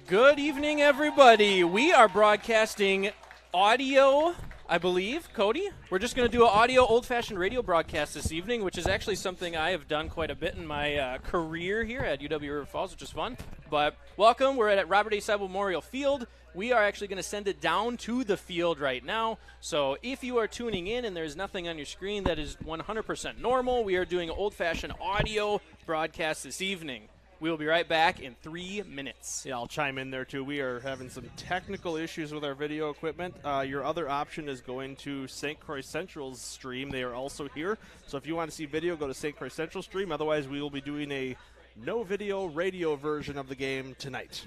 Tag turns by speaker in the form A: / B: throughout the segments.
A: Good evening, everybody. We are broadcasting audio, I believe. Cody, we're just going to do an audio old-fashioned radio broadcast this evening, which is actually something I have done quite a bit in my career here at UW River Falls, which is fun. But welcome. We're at Robert A. Seibel Memorial Field. We are actually going to send it down to the field right now. So if you are tuning in and there's nothing on your screen that is 100% normal, we are doing an old-fashioned audio broadcast this evening. We will be right back in 3 minutes.
B: Yeah, I'll chime in there, too. We are having some technical issues with our video equipment. Your other option is going to St. Croix Central's stream. They are also here. So if you want to see video, go to St. Croix Central stream. Otherwise, we will be doing a no-video radio version of the game tonight.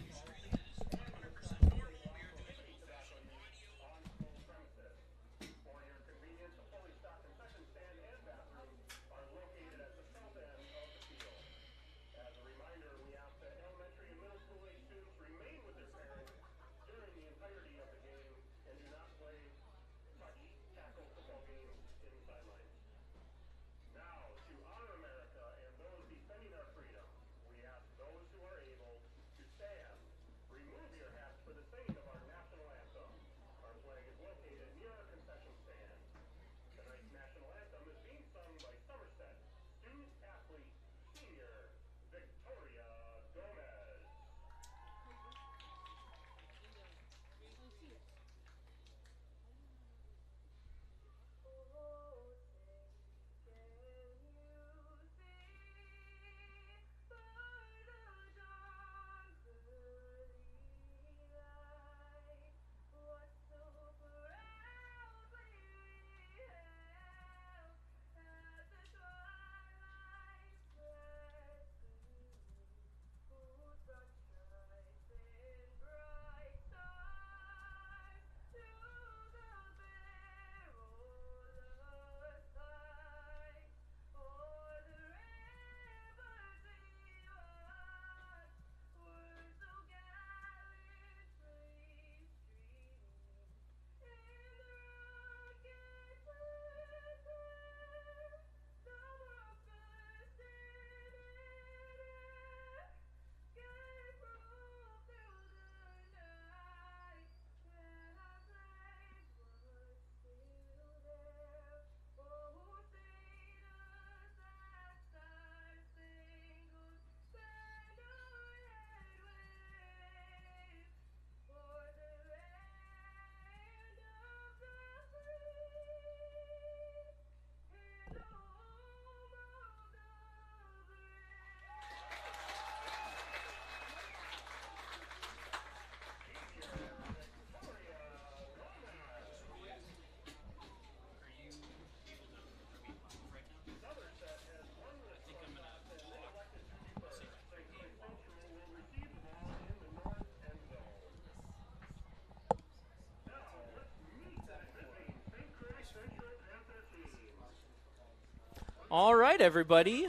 A: All right, everybody.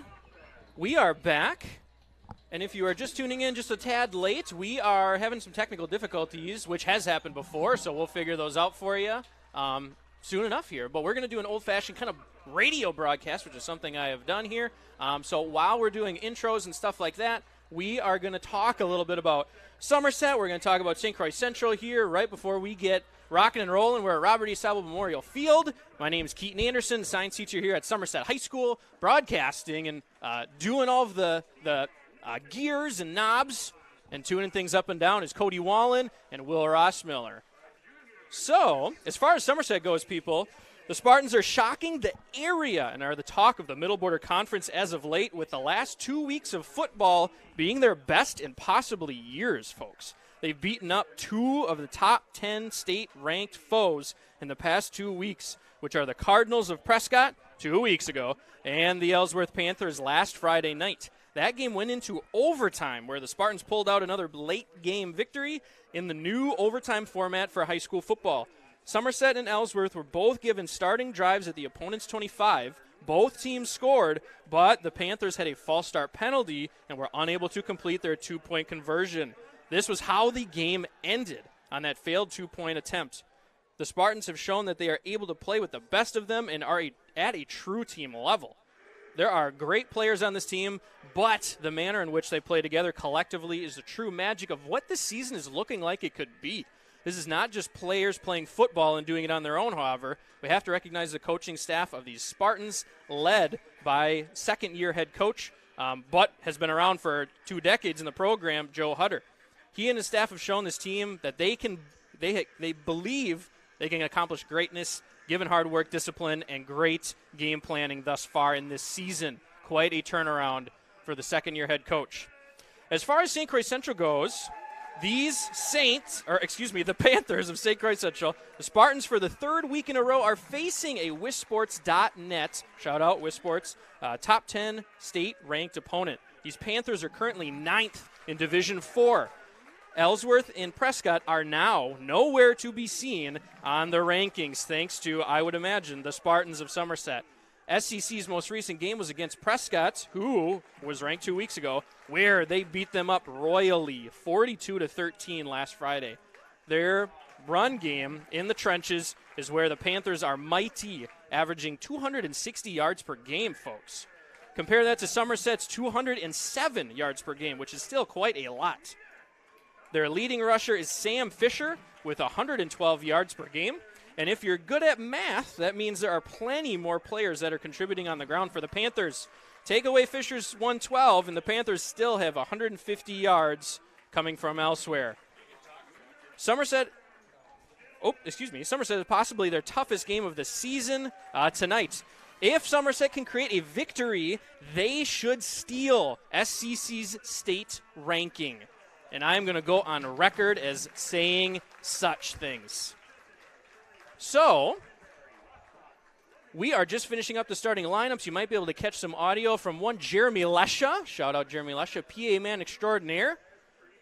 A: We are back. And if you are just tuning in just a tad late, we are having some technical difficulties, which has happened before, so we'll figure those out for you soon enough here. But we're going to do an old-fashioned kind of radio broadcast, which is something I have done here. So while we're doing intros and stuff like that, we are going to talk a little bit about Somerset. We're going to talk about St. Croix Central here right before we get rocking and rolling. We're at Robert E. Seibel Memorial Field. My name is Keaton Anderson, science teacher here at Somerset High School, broadcasting and doing all of the gears and knobs and tuning things up and down is Cody Wallen and Will Rossmiller. So, as far as Somerset goes, people, the Spartans are shocking the area and are the talk of the Middle Border Conference as of late, with the last 2 weeks of football being their best in possibly years, folks. They've beaten up 2 of the top 10 state-ranked foes in the past 2 weeks, which are the Cardinals of Prescott 2 weeks ago and the Ellsworth Panthers last Friday night. That game went into overtime, where the Spartans pulled out another late-game victory in the new overtime format for high school football. Somerset and Ellsworth were both given starting drives at the opponent's 25. Both teams scored, but the Panthers had a false start penalty and were unable to complete their 2-point conversion. This was how the game ended on that failed 2-point attempt. The Spartans have shown that they are able to play with the best of them and are at a true team level. There are great players on this team, but the manner in which they play together collectively is the true magic of what this season is looking like it could be. This is not just players playing football and doing it on their own, however. We have to recognize the coaching staff of these Spartans, led by second-year head coach, but has been around for 2 decades in the program, Joe Hutter. He and his staff have shown this team that they believe they can accomplish greatness given hard work, discipline, and great game planning thus far in this season. Quite a turnaround for the second-year head coach. As far as St. Croix Central goes, the Panthers of St. Croix Central, the Spartans for the 3rd week in a row are facing a WisSports.net, shout out WisSports, top 10 state-ranked opponent. These Panthers are currently 9th in Division 4. Ellsworth and Prescott are now nowhere to be seen on the rankings, thanks to, I would imagine, the Spartans of Somerset. SCC's most recent game was against Prescott, who was ranked 2 weeks ago, where they beat them up royally, 42-13 last Friday. Their run game in the trenches is where the Panthers are mighty, averaging 260 yards per game, folks. Compare that to Somerset's 207 yards per game, which is still quite a lot. Their leading rusher is Sam Fisher with 112 yards per game. And if you're good at math, that means there are plenty more players that are contributing on the ground for the Panthers. Take away Fisher's 112, and the Panthers still have 150 yards coming from elsewhere. Somerset is possibly their toughest game of the season tonight. If Somerset can create a victory, they should steal SCC's state ranking. And I'm going to go on record as saying such things. So, we are just finishing up the starting lineups. You might be able to catch some audio from one Jeremy Lesha. Shout out Jeremy Lesha, PA man extraordinaire.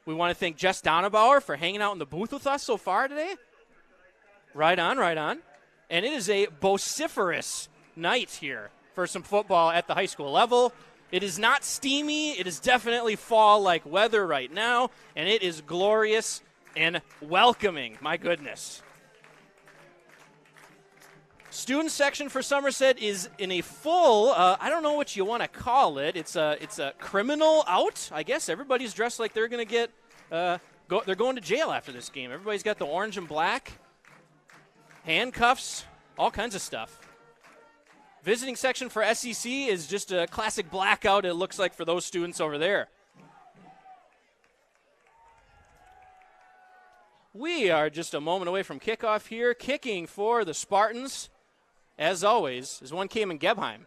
A: We want to thank Jess Donabauer for hanging out in the booth with us so far today. Right on. And it is a vociferous night here for some football at the high school level. It is not steamy. It is definitely fall-like weather right now, and it is glorious and welcoming. My goodness. Student section for Somerset is in a full, I don't know what you want to call it. It's a criminal out, I guess. Everybody's dressed like they're going to get, they're going to jail after this game. Everybody's got the orange and black, handcuffs, all kinds of stuff. Visiting section for SEC is just a classic blackout, it looks like, for those students over there. We are just a moment away from kickoff here. Kicking for the Spartans, as always, is one Cayman Gebheim.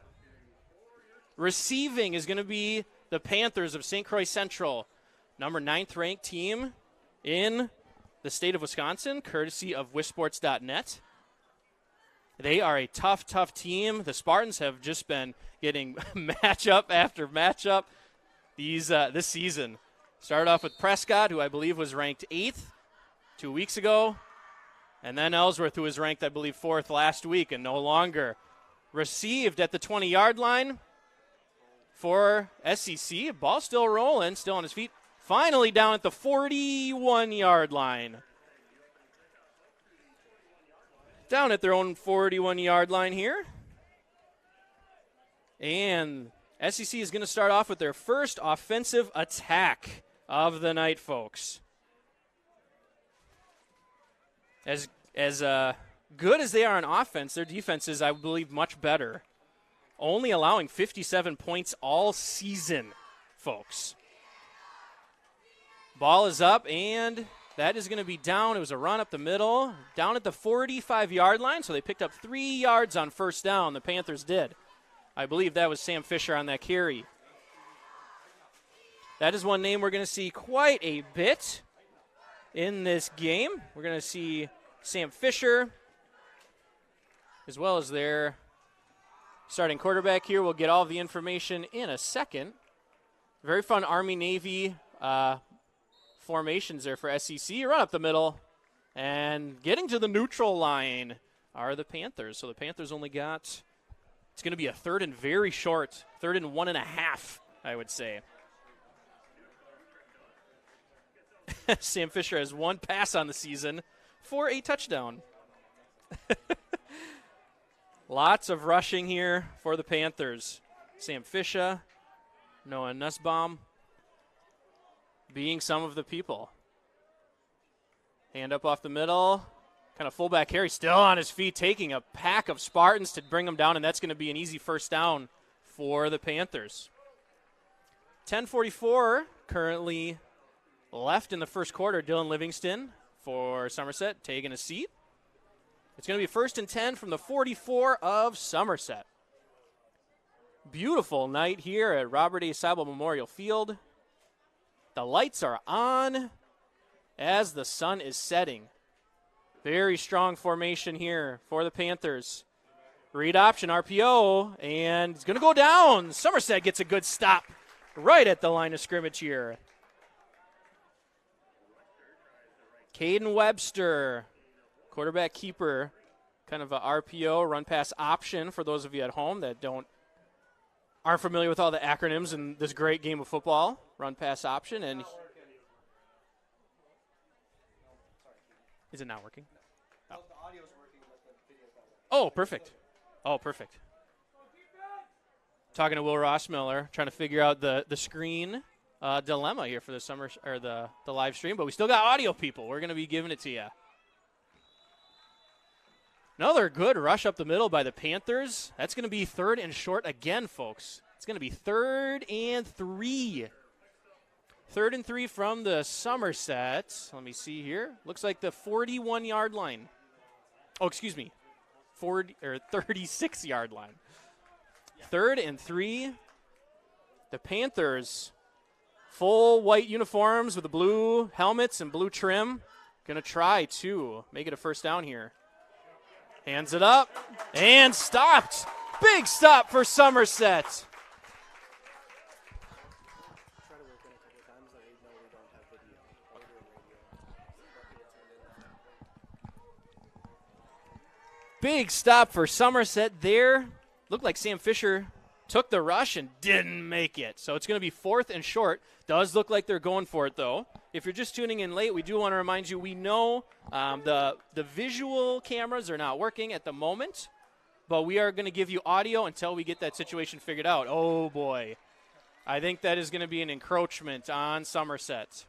A: Receiving is going to be the Panthers of St. Croix Central, number 9th ranked team in the state of Wisconsin, courtesy of WisSports.net. They are a tough team. The Spartans have just been getting matchup after matchup this season. Started off with Prescott, who I believe was ranked 8th 2 weeks ago, and then Ellsworth, who was ranked, I believe, 4th last week and no longer. Received at the 20-yard line for SEC. Ball still rolling, still on his feet. Finally down at the 41-yard line. Down at their own 41-yard line here. And SEC is going to start off with their first offensive attack of the night, folks. As good as they are on offense, their defense is, I believe, much better. Only allowing 57 points all season, folks. Ball is up, and that is going to be down. It was a run up the middle, down at the 45-yard line, so they picked up 3 yards on first down. The Panthers did. I believe that was Sam Fisher on that carry. That is one name we're going to see quite a bit in this game. We're going to see Sam Fisher, as well as their starting quarterback here. We'll get all the information in a second. Very fun Army-Navy formations there for SEC. Run up the middle, and getting to the neutral line are the Panthers. So the Panthers only got, it's going to be a third and very short, 3rd and 1.5, I would say. Sam Fisher has one pass on the season for a touchdown. Lots of rushing here for the Panthers. Sam Fisher, Noah Nussbaum being some of the people. Hand up off the middle. Kind of fullback carry, still on his feet, taking a pack of Spartans to bring them down, and that's going to be an easy first down for the Panthers. 10:44 currently left in the first quarter. Dylan Livingston for Somerset taking a seat. It's going to be 1st and 10 from the 44 of Somerset. Beautiful night here at Robert A. Seibel Memorial Field. The lights are on as the sun is setting. Very strong formation here for the Panthers. Read option, RPO, and it's going to go down. Somerset gets a good stop right at the line of scrimmage here. Caden Webster, quarterback keeper, kind of a RPO, run pass option for those of you at home that aren't familiar with all the acronyms in this great game of football. Run pass option, and is it not working? Oh. The audio's working, but the video's not working. Oh, perfect. Oh, perfect. Talking to Will Rossmiller, trying to figure out the screen dilemma here for the live stream, but we still got audio people. We're going to be giving it to you. Another good rush up the middle by the Panthers. That's going to be 3rd and short again, folks. It's going to be 3rd and 3. 3rd and 3 from the Somerset. Let me see here. Looks like the 41-yard line. Oh, excuse me. 36-yard line. 3rd and 3. The Panthers, full white uniforms with the blue helmets and blue trim. Going to try to make it a first down here. Hands it up and stopped. Big stop for Somerset. Big stop for Somerset there. Looked like Sam Fisher took the rush and didn't make it. So it's going to be 4th and short. Does look like they're going for it, though. If you're just tuning in late, we do want to remind you, we know the visual cameras are not working at the moment, but we are going to give you audio until we get that situation figured out. Oh, boy. I think that is going to be an encroachment on Somerset.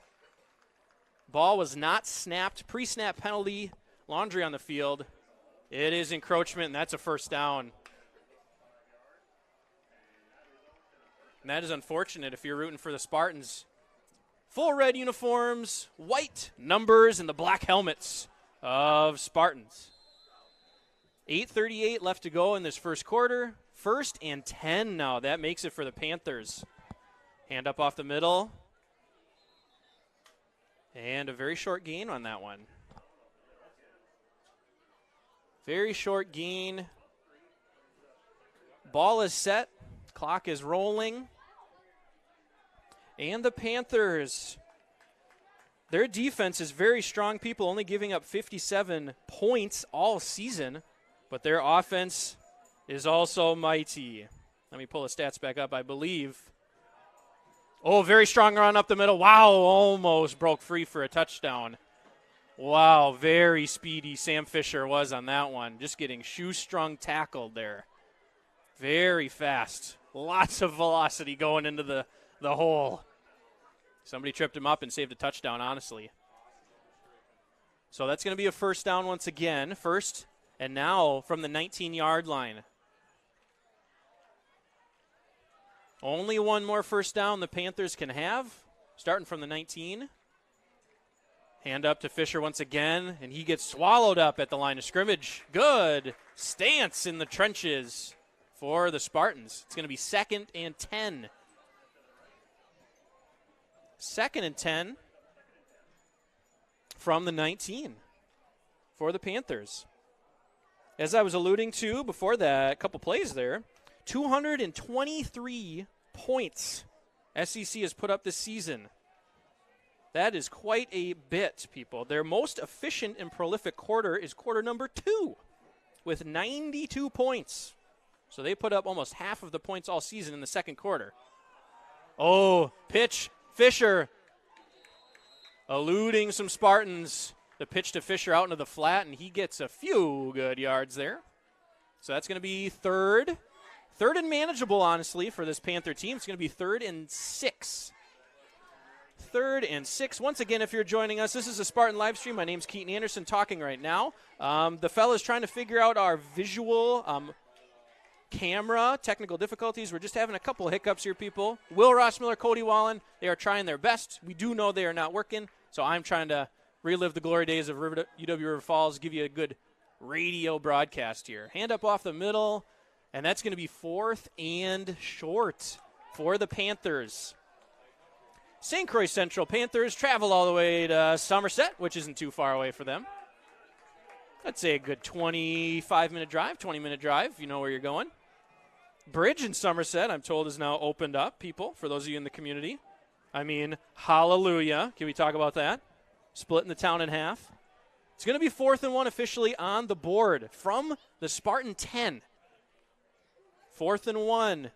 A: Ball was not snapped. Pre-snap penalty. Laundry on the field. It is encroachment, and that's a first down. And that is unfortunate if you're rooting for the Spartans. Full red uniforms, white numbers, and the black helmets of Spartans. 8:38 left to go in this first quarter. 1st and 10 now. That makes it for the Panthers. Hand up off the middle. And a very short gain on that one. Very short gain. Ball is set. Clock is rolling. And the Panthers, their defense is very strong, people only giving up 57 points all season, but their offense is also mighty. Let me pull the stats back up, I believe. Oh, very strong run up the middle. Wow, almost broke free for a touchdown. Wow, very speedy Sam Fisher was on that one. Just getting shoestrung tackled there. Very fast. Lots of velocity going into the hole. Somebody tripped him up and saved a touchdown, honestly. So that's going to be a first down once again. First, and now from the 19-yard line. Only one more first down the Panthers can have, starting from the 19. Hand up to Fisher once again, and he gets swallowed up at the line of scrimmage. Good stance in the trenches for the Spartans. It's going to be 2nd and 10. 2nd and 10 from the 19 for the Panthers. As I was alluding to before that, a couple plays there, 223 points SEC has put up this season. That is quite a bit, people. Their most efficient and prolific quarter is quarter number 2 with 92 points. So they put up almost half of the points all season in the second quarter. Oh, pitch. Fisher eluding some Spartans. The pitch to Fisher out into the flat, and he gets a few good yards there. So that's going to be 3rd Third and manageable, honestly, for this Panther team. It's going to be 3rd and 6. 3rd and 6. Once again, if you're joining us, this is a Spartan live stream. My name's Keaton Anderson talking right now. The fella's trying to figure out our visual camera technical difficulties. We're just having a couple of hiccups here, people. Will Rossmiller, Cody Wallen, they are trying their best. We do know they are not working, so I'm trying to relive the glory days of UW River Falls, give you a good radio broadcast here. Hand up off the middle, and that's going to be 4th and short for the Panthers. St. Croix Central Panthers travel all the way to Somerset, which isn't too far away for them. I'd say a good 25-minute drive, 20-minute drive, if you know where you're going. Bridge in Somerset, I'm told, is now opened up, people, for those of you in the community. I mean, hallelujah. Can we talk about that? Splitting the town in half. It's going to be 4th and 1 officially on the board from the Spartan 10. 4th and 1.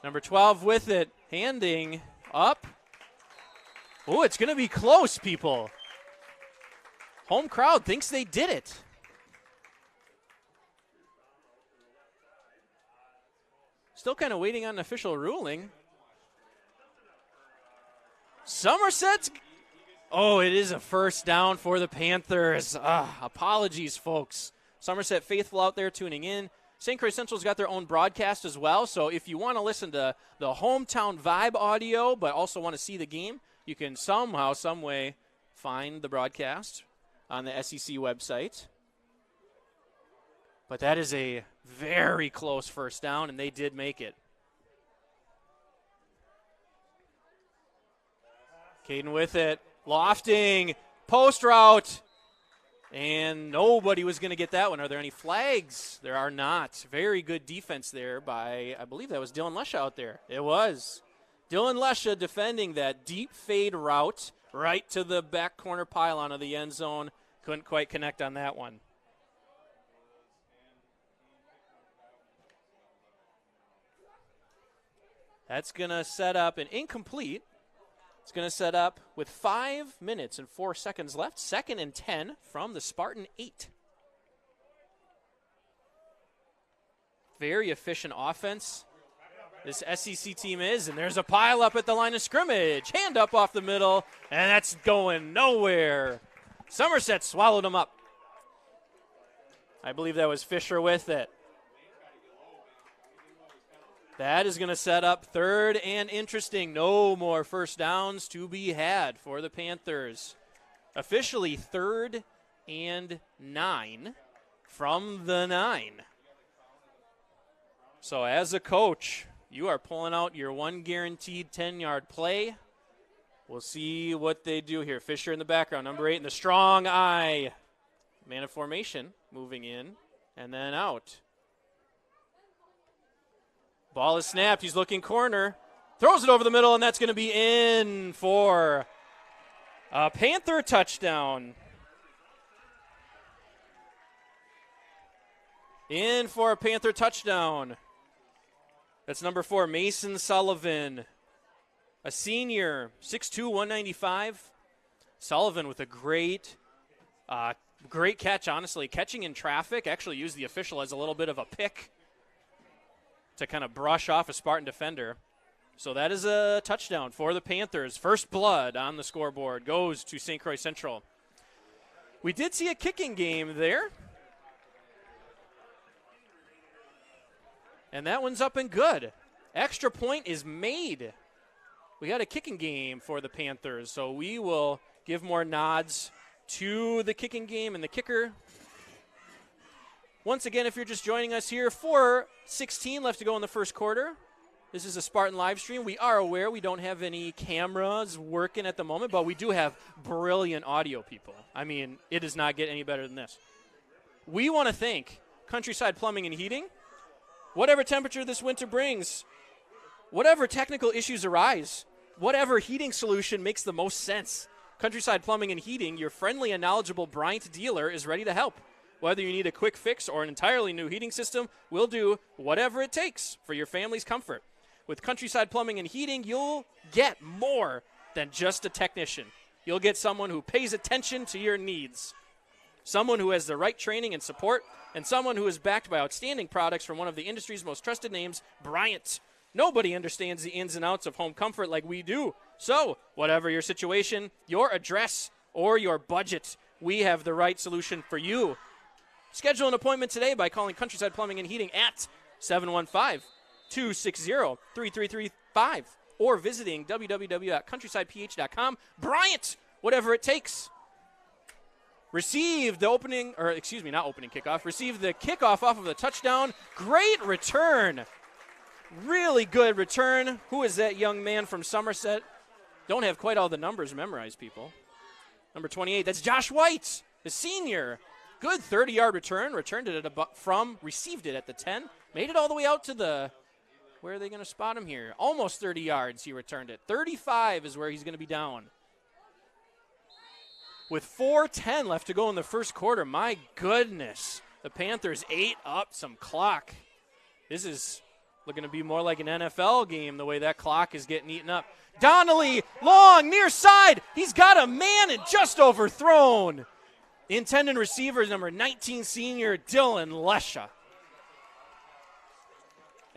A: Number 12 with it, handing up. Oh, it's going to be close, people. Home crowd thinks they did it. Still kind of waiting on an official ruling. Somerset's. Oh, it is a first down for the Panthers. Apologies, folks. Somerset faithful out there tuning in. St. Croix Central's got their own broadcast as well, so if you want to listen to the hometown vibe audio but also want to see the game, you can somehow, some way find the broadcast on the SEC website. But that is a very close first down, and they did make it. Caden with it, lofting, post route, and nobody was going to get that one. Are there any flags? There are not. Very good defense there by, I believe that was Dylan Lesha out there. It was. Dylan Lesha defending that deep fade route right to the back corner pylon of the end zone. Couldn't quite connect on that one. That's going to set up an incomplete. It's going to set up with 5 minutes and 4 seconds left. 2nd and 10 from the Spartan 8. Very efficient offense. This SEC team is, and there's a pile up at the line of scrimmage. Hand up off the middle, and that's going nowhere. Somerset swallowed him up. I believe that was Fisher with it. That is going to set up 3rd and interesting. No more first downs to be had for the Panthers. Officially 3rd and 9 from the 9. So as a coach, you are pulling out your one guaranteed 10-yard play. We'll see what they do here. Fisher in the background, number 8 in the strong eye. Man of formation moving in and then out. Ball is snapped. He's looking corner. Throws it over the middle, and that's going to be in for a Panther touchdown. In for a Panther touchdown. That's number 4, Mason Sullivan. A senior, 6'2", 195. Sullivan with a great catch, honestly. Catching in traffic. Actually used the official as a little bit of a pick to kind of brush off a Spartan defender. So that is a touchdown for the Panthers. First blood on the scoreboard goes to St. Croix Central. We did see a kicking game there. And that one's up and good. Extra point is made. We got a kicking game for the Panthers, so we will give more nods to the kicking game and the kicker. Once again, if you're just joining us here, 4:16 left to go in the first quarter. This is a Spartan live stream. We are aware we don't have any cameras working at the moment, but we do have brilliant audio, people. I mean, it does not get any better than this. We want to thank Countryside Plumbing and Heating. Whatever temperature this winter brings, whatever technical issues arise, whatever heating solution makes the most sense, Countryside Plumbing and Heating, your friendly and knowledgeable Bryant dealer, is ready to help. Whether you need a quick fix or an entirely new heating system, we'll do whatever it takes for your family's comfort. With Countryside Plumbing and Heating, you'll get more than just a technician. You'll get someone who pays attention to your needs. someone who has the right training and support, and someone who is backed by outstanding products from one of the industry's most trusted names, Bryant. Nobody understands the ins and outs of home comfort like we do. So, whatever your situation, your address, or your budget, we have the right solution for you. Schedule an appointment today by calling Countryside Plumbing and Heating at 715-260-3335 or visiting www.countrysideph.com. Bryant, whatever it takes. Receive the Receive the kickoff off of the touchdown. Great return. Really good return. Who is that young man from Somerset? Don't have quite all the numbers memorized, people. Number 28, that's Josh White, the senior. Good 30-yard return. Received it at the 10. Made it all the way out to the, where are they going to spot him here? Almost 30 yards he returned it. 35 is where he's going to be down. With 4:10 left to go in the first quarter, my goodness. The Panthers ate up some clock. This is looking to be more like an NFL game, the way that clock is getting eaten up. Donnelly, long, near side. He's got a man and just overthrown. The intended receiver is number 19 senior Dylan Lesha.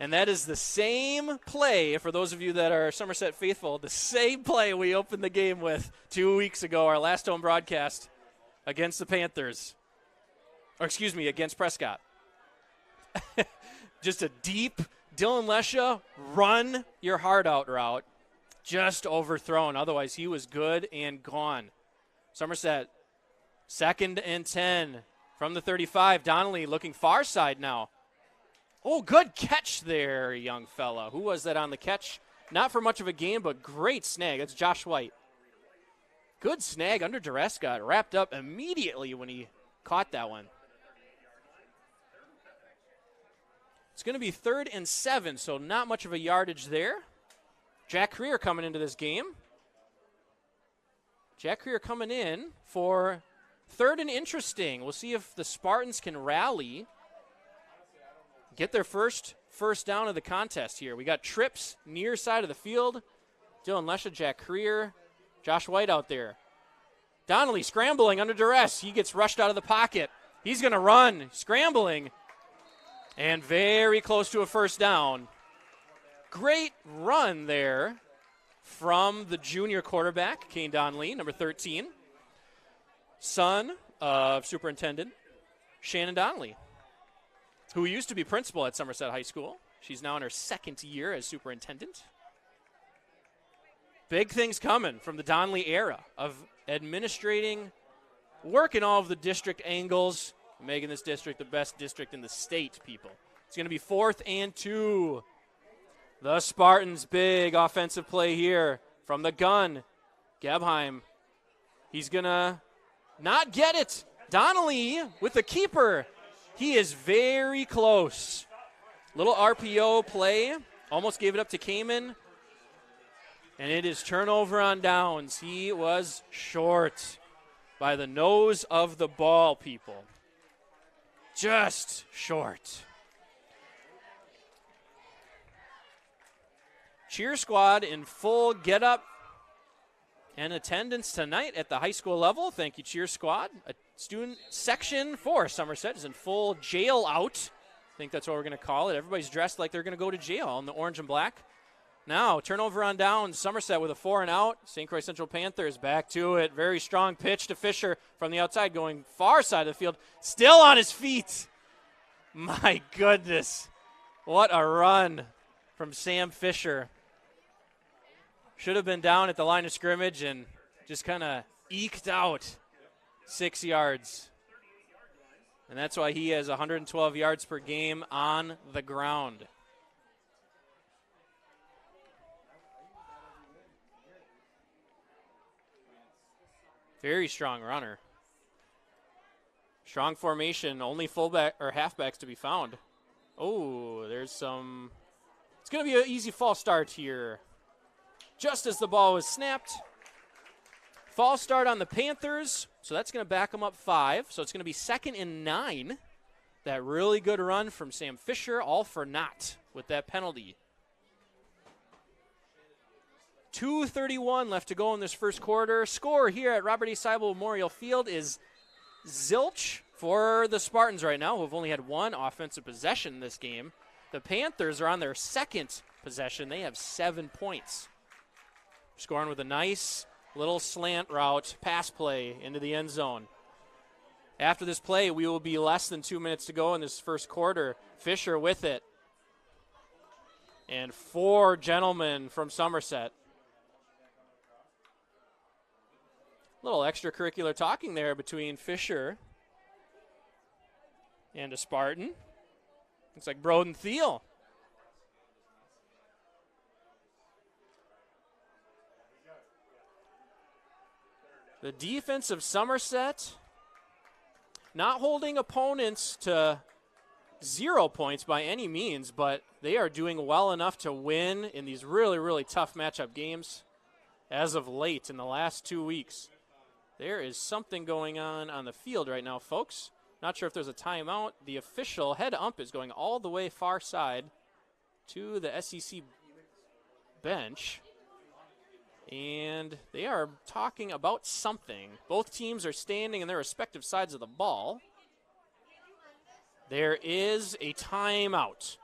A: And that is the same play, for those of you that are Somerset faithful, the same play we opened the game with 2 weeks ago, our last home broadcast against the Panthers. Against Prescott. Just a deep Dylan Lesha, run your heart out route. Just overthrown. Otherwise, he was good and gone. Somerset, 2nd and 10 from the 35. Donnelly looking far side now. Oh, good catch there, young fella. Who was that on the catch? Not for much of a game, but great snag. That's Josh White. Good snag under duress. Got wrapped up immediately when he caught that one. It's going to be 3rd and 7, so not much of a yardage there. Jack Creer coming into this game. Jack Creer coming in for 3rd and interesting. We'll see if the Spartans can rally, get their first down of the contest here. We got trips near side of the field. Dylan Lesha, Jack Creer, Josh White out there. Donnelly scrambling under duress. He gets rushed out of the pocket. He's going to run, scrambling, and very close to a first down. Great run there from the junior quarterback, Kane Donnelly, number 13, son of Superintendent Shannon Donnelly, who used to be principal at Somerset High School. She's now in her 2nd year as superintendent. Big things coming from the Donnelly era of administrating, working all of the district angles, making this district the best district in the state, people. It's going to be 4th and 2. The Spartans, big offensive play here from the gun. Gebheim, he's going to not get it. Donnelly with the keeper. He is very close. Little RPO play. Almost gave it up to Kamen. And it is turnover on downs. He was short by the nose of the ball, people. Just short. Cheer squad in full get-up and attendance tonight at the high school level. Thank you, cheer squad. A student section for Somerset is in full jail out. I think that's what we're going to call it. Everybody's dressed like they're going to go to jail in the orange and black. Now, turnover on downs. Somerset with a 4 and out. St. Croix Central Panthers back to it. Very strong pitch to Fisher from the outside, going far side of the field. Still on his feet. My goodness. What a run from Sam Fisher. Should have been down at the line of scrimmage and just kind of eked out 6 yards. And that's why he has 112 yards per game on the ground. Very strong runner. Strong formation, only fullback or halfbacks to be found. Oh, there's some. It's going to be an easy false start here. Just as the ball was snapped. False start on the Panthers, so that's going to back them up 5. So it's going to be 2nd and 9. That really good run from Sam Fisher, all for naught with that penalty. 2:31 left to go in this first quarter. Score here at Robert E. Seibel Memorial Field is zilch for the Spartans right now, who have only had one offensive possession this game. The Panthers are on their second possession. They have 7 points. Scoring with a nice little slant route pass play into the end zone. After this play, we will be less than 2 minutes to go in this first quarter. Fisher with it. And 4 gentlemen from Somerset. Little extracurricular talking there between Fisher and a Spartan. Looks like Broden Thiel. The defense of Somerset not holding opponents to 0 points by any means, but they are doing well enough to win in these really, really tough matchup games as of late in the last 2 weeks. There is something going on the field right now, folks. Not sure if there's a timeout. The official head ump is going all the way far side to the SEC bench. And they are talking about something. Both teams are standing in their respective sides of the ball. There is a timeout.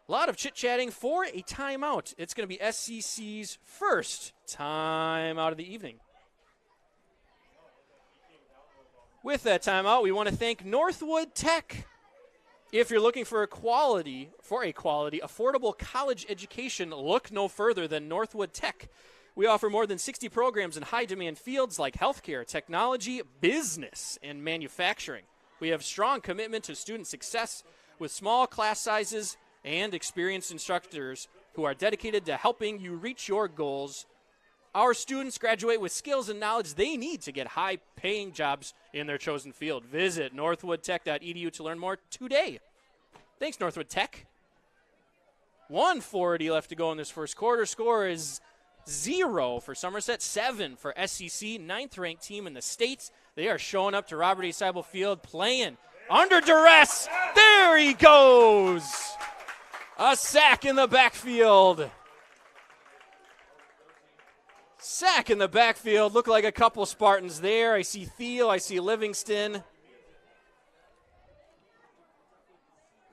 A: A lot of chit-chatting for a timeout. It's going to be SEC's first timeout of the evening. With that timeout, we want to thank Northwood Tech. If you're looking for a quality, affordable college education, look no further than Northwood Tech. We offer more than 60 programs in high-demand fields like healthcare, technology, business, and manufacturing. We have strong commitment to student success with small class sizes and experienced instructors who are dedicated to helping you reach your goals. Our students graduate with skills and knowledge they need to get high-paying jobs in their chosen field. Visit northwoodtech.edu to learn more today. Thanks, Northwood Tech. 1:40 left to go in this first quarter. Score is 0 for Somerset, 7 for SEC, 9th-ranked team in the state. They are showing up to Robert A. Seibel Field playing under duress. There he goes. A sack in the backfield. Sack in the backfield. Look like a couple Spartans there. I see Thiel. I see Livingston.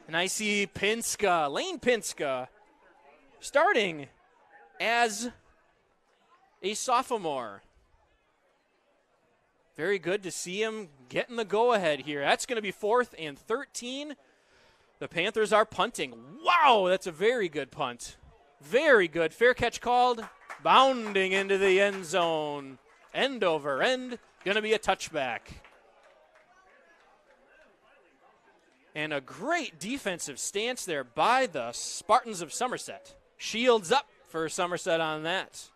A: And I see Pinska, Lane Pinska, starting as a sophomore. Very good to see him getting the go-ahead here. That's going to be 4th and 13. The Panthers are punting. Wow, that's a very good punt. Very good. Fair catch called. Bounding into the end zone. End over end. Going to be a touchback. And a great defensive stance there by the Spartans of Somerset. Shields up for Somerset on that.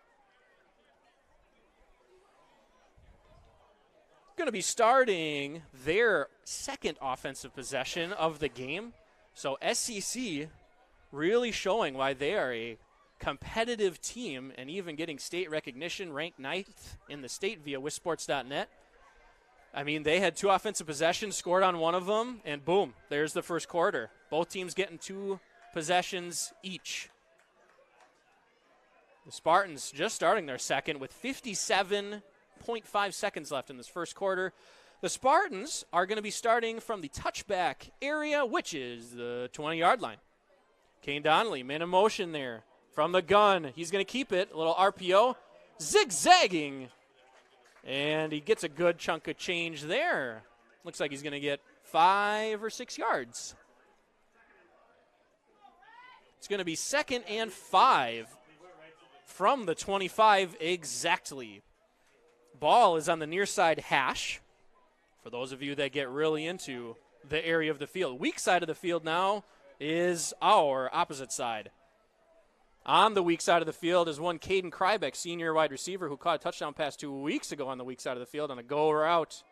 A: Going to be starting their second offensive possession of the game. So SEC really showing why they are a competitive team and even getting state recognition, ranked 9th in the state via wisports.net. I mean, they had 2 offensive possessions, scored on one of them, and boom, there's the first quarter. Both teams getting 2 possessions each. The Spartans just starting their second with 57.5 seconds left in this first quarter. The Spartans are going to be starting from the touchback area, which is the 20-yard line. Kane Donnelly, man in motion there from the gun. He's going to keep it, a little RPO, zigzagging. And he gets a good chunk of change there. Looks like he's going to get 5 or 6 yards. It's going to be 2nd and 5 from the 25 exactly. Ball is on the near side hash. For those of you that get really into the area of the field. Weak side of the field now is our opposite side. On the weak side of the field is one Caden Krybeck, senior wide receiver, who caught a touchdown pass 2 weeks ago on the weak side of the field on a go route.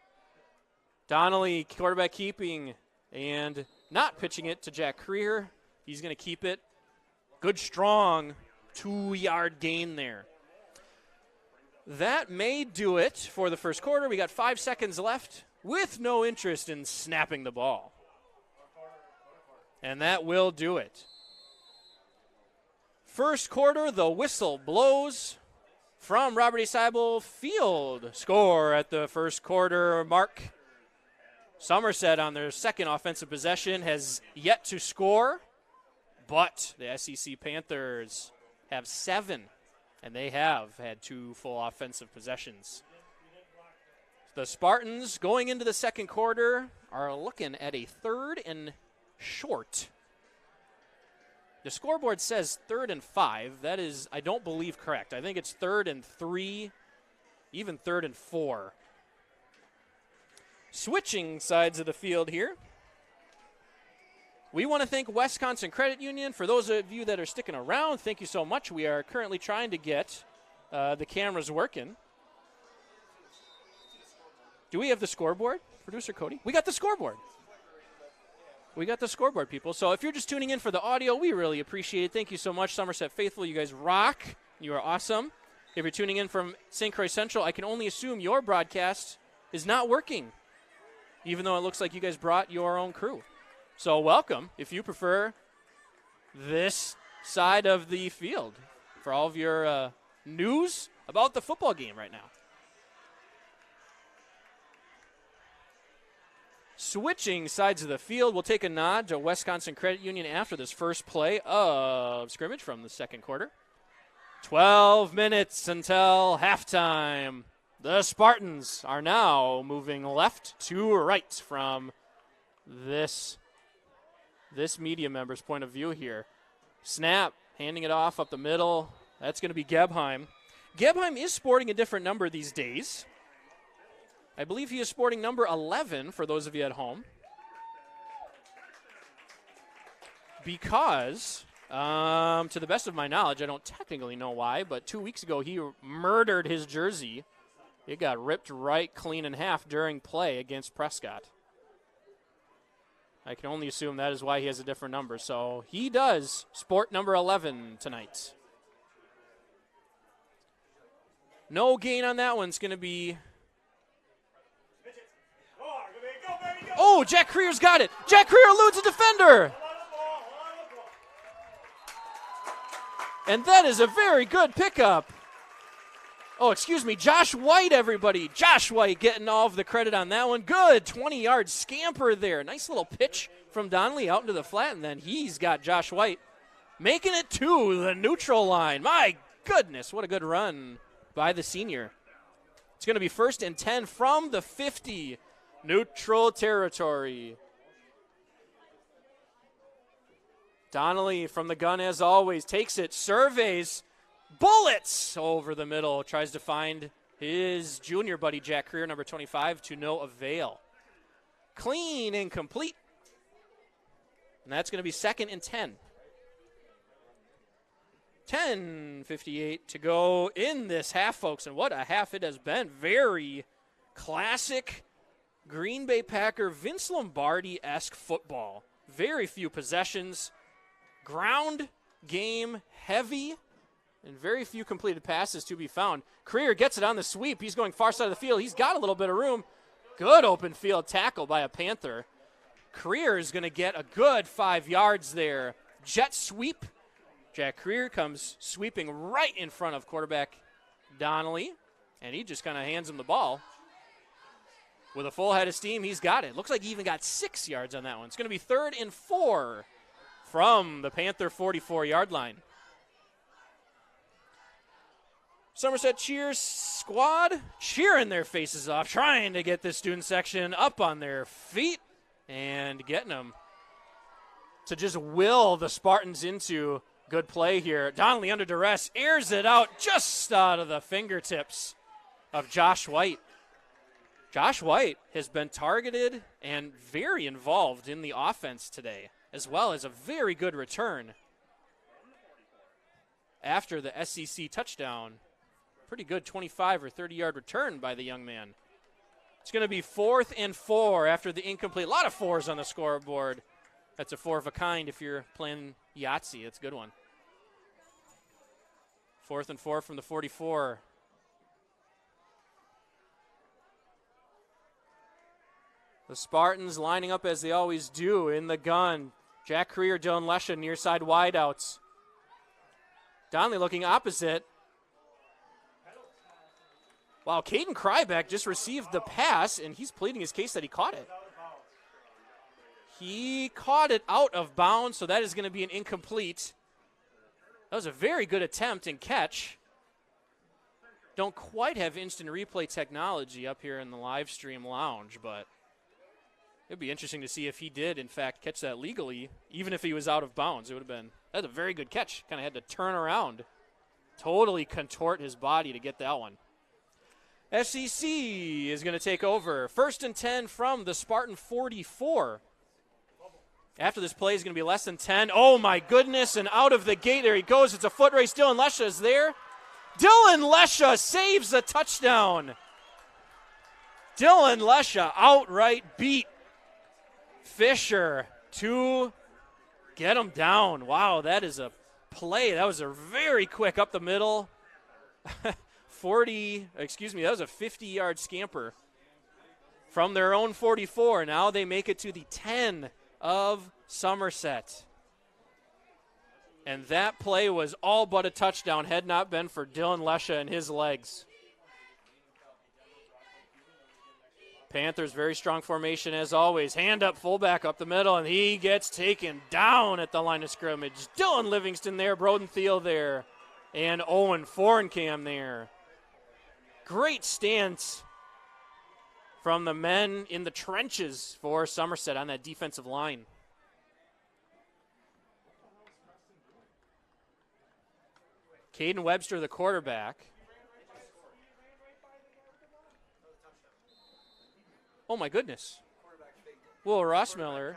A: Donnelly, quarterback keeping and not pitching it to Jack Creer. He's going to keep it. Good, strong 2-yard gain there. That may do it for the first quarter. We got 5 seconds left with no interest in snapping the ball. And that will do it. First quarter, the whistle blows. from Robert A. Seibel Field. Score at the first quarter mark. Somerset on their second offensive possession has yet to score, but the SEC Panthers have 7, and they have had 2 full offensive possessions. The Spartans going into the second quarter are looking at a 3rd and short. The scoreboard says 3rd and 5. That is, I don't believe, correct. I think it's 3rd and 3, even 3rd and 4. Switching sides of the field here. We want to thank Wisconsin Credit Union. For those of you that are sticking around, thank you so much. We are currently trying to get the cameras working. Do we have the scoreboard, Producer Cody? We got the scoreboard. We got the scoreboard, people. So if you're just tuning in for the audio, we really appreciate it. Thank you so much, Somerset Faithful. You guys rock. You are awesome. If you're tuning in from St. Croix Central, I can only assume your broadcast is not working, even though it looks like you guys brought your own crew. So welcome, if you prefer this side of the field, for all of your news about the football game right now. Switching sides of the field, we'll take a nod to Wisconsin Credit Union after this first play of scrimmage from the second quarter. 12 minutes until halftime. The Spartans are now moving left to right from this media member's point of view here. Snap, handing it off up the middle. That's going to be Gebheim. Gebheim is sporting a different number these days. I believe he is sporting number 11 for those of you at home. Because, to the best of my knowledge, I don't technically know why, but 2 weeks ago he murdered his jersey. It got ripped right clean in half during play against Prescott. I can only assume that is why he has a different number. So he does sport number 11 tonight. No gain on that one. It's going to be... Oh, Jack Creer's got it. Jack Creer eludes a defender. And that is a very good pickup. Oh, excuse me, Josh White, everybody. Josh White getting all of the credit on that one. Good 20-yard scamper there. Nice little pitch from Donnelly out into the flat, and then he's got Josh White making it to the neutral line. My goodness, what a good run by the senior. It's going to be 1st and 10 from the 50. Neutral territory. Donnelly from the gun as always. Takes it, surveys, bullets over the middle. Tries to find his junior buddy Jack Creer, number 25, to no avail. Clean and complete. And that's going to be 2nd and 10. 10:58 to go in this half, folks. And what a half it has been. Very classic Green Bay Packer, Vince Lombardi-esque football. Very few possessions. Ground game heavy. And very few completed passes to be found. Creer gets it on the sweep. He's going far side of the field. He's got a little bit of room. Good open field tackle by a Panther. Creer is going to get a good 5 yards there. Jet sweep. Jack Creer comes sweeping right in front of quarterback Donnelly. And he just kind of hands him the ball. With a full head of steam, he's got it. Looks like he even got 6 yards on that one. It's going to be 3rd and 4 from the Panther 44-yard line. Somerset cheers squad cheering their faces off, trying to get this student section up on their feet and getting them to just will the Spartans into good play here. Donnelly under duress, airs it out just out of the fingertips of Josh White. Josh White has been targeted and very involved in the offense today, as well as a very good return after the SEC touchdown. Pretty good 25 or 30-yard return by the young man. It's going to be 4th and 4 after the incomplete. A lot of 4s on the scoreboard. That's a 4 of a kind if you're playing Yahtzee. That's a good one. 4th and 4 from the 44. The Spartans lining up as they always do in the gun. Jack Creer, Dylan Lesha, near side wideouts. Donnelly looking opposite. Wow, Caden Kryback just received the pass, and he's pleading his case that he caught it. He caught it out of bounds, so that is going to be an incomplete. That was a very good attempt and catch. Don't quite have instant replay technology up here in the live stream lounge, but it'd be interesting to see if he did, in fact, catch that legally, even if he was out of bounds. It would have been, that's a very good catch. Kind of had to turn around, totally contort his body to get that one. FCC is going to take over. 1st and 10 from the Spartan 44. After this play is going to be less than 10. Oh, my goodness, and out of the gate, there he goes. It's a foot race. Dylan Lesha is there. Dylan Lesha saves a touchdown. Dylan Lesha outright beat Fisher to get him down. Wow, that is a play. That was a very quick up the middle. That was a 50-yard scamper from their own 44. Now they make it to the 10 of Somerset. And that play was all but a touchdown had not been for Dylan Lesha and his legs. Panthers, very strong formation as always. Hand up, fullback up the middle, and he gets taken down at the line of scrimmage. Dylan Livingston there, Broden Thiel there, and Owen Forencam there. Great stance from the men in the trenches for Somerset on that defensive line. Caden Webster, the quarterback. Oh, my goodness. Will Rossmiller.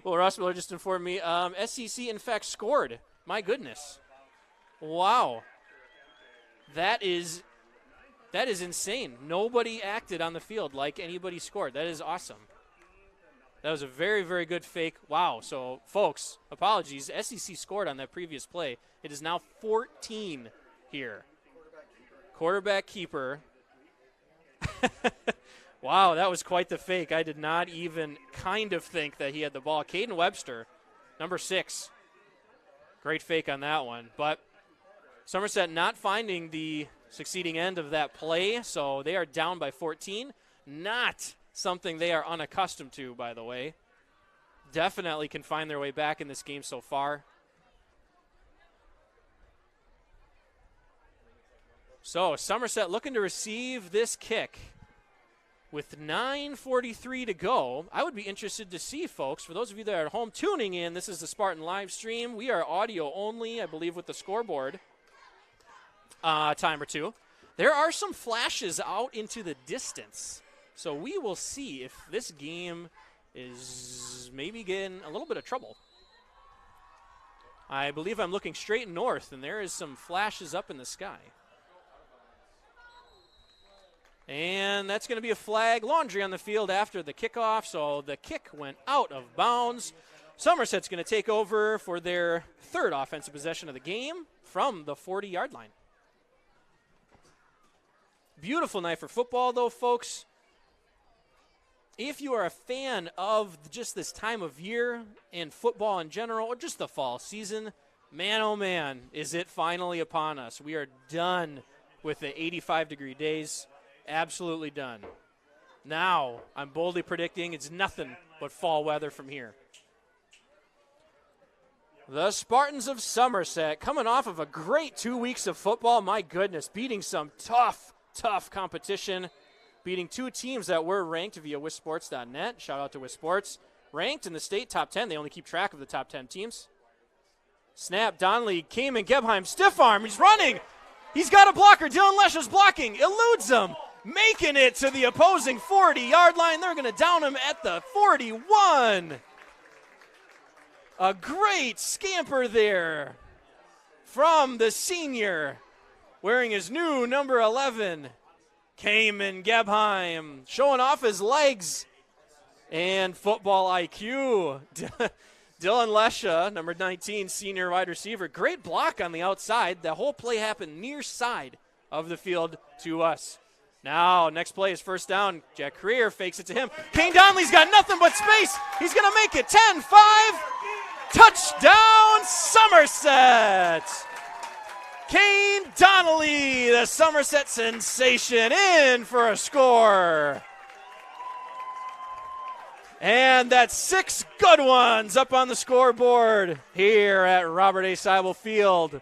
A: Will Rossmiller just informed me. SEC, in fact, scored. My goodness. Wow. That is insane. Nobody acted on the field like anybody scored. That is awesome. That was a very, very good fake. Wow. So, folks, apologies. SEC scored on that previous play. It is now 14 here. Quarterback keeper. Wow, that was quite the fake. I did not even kind of think that he had the ball. Caden Webster, number 6. Great fake on that one. But Somerset not finding the succeeding end of that play, so they are down by 14. Not something they are unaccustomed to, by the way. Definitely can find their way back in this game so far. So Somerset looking to receive this kick. With 9:43 to go, I would be interested to see, folks, for those of you that are at home tuning in, this is the Spartan live stream. We are audio only, I believe, with the scoreboard time or two. There are some flashes out into the distance, so we will see if this game is maybe getting a little bit of trouble. I believe I'm looking straight north, and there is some flashes up in the sky. And that's going to be a flag. Laundry on the field after the kickoff, so the kick went out of bounds. Somerset's going to take over for their 3rd offensive possession of the game from the 40-yard line. Beautiful night for football, though, folks. If you are a fan of just this time of year and football in general, or just the fall season, man, oh man, is it finally upon us. We are done with the 85-degree days. Absolutely done. Now, I'm boldly predicting it's nothing but fall weather from here. The Spartans of Somerset coming off of a great 2 weeks of football. My goodness, beating some tough competition. Beating 2 teams that were ranked via WisSports.net. Shout out to WisSports. Ranked in the state top 10. They only keep track of the top 10 teams. Snap, Donnelly, Kamen, Gebheim, stiff arm. He's running. He's got a blocker. Dylan Lesha's blocking. Eludes him. Making it to the opposing 40-yard line. They're going to down him at the 41. A great scamper there from the senior wearing his new number 11. Kamen Gebheim showing off his legs and football IQ. Dylan Lesha, number 19, senior wide receiver. Great block on the outside. The whole play happened near side of the field to us. Now, next play is first down. Jack Creer fakes it to him. Kane Donnelly's got nothing but space. He's going to make it 10-5. Touchdown, Somerset. Kane Donnelly, the Somerset sensation, in for a score. And that's 6 good ones up on the scoreboard here at Robert A. Seibel Field.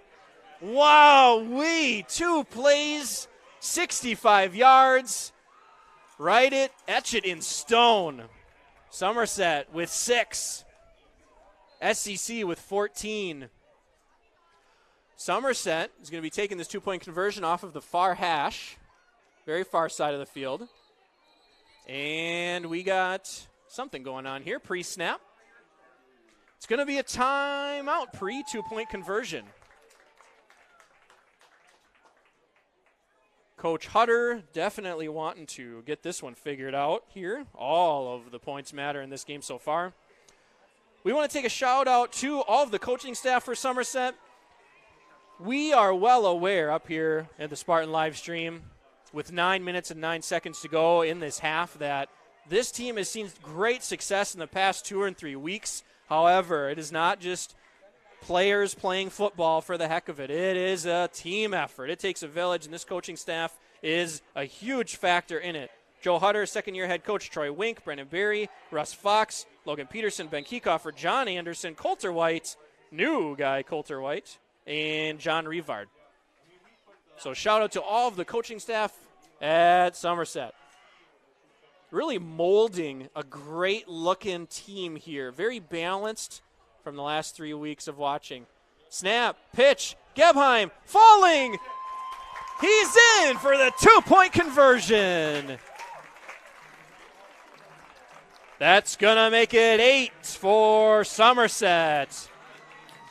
A: Wow-wee, 2 plays, 65 yards. Write it, etch it in stone. Somerset with 6. SEC with 14. Somerset is going to be taking this 2-point conversion off of the far hash, very far side of the field. And we got something going on here, pre-snap. It's going to be a timeout pre-2-point conversion. Coach Hutter definitely wanting to get this one figured out here. All of the points matter in this game so far. We want to take a shout out to all of the coaching staff for Somerset. We are well aware up here at the Spartan live stream with 9 minutes and 9 seconds to go in this half that this team has seen great success in the past 2 or 3 weeks. However, it is not just players playing football for the heck of it. It is a team effort. It takes a village, and this coaching staff is a huge factor in it. Joe Hutter, second-year head coach Troy Wink, Brendan Berry, Russ Fox, Logan Peterson, Ben Keekoffer, John Anderson, Coulter White, new guy Coulter White, and John Revard. So shout out to all of the coaching staff at Somerset. Really molding a great-looking team here. Very balanced from the last 3 weeks of watching. Snap, pitch, Gebheim falling. He's in for the 2-point conversion. That's going to make it 8 for Somerset.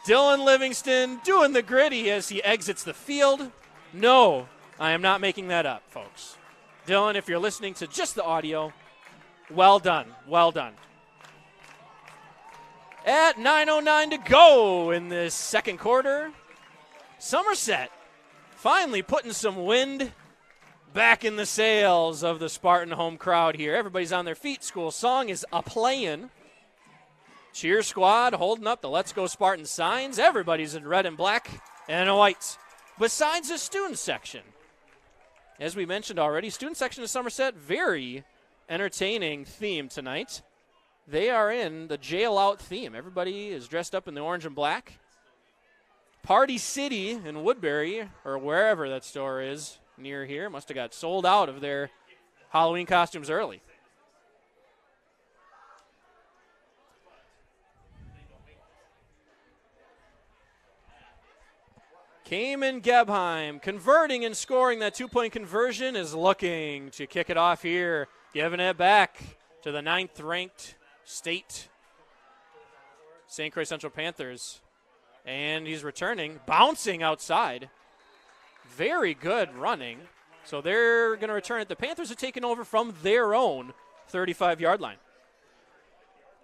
A: Dylan Livingston doing the gritty as he exits the field. No, I am not making that up, folks. Dylan, if you're listening to just the audio, well done, well done. At 9:09 to go in this second quarter, Somerset finally putting some wind back in the sails of the Spartan home crowd here. Everybody's on their feet. School song is a-playing. Cheer squad holding up the Let's Go Spartan signs. Everybody's in red and black and white, besides the student section. As we mentioned already, student section of Somerset, very entertaining theme tonight. They are in the jail out theme. Everybody is dressed up in the orange and black. Party City in Woodbury, or wherever that store is near here, must have got sold out of their Halloween costumes early. Cayman Gebheim converting and scoring that 2-point conversion is looking to kick it off here, giving it back to the 9th-ranked state St. Croix Central Panthers. And he's returning, bouncing outside. Very good running. So they're going to return it. The Panthers are taking over from their own 35-yard line.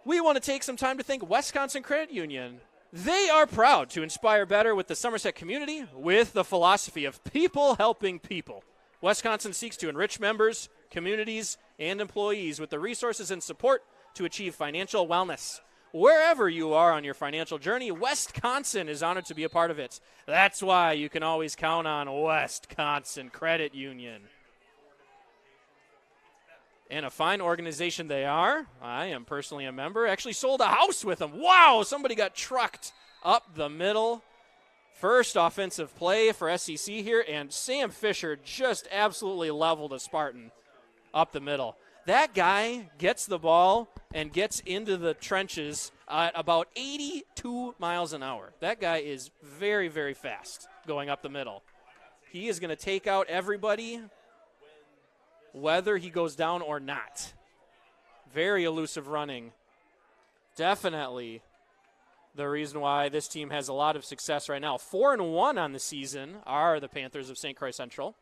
A: We want to take some time to thank Wisconsin Credit Union. They are proud to inspire better with the Somerset community with the philosophy of people helping people. Wisconsin seeks to enrich members, communities, and employees with the resources and support to achieve financial wellness. Wherever you are on your financial journey, Wisconsin is honored to be a part of it. That's why you can always count on Wisconsin Credit Union. And a fine organization they are. I am personally a member. Actually sold a house with them. Wow, somebody got trucked up the middle. First offensive play for SEC here, and Sam Fisher just absolutely leveled a Spartan up the middle. That guy gets the ball and gets into the trenches at about 82 miles an hour. That guy is very, very fast going up the middle. He is going to take out everybody, whether he goes down or not. Very elusive running. Definitely the reason why this team has a lot of success right now. 4-1 on the season are the Panthers of St. Croix Central.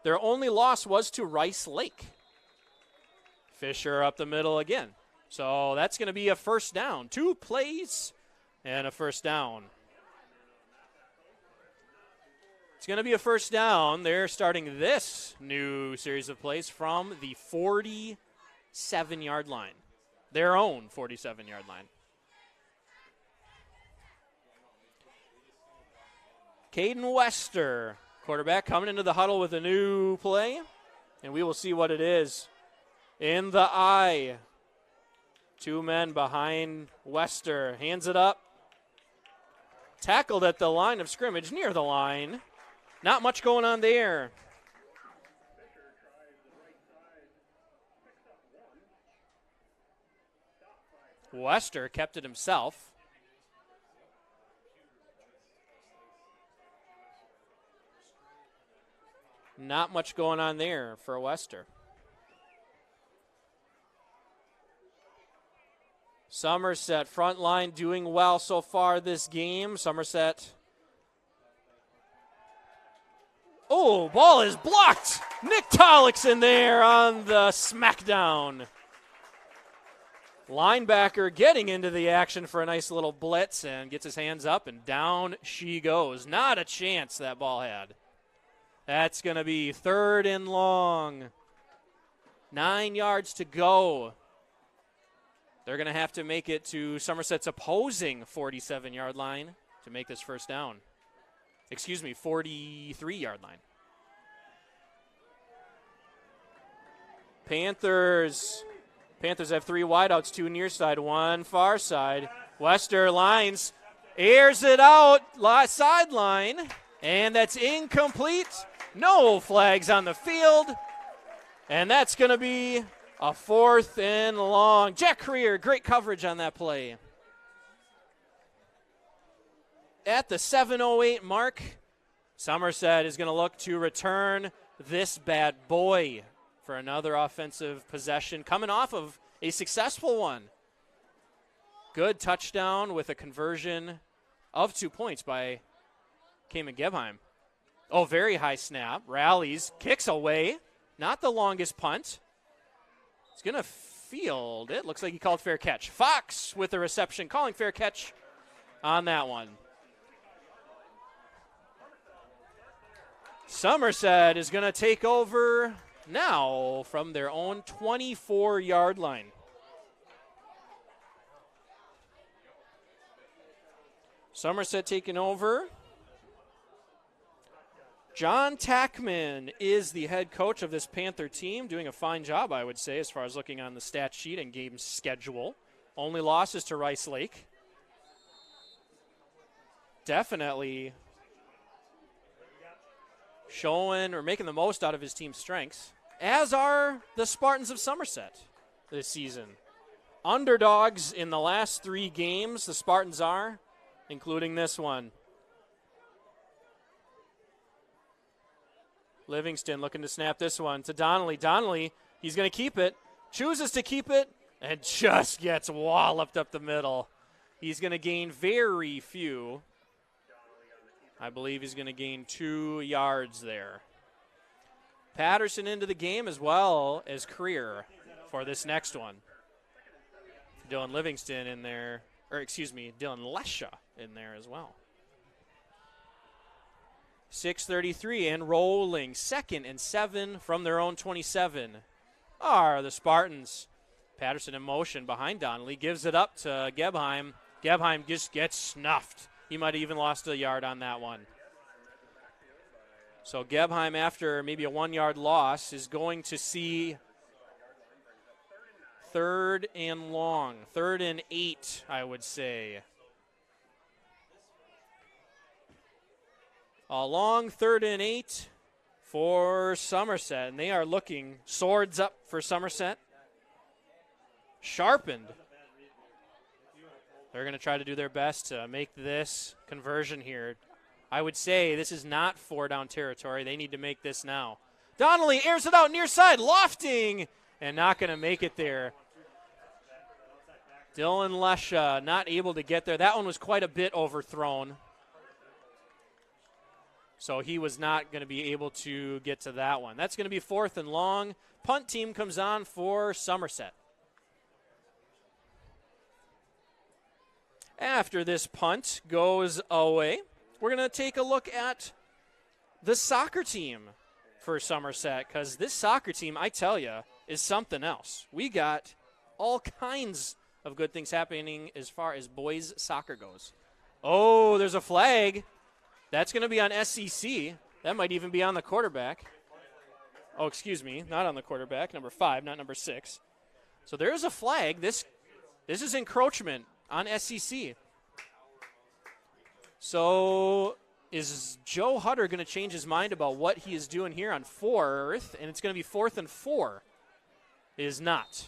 A: Their only loss was to Rice Lake. Fisher up the middle again. So that's going to be a first down. 2 plays and a first down. It's going to be a first down. They're starting this new series of plays from the 47-yard line. Their own 47-yard line. Caden Wester, quarterback, coming into the huddle with a new play, and we will see what it is. In the eye. 2 men behind Wester. Hands it up. Tackled at the line of scrimmage, near the line. Not much going on there. Wester kept it himself. Not much going on there for Wester. Somerset front line doing well so far this game. Somerset. Oh, ball is blocked. Nick Tollick's in there on the smackdown. Linebacker getting into the action for a nice little blitz and gets his hands up, and down she goes. Not a chance that ball had. That's going to be 3rd and long. 9 yards to go. They're going to have to make it to Somerset's opposing 47-yard line to make this first down. 43-yard line. Panthers have 3 wideouts, 2 near side, 1 far side. Wester lines, airs it out, sideline, and that's incomplete. No flags on the field, and that's going to be a 4th and long. Jack Creer, great coverage on that play. At the 7:08 mark, Somerset is going to look to return this bad boy for another offensive possession, coming off of a successful one. Good touchdown with a conversion of 2 points by Kamen Gebheim. Oh, very high snap. Rallies, kicks away. Not the longest punt. He's going to field it. Looks like he called fair catch. Fox with the reception, calling fair catch on that one. Somerset is going to take over now from their own 24-yard line. Somerset taking over. John Tackman is the head coach of this Panther team, doing a fine job, I would say, as far as looking on the stat sheet and game schedule. Only losses to Rice Lake. Definitely showing or making the most out of his team's strengths, as are the Spartans of Somerset this season. Underdogs in the last 3 games, the Spartans are, including this one. Livingston looking to snap this one to Donnelly. Donnelly, he's going to keep it, chooses to keep it, and just gets walloped up the middle. He's going to gain very few. I believe he's going to gain 2 yards there. Patterson into the game as well as Creer for this next one. Dylan Livingston in there, Dylan Lesha in there as well. 6:33 and rolling. 2nd and 7 from their own 27 are the Spartans. Patterson in motion behind Donnelly, gives it up to Gebheim. Gebheim just gets snuffed. He might have even lost a yard on that one. So Gebheim, after maybe a 1-yard loss, is going to see 3rd and long. 3rd and 8, I would say. A long 3rd and 8 for Somerset, and they are looking swords up for Somerset. Sharpened. They're going to try to do their best to make this conversion here. I would say this is not 4-down territory. They need to make this now. Donnelly airs it out near side, lofting, and not going to make it there. Dylan Lesha not able to get there. That one was quite a bit overthrown. So he was not going to be able to get to that one. That's going to be 4th and long. Punt team comes on for Somerset. After this punt goes away, we're going to take a look at the soccer team for Somerset, because this soccer team, I tell you, is something else. We got all kinds of good things happening as far as boys soccer goes. Oh, there's a flag. That's going to be on SEC. That might even be on the quarterback. Oh, excuse me, not on the quarterback, number 5, not number 6. So there's a flag. This is encroachment on SEC. So is Joe Hutter going to change his mind about what he is doing here on 4th? And it's going to be 4th and 4. It is not.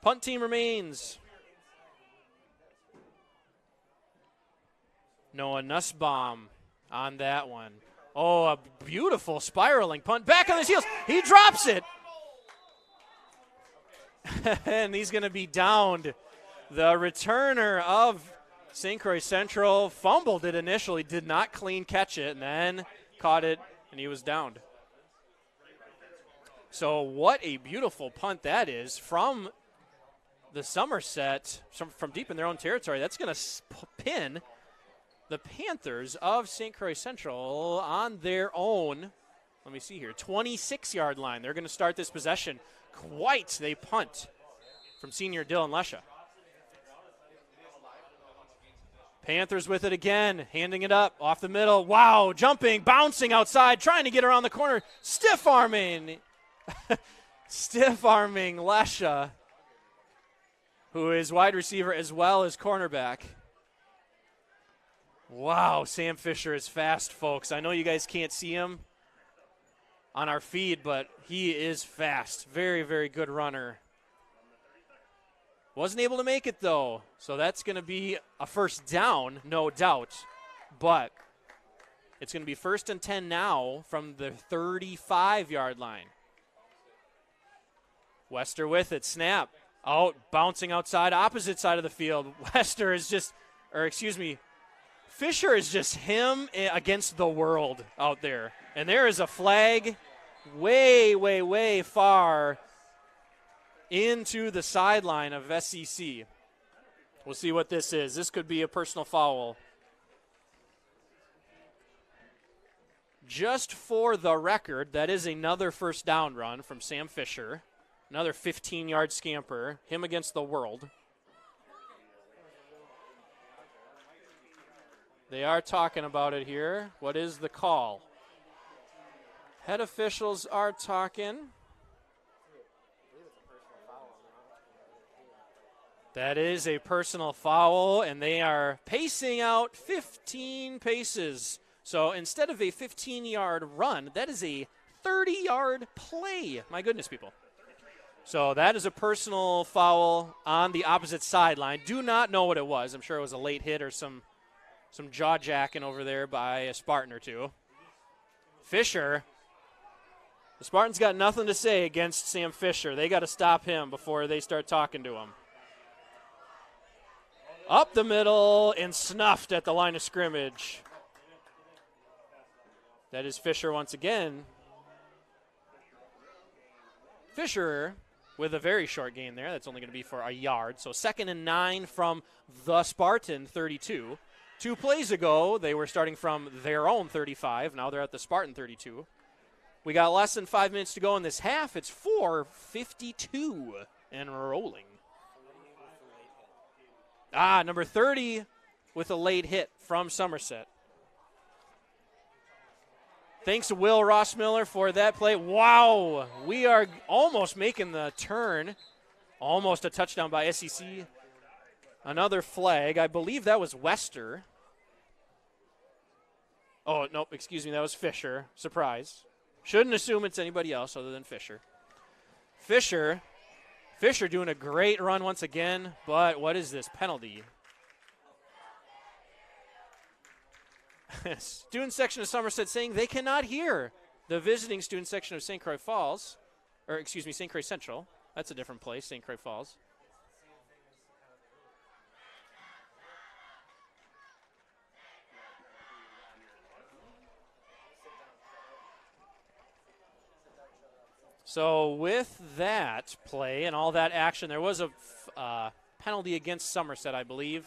A: Punt team remains. Noah Nussbaum on that one. Oh, a beautiful spiraling punt. Back on his heels. He drops it. And he's going to be downed. The returner of St. Croix Central fumbled it initially, did not clean catch it, and then caught it, and he was downed. So what a beautiful punt that is from the Somerset, from deep in their own territory. That's going to pin the Panthers of St. Croix Central on their own, let me see here, 26-yard line. They're going to start this possession. They punt from senior Dylan Lesha. Panthers with it again, handing it up off the middle. Wow, jumping, bouncing outside, trying to get around the corner. Stiff-arming Lesha, who is wide receiver as well as cornerback. Wow, Sam Fisher is fast, folks. I know you guys can't see him on our feed, but he is fast. Very, very good runner. Wasn't able to make it, though, so that's going to be a first down, no doubt. But it's going to be 1st and 10 now from the 35-yard line. Wester with it, snap. Out, bouncing outside, opposite side of the field. Wester is just, Fisher is just him against the world out there. And there is a flag way, way, way far into the sideline of SEC. We'll see what this is. This could be a personal foul. Just for the record, that is another first down run from Sam Fisher. Another 15-yard scamper. Him against the world. They are talking about it here. What is the call? Head officials are talking. That is a personal foul, and they are pacing out 15 paces. So instead of a 15-yard run, that is a 30-yard play. My goodness, people. So that is a personal foul on the opposite sideline. Do not know what it was. I'm sure it was a late hit or some jaw-jacking over there by a Spartan or two. Fisher. The Spartans got nothing to say against Sam Fisher. They got to stop him before they start talking to him. Up the middle and snuffed at the line of scrimmage. That is Fisher once again. Fisher with a very short gain there. That's only going to be for a yard. So 2nd and 9 from the Spartan 32. 2 plays ago, they were starting from their own 35. Now they're at the Spartan 32. We got less than 5 minutes to go in this half. It's 4:52 and rolling. Number 30 with a late hit from Somerset. Thanks to Will Rossmiller for that play. Wow, we are almost making the turn. Almost a touchdown by SEC. Another flag. I believe that was Wester. Oh, nope, excuse me, that was Fisher. Surprise. Shouldn't assume it's anybody else other than Fisher. Fisher doing a great run once again, but what is this penalty? Student section of Somerset saying they cannot hear the visiting student section of St. Croix Falls, or excuse me, St. Croix Central. That's a different place, St. Croix Falls. So with that play and all that action, there was a penalty against Somerset, I believe.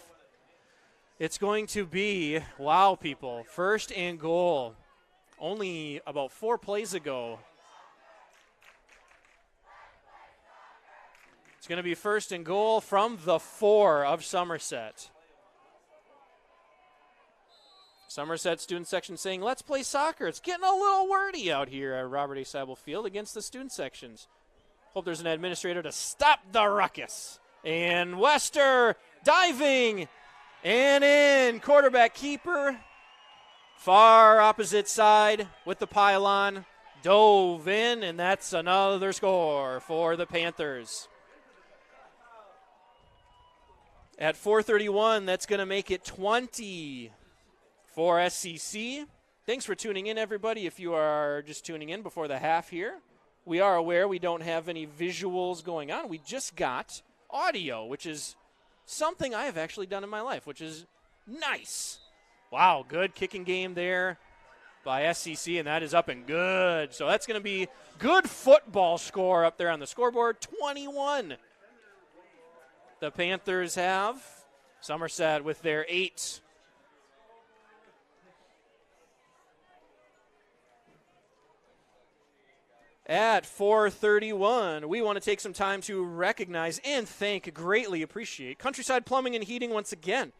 A: It's going to be, wow, people, 1st and goal. Only about 4 plays ago. It's going to be 1st and goal from the 4 of Somerset. Somerset student section saying, let's play soccer. It's getting a little wordy out here at Robert A. Seibel Field against the student sections. Hope there's an administrator to stop the ruckus. And Wester diving and in. Quarterback keeper. Far opposite side with the pylon. Dove in, and that's another score for the Panthers. At 4:31, that's going to make it 20 for SCC. Thanks for tuning in, everybody. If you are just tuning in before the half here, we are aware we don't have any visuals going on. We just got audio, which is something I have actually done in my life, which is nice. Wow, good kicking game there by SCC, and that is up and good. So that's going to be good football score up there on the scoreboard, 21. The Panthers have Somerset with their 8. At 4:31, we want to take some time to recognize and thank, greatly appreciate, Countryside Plumbing and Heating once again.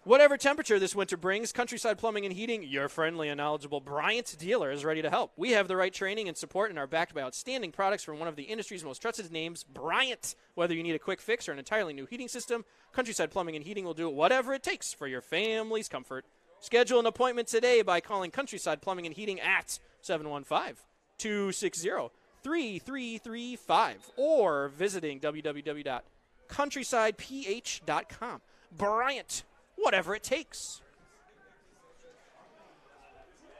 A: Whatever temperature this winter brings, Countryside Plumbing and Heating, your friendly and knowledgeable Bryant dealer, is ready to help. We have the right training and support and are backed by outstanding products from one of the industry's most trusted names, Bryant. Whether you need a quick fix or an entirely new heating system, Countryside Plumbing and Heating will do whatever it takes for your family's comfort. Schedule an appointment today by calling Countryside Plumbing and Heating at 715-260-3335 or visiting www.countrysideph.com. Bryant. Whatever it takes.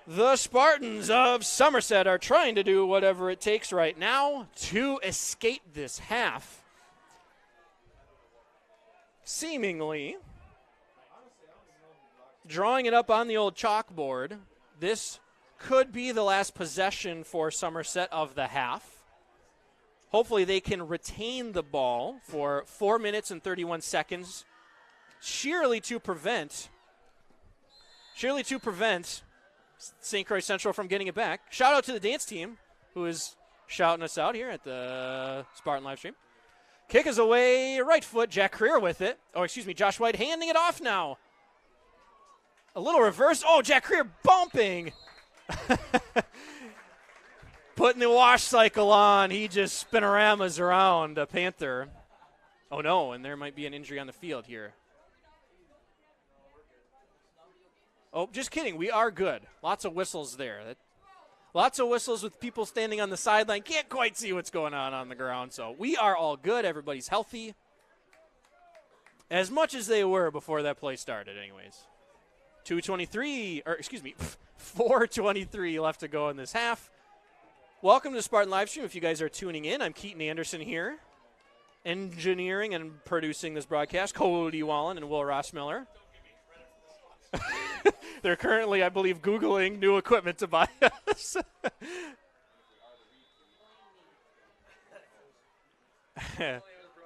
A: The Spartans of Somerset are trying to do whatever it takes right now to escape this half. Seemingly drawing it up on the old chalkboard, this could be the last possession for Somerset of the half. Hopefully they can retain the ball for 4 minutes and 31 seconds. Sheerly to prevent St. Croix Central from getting it back. Shout out to the dance team who is shouting us out here at the Spartan live stream. Kick is away, right foot, Jack Creer with it. Josh White handing it off now. A little reverse. Oh, Jack Creer bumping. Putting the wash cycle on. He just spinoramas around a Panther. Oh, no, and there might be an injury on the field here. Oh, just kidding. We are good. Lots of whistles there. Lots of whistles with people standing on the sideline. Can't quite see what's going on the ground. So we are all good. Everybody's healthy. As much as they were before that play started anyways. 4:23 left to go in this half. Welcome to Spartan Livestream. If you guys are tuning in, I'm Keaton Anderson here. Engineering and producing this broadcast. Cody Wallen and Will Rossmiller. They're currently, I believe, Googling new equipment to buy us.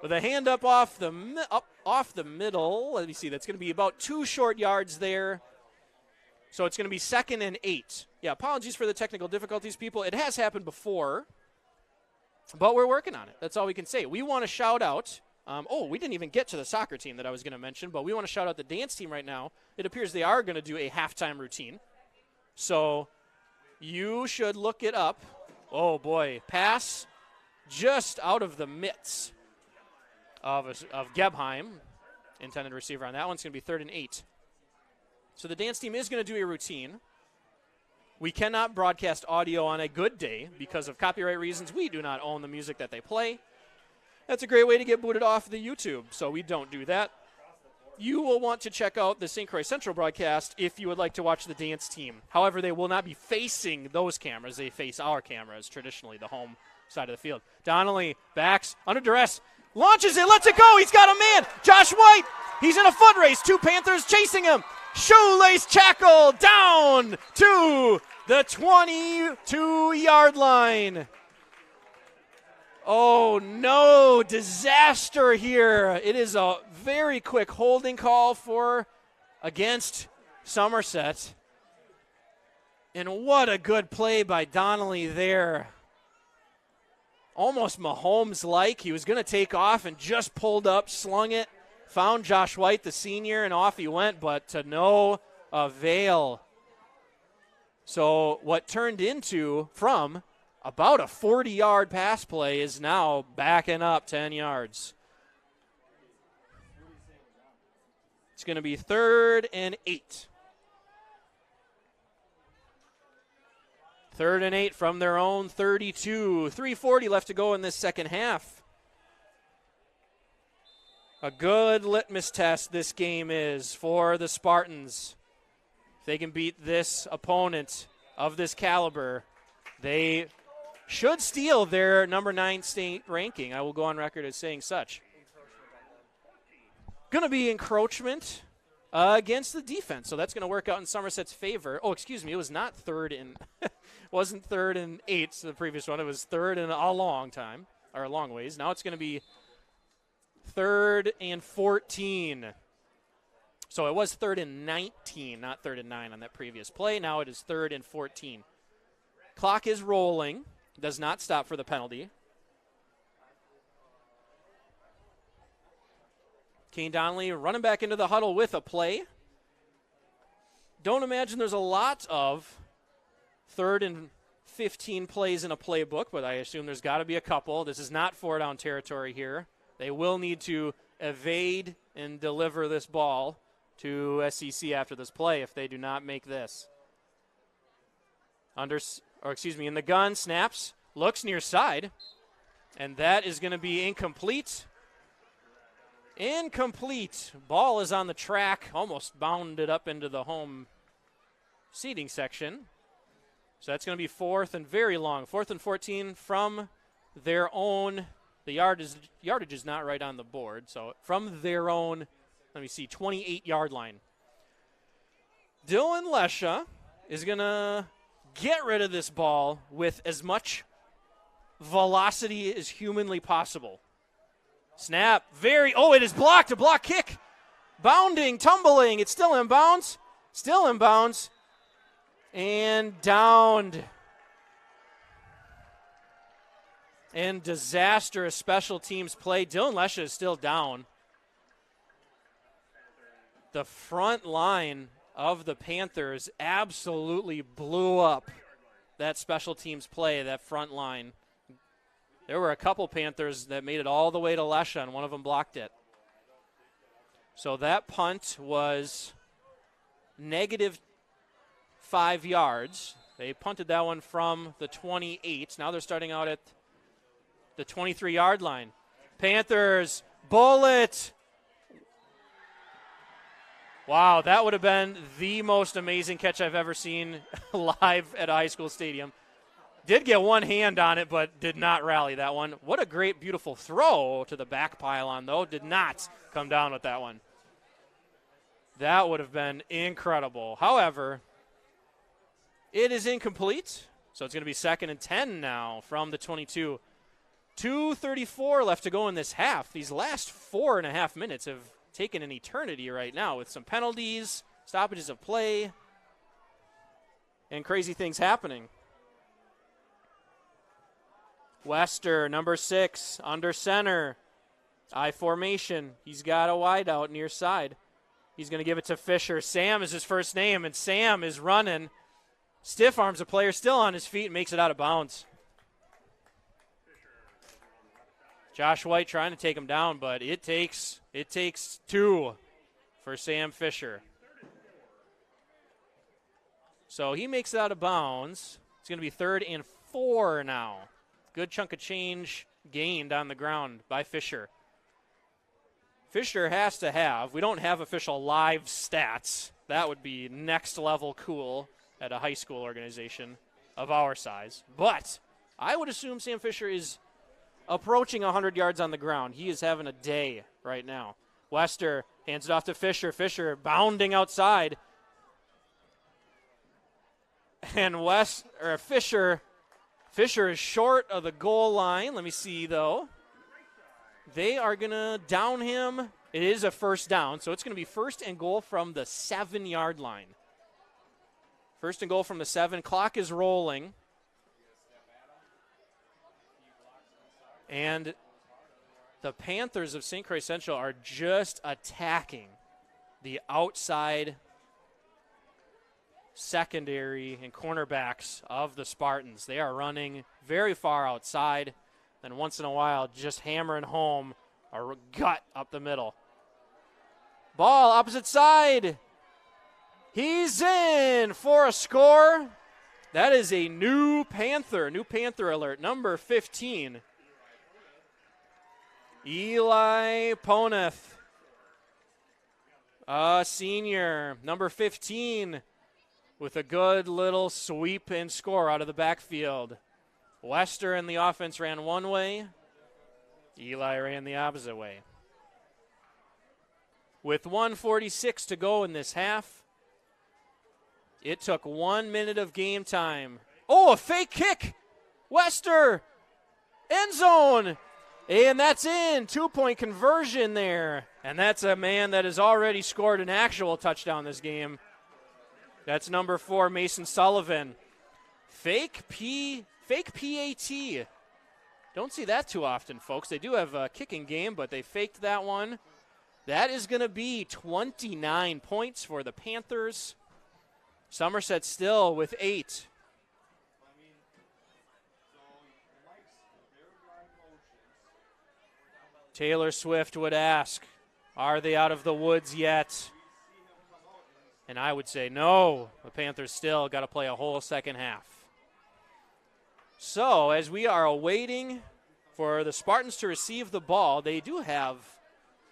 A: With a hand up off the middle. Let me see. That's going to be about 2 short yards there. So it's going to be 2nd and 8. Yeah, apologies for the technical difficulties, people. It has happened before, but we're working on it. That's all we can say. We want to shout out. We didn't even get to the soccer team that I was going to mention, but we want to shout out the dance team right now. It appears they are going to do a halftime routine. So you should look it up. Oh, boy. Pass just out of the mitts of Gebheim. Intended receiver on that one's going to be 3rd and 8. So the dance team is going to do a routine. We cannot broadcast audio on a good day because of copyright reasons. We do not own the music that they play. That's a great way to get booted off the YouTube, so we don't do that. You will want to check out the St. Croix Central broadcast if you would like to watch the dance team. However, they will not be facing those cameras. They face our cameras, traditionally the home side of the field. Donnelly backs under duress, launches it, lets it go. He's got a man. Josh White, he's in a foot race. 2 Panthers chasing him. Shoelace tackle down to the 22-yard line. Oh, no, disaster here. It is a very quick holding call against Somerset. And what a good play by Donnelly there. Almost Mahomes-like. He was going to take off and just pulled up, slung it found Josh White, the senior, and off he went, but to no avail. So what turned into from about a 40-yard pass play is now backing up 10 yards. It's going to be 3rd and 8. 3rd and 8 from their own 32. 3:40 left to go in this second half. A good litmus test this game is for the Spartans. If they can beat this opponent of this caliber, they should steal their number 9 state ranking. I will go on record as saying such. Going to be encroachment against the defense, so that's going to work out in Somerset's favor. Oh, excuse me, it was not 3rd and wasn't 3rd and 8, the previous one. It was 3rd and a long time, or a long ways. Now it's going to be 3rd and 14. So it was 3rd and 19, not 3rd and 9 on that previous play. Now it is 3rd and 14. Clock is rolling. Does not stop for the penalty. Kane Donnelly running back into the huddle with a play. Don't imagine there's a lot of 3rd and 15 plays in a playbook, but I assume there's got to be a couple. This is not 4-down territory here. They will need to evade and deliver this ball to SEC after this play if they do not make this. In the gun, snaps, looks near side, and that is going to be incomplete. Incomplete. Ball is on the track, almost bounded up into the home seating section. So that's going to be 4th and very long. 4th and 14 from their own. The yardage is not right on the board. So from their own, 28-yard line. Dylan Lesha is going to get rid of this ball with as much velocity as humanly possible. Snap, it is blocked, a block kick. Bounding, tumbling, it's still in bounds. And downed. And disastrous special teams play. Dylan Lesha is still down. The front line of the Panthers absolutely blew up that special teams play, that front line. There were a couple Panthers that made it all the way to Lesha, and one of them blocked it. So that punt was -5 yards. They punted that one from the 28. Now they're starting out at the 23-yard line. Panthers, bullet. Wow, that would have been the most amazing catch I've ever seen live at a high school stadium. Did get one hand on it, but did not rally that one. What a great, beautiful throw to the back pylon, though. Did not come down with that one. That would have been incredible. However, it is incomplete, so it's going to be 2nd and 10 now from the 22. 2:34 left to go in this half. These last 4.5 minutes have taken an eternity right now with some penalties, stoppages of play, and crazy things happening. Wester, number 6, under center. I formation. He's got a wide out near side. He's going to give it to Fisher. Sam is his first name, and Sam is running. Stiff arms a player still on his feet and makes it out of bounds. Josh White trying to take him down, but it takes 2 for Sam Fisher. So he makes it out of bounds. It's going to be 3rd and 4 now. Good chunk of change gained on the ground by Fisher. Fisher has to have, we don't have official live stats. That would be next level cool at a high school organization of our size. But I would assume Sam Fisher is approaching 100 yards on the ground. He is having a day right now. Wester hands it off to Fisher. Fisher bounding outside. And Fisher is short of the goal line. Let me see, though. They are going to down him. It is a first down, so it's going to be 1st and goal from the 7-yard line. 1st and goal from the 7. Clock is rolling. And The Panthers of St. Croix Central are just attacking the outside secondary and cornerbacks of the Spartans. They are running very far outside, and once in a while just hammering home a gut up the middle. Ball opposite side. He's in for a score. That is a new Panther alert, number 15. Eli Poneth, a senior, number 15, with a good little sweep and score out of the backfield. Wester and the offense ran one way. Eli ran the opposite way. With 1:46 to go in this half, it took 1 minute of game time. Oh, a fake kick. Wester, end zone. And that's in. 2-point conversion there. And that's a man that has already scored an actual touchdown this game. That's number 4, Mason Sullivan. Fake PAT. Don't see that too often, folks. They do have a kicking game, but they faked that one. That is going to be 29 points for the Panthers. Somerset still with 8. Taylor Swift would ask, are they out of the woods yet? And I would say no. The Panthers still got to play a whole second half. So as we are awaiting for the Spartans to receive the ball, they do have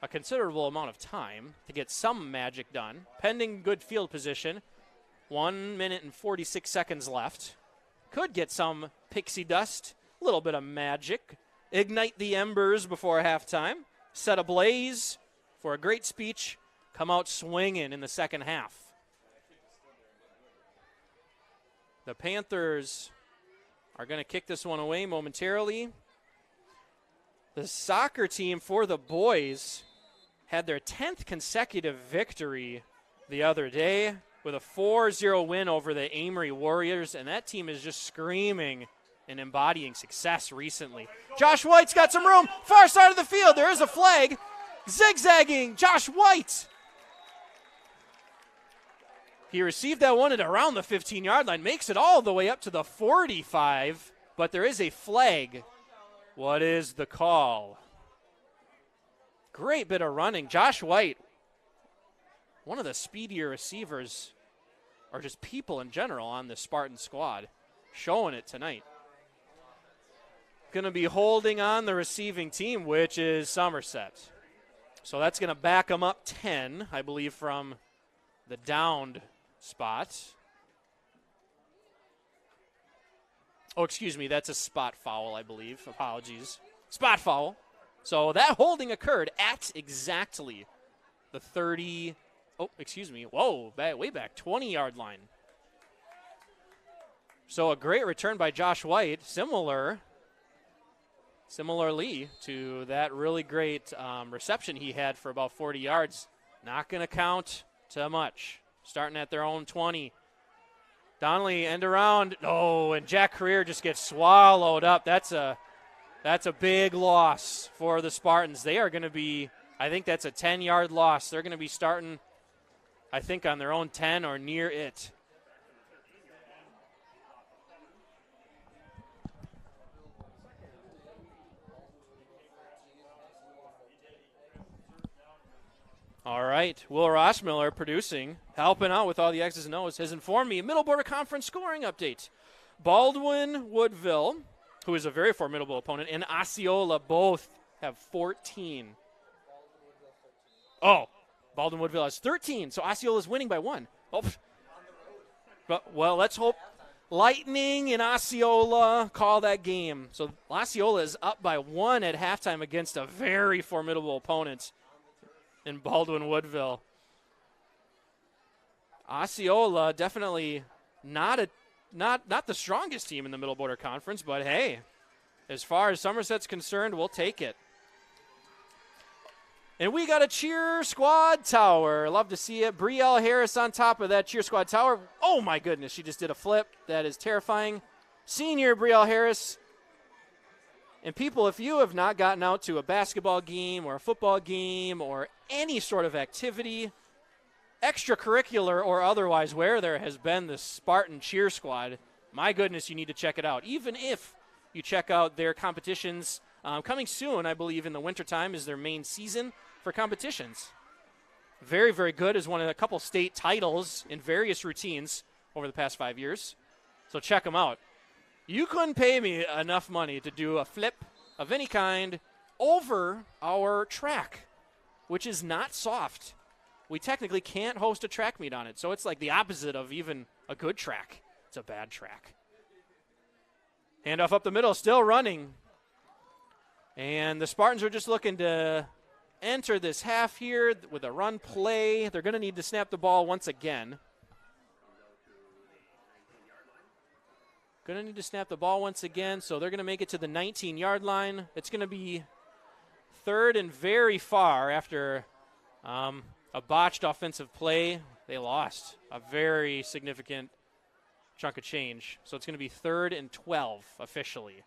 A: a considerable amount of time to get some magic done, pending good field position. 1 minute and 46 seconds left. Could get some pixie dust, a little bit of magic. Ignite the embers before halftime. Set ablaze for a great speech. Come out swinging in the second half. The Panthers are going to kick this one away momentarily. The soccer team for the boys had their 10th consecutive victory the other day with a 4-0 win over the Amory Warriors, and that team is just screaming and embodying success recently. Josh White's got some room. Far side of the field. There is a flag. Zigzagging. Josh White. He received that one at around the 15-yard line. Makes it all the way up to the 45. But there is a flag. What is the call? Great bit of running. Josh White, one of the speedier receivers, or just people in general on the Spartan squad, showing it tonight. Going to be holding on the receiving team, which is Somerset. So that's going to back them up 10, I believe, from the downed spot. Oh, excuse me, that's a spot foul, I believe. Apologies. Spot foul. So that holding occurred at exactly the 30, whoa, way back, 20-yard line. So a great return by Josh White, similarly to that really great reception he had for about 40 yards. Not going to count to much. Starting at their own 20. Donnelly end around. Oh, and Jack Career just gets swallowed up. That's a big loss for the Spartans. They are going to be, I think that's a 10-yard loss. They're going to be starting, I think, on their own 10 or near it. All right, Will Rossmiller producing, helping out with all the X's and O's, has informed me. Middle Border Conference scoring update. Baldwin Woodville, who is a very formidable opponent, and Osceola both have 14. Oh, Baldwin Woodville has 13, so Osceola's winning by 1. Oh, but, well, let's hope Lightning and Osceola call that game. So Osceola is up by 1 at halftime against a very formidable opponent in Baldwin Woodville. Osceola definitely not the strongest team in the Middle Border Conference, but hey, as far as Somerset's concerned, we'll take it. And we got a cheer squad tower. Love to see it. Brielle Harris on top of that cheer squad tower. Oh my goodness, she just did a flip. That is terrifying. Senior Brielle Harris And people, if you have not gotten out to a basketball game or a football game or any sort of activity, extracurricular or otherwise, where there has been the Spartan cheer squad, my goodness, you need to check it out. Even if you check out their competitions coming soon, I believe in the wintertime is their main season for competitions. Very, very good. Has won a couple state titles in various routines over the past 5 years. So check them out. You couldn't pay me enough money to do a flip of any kind over our track, which is not soft. We technically can't host a track meet on it, so it's like the opposite of even a good track. It's a bad track. Handoff up the middle, still running. And the Spartans are just looking to enter this half here with a run play. They're going to need to snap the ball once again. Going to need to snap the ball once again, so they're going to make it to the 19-yard line. It's going to be third and very far after a botched offensive play. They lost a very significant chunk of change. So it's going to be 3rd and 12 officially.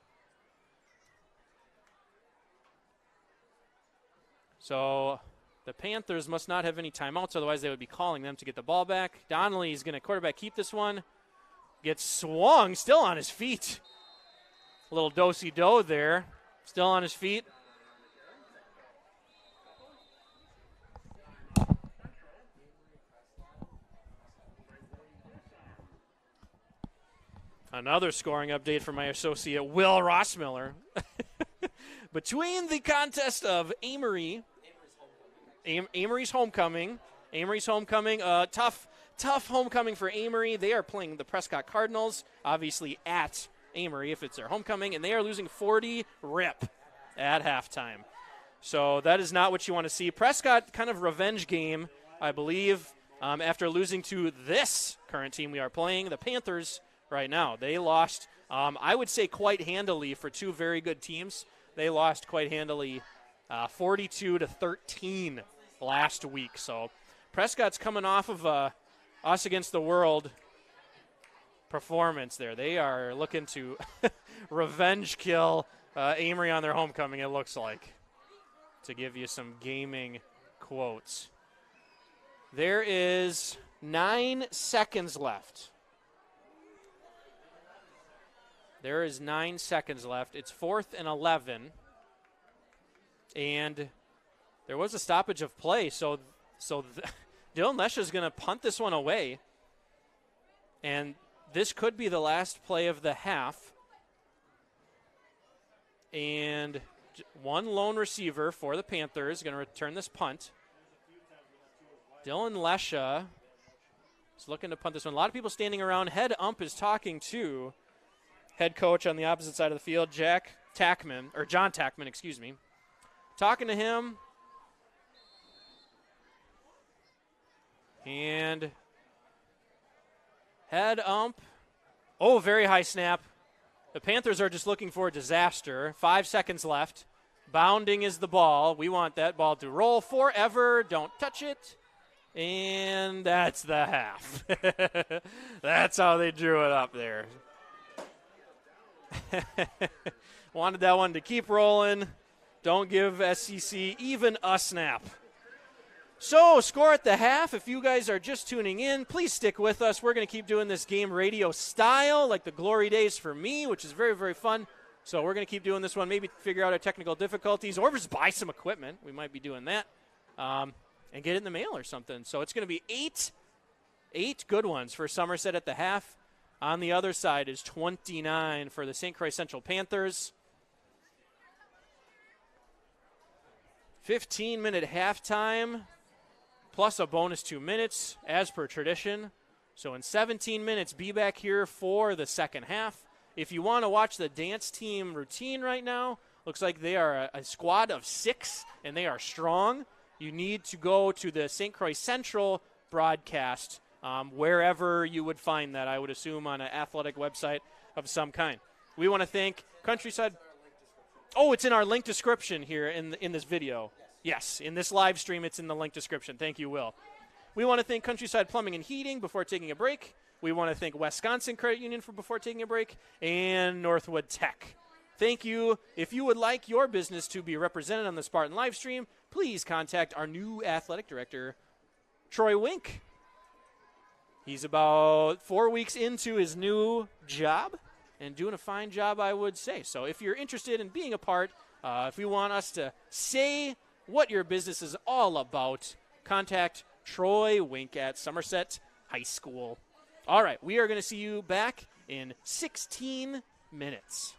A: So the Panthers must not have any timeouts, otherwise they would be calling them to get the ball back. Donnelly is going to quarterback keep this one. Gets swung, still on his feet. A little do-si-do there. Still on his feet. Another scoring update from my associate, Will Rossmiller. Between the contest of Amory's homecoming, tough homecoming for Amory. They are playing the Prescott Cardinals, obviously at Amory if it's their homecoming, and they are losing 40-rip at halftime. So that is not what you want to see. Prescott, kind of revenge game, I believe, after losing to this current team we are playing, the Panthers. Right now, they lost, I would say, quite handily for two very good teams. They lost quite handily, 42-13 last week. So Prescott's coming off of us against the world performance there. They are looking to revenge kill Amory on their homecoming, it looks like, to give you some gaming quotes. There is 9 seconds left. There is 9 seconds left. It's 4th and 11. And there was a stoppage of play, so Dylan Lesha is going to punt this one away. And this could be the last play of the half. And one lone receiver for the Panthers is going to return this punt. Dylan Lesha is looking to punt this one. A lot of people standing around. Head ump is talking to head coach on the opposite side of the field, John Tackman, talking to him. And head ump. Oh, very high snap. The Panthers are just looking for a disaster. 5 seconds left. Bounding is the ball. We want that ball to roll forever. Don't touch it. And that's the half. That's how they drew it up there. Wanted that one to keep rolling. Don't give SCC even a snap. So, score at the half. If you guys are just tuning in, please stick with us. We're going to keep doing this game radio style, like the glory days for me, which is very, very fun. So we're going to keep doing this one, maybe figure out our technical difficulties, or just buy some equipment. We might be doing that, and get it in the mail or something. So it's going to be eight good ones for Somerset at the half. On the other side is 29 for the St. Croix Central Panthers. 15-minute halftime, plus a bonus 2 minutes, as per tradition. So in 17 minutes, be back here for the second half. If you want to watch the dance team routine right now, looks like they are a squad of 6, and they are strong. You need to go to the St. Croix Central broadcast, wherever you would find that, I would assume on an athletic website of some kind. We want to thank Countryside. Oh, it's in our link description here in this video. Yes, in this live stream, it's in the link description. Thank you, Will. We want to thank Countryside Plumbing and Heating before taking a break. We want to thank Wisconsin Credit Union before taking a break, and Northwood Tech Thank you. If you would like your business to be represented on the Spartan live stream, please contact our new athletic director, Troy Wink. He's about 4 weeks into his new job and doing a fine job, I would say. So if you're interested in being a part, if you want us to say what your business is all about, contact Troy Wink at Somerset High School. All right, we are going to see you back in 16 minutes.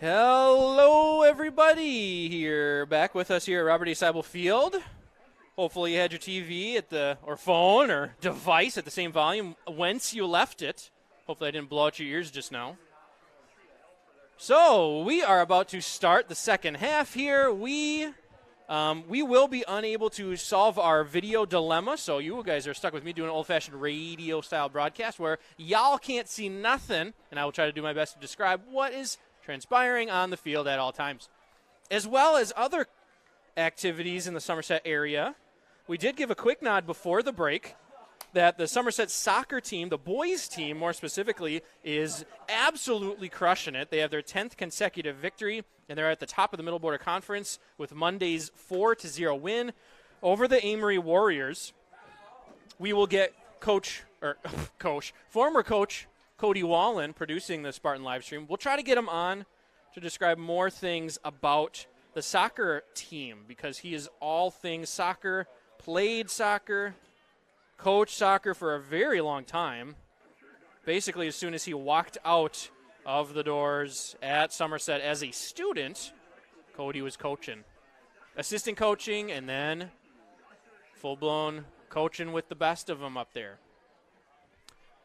A: Hello, everybody. Here, back with us here at Robert A. Seibel Field. Hopefully you had your TV or phone or device at the same volume whence you left it. Hopefully I didn't blow out your ears just now. So we are about to start the second half here. We will be unable to solve our video dilemma, so you guys are stuck with me doing an old-fashioned radio-style broadcast where y'all can't see nothing, and I will try to do my best to describe what is transpiring on the field at all times, as well as other activities in the Somerset area. We did give a quick nod before the break that the Somerset soccer team, the boys team more specifically, is absolutely crushing it. They have their 10th consecutive victory, and they're at the top of the Middle Border Conference with Monday's 4-0 win over the Amory Warriors. We will get former coach Cody Wallen producing the Spartan live stream. We'll try to get him on to describe more things about the soccer team because he is all things soccer, played soccer, coached soccer for a very long time. Basically, as soon as he walked out of the doors at Somerset as a student, Cody was coaching. Assistant coaching and then full-blown coaching with the best of them up there.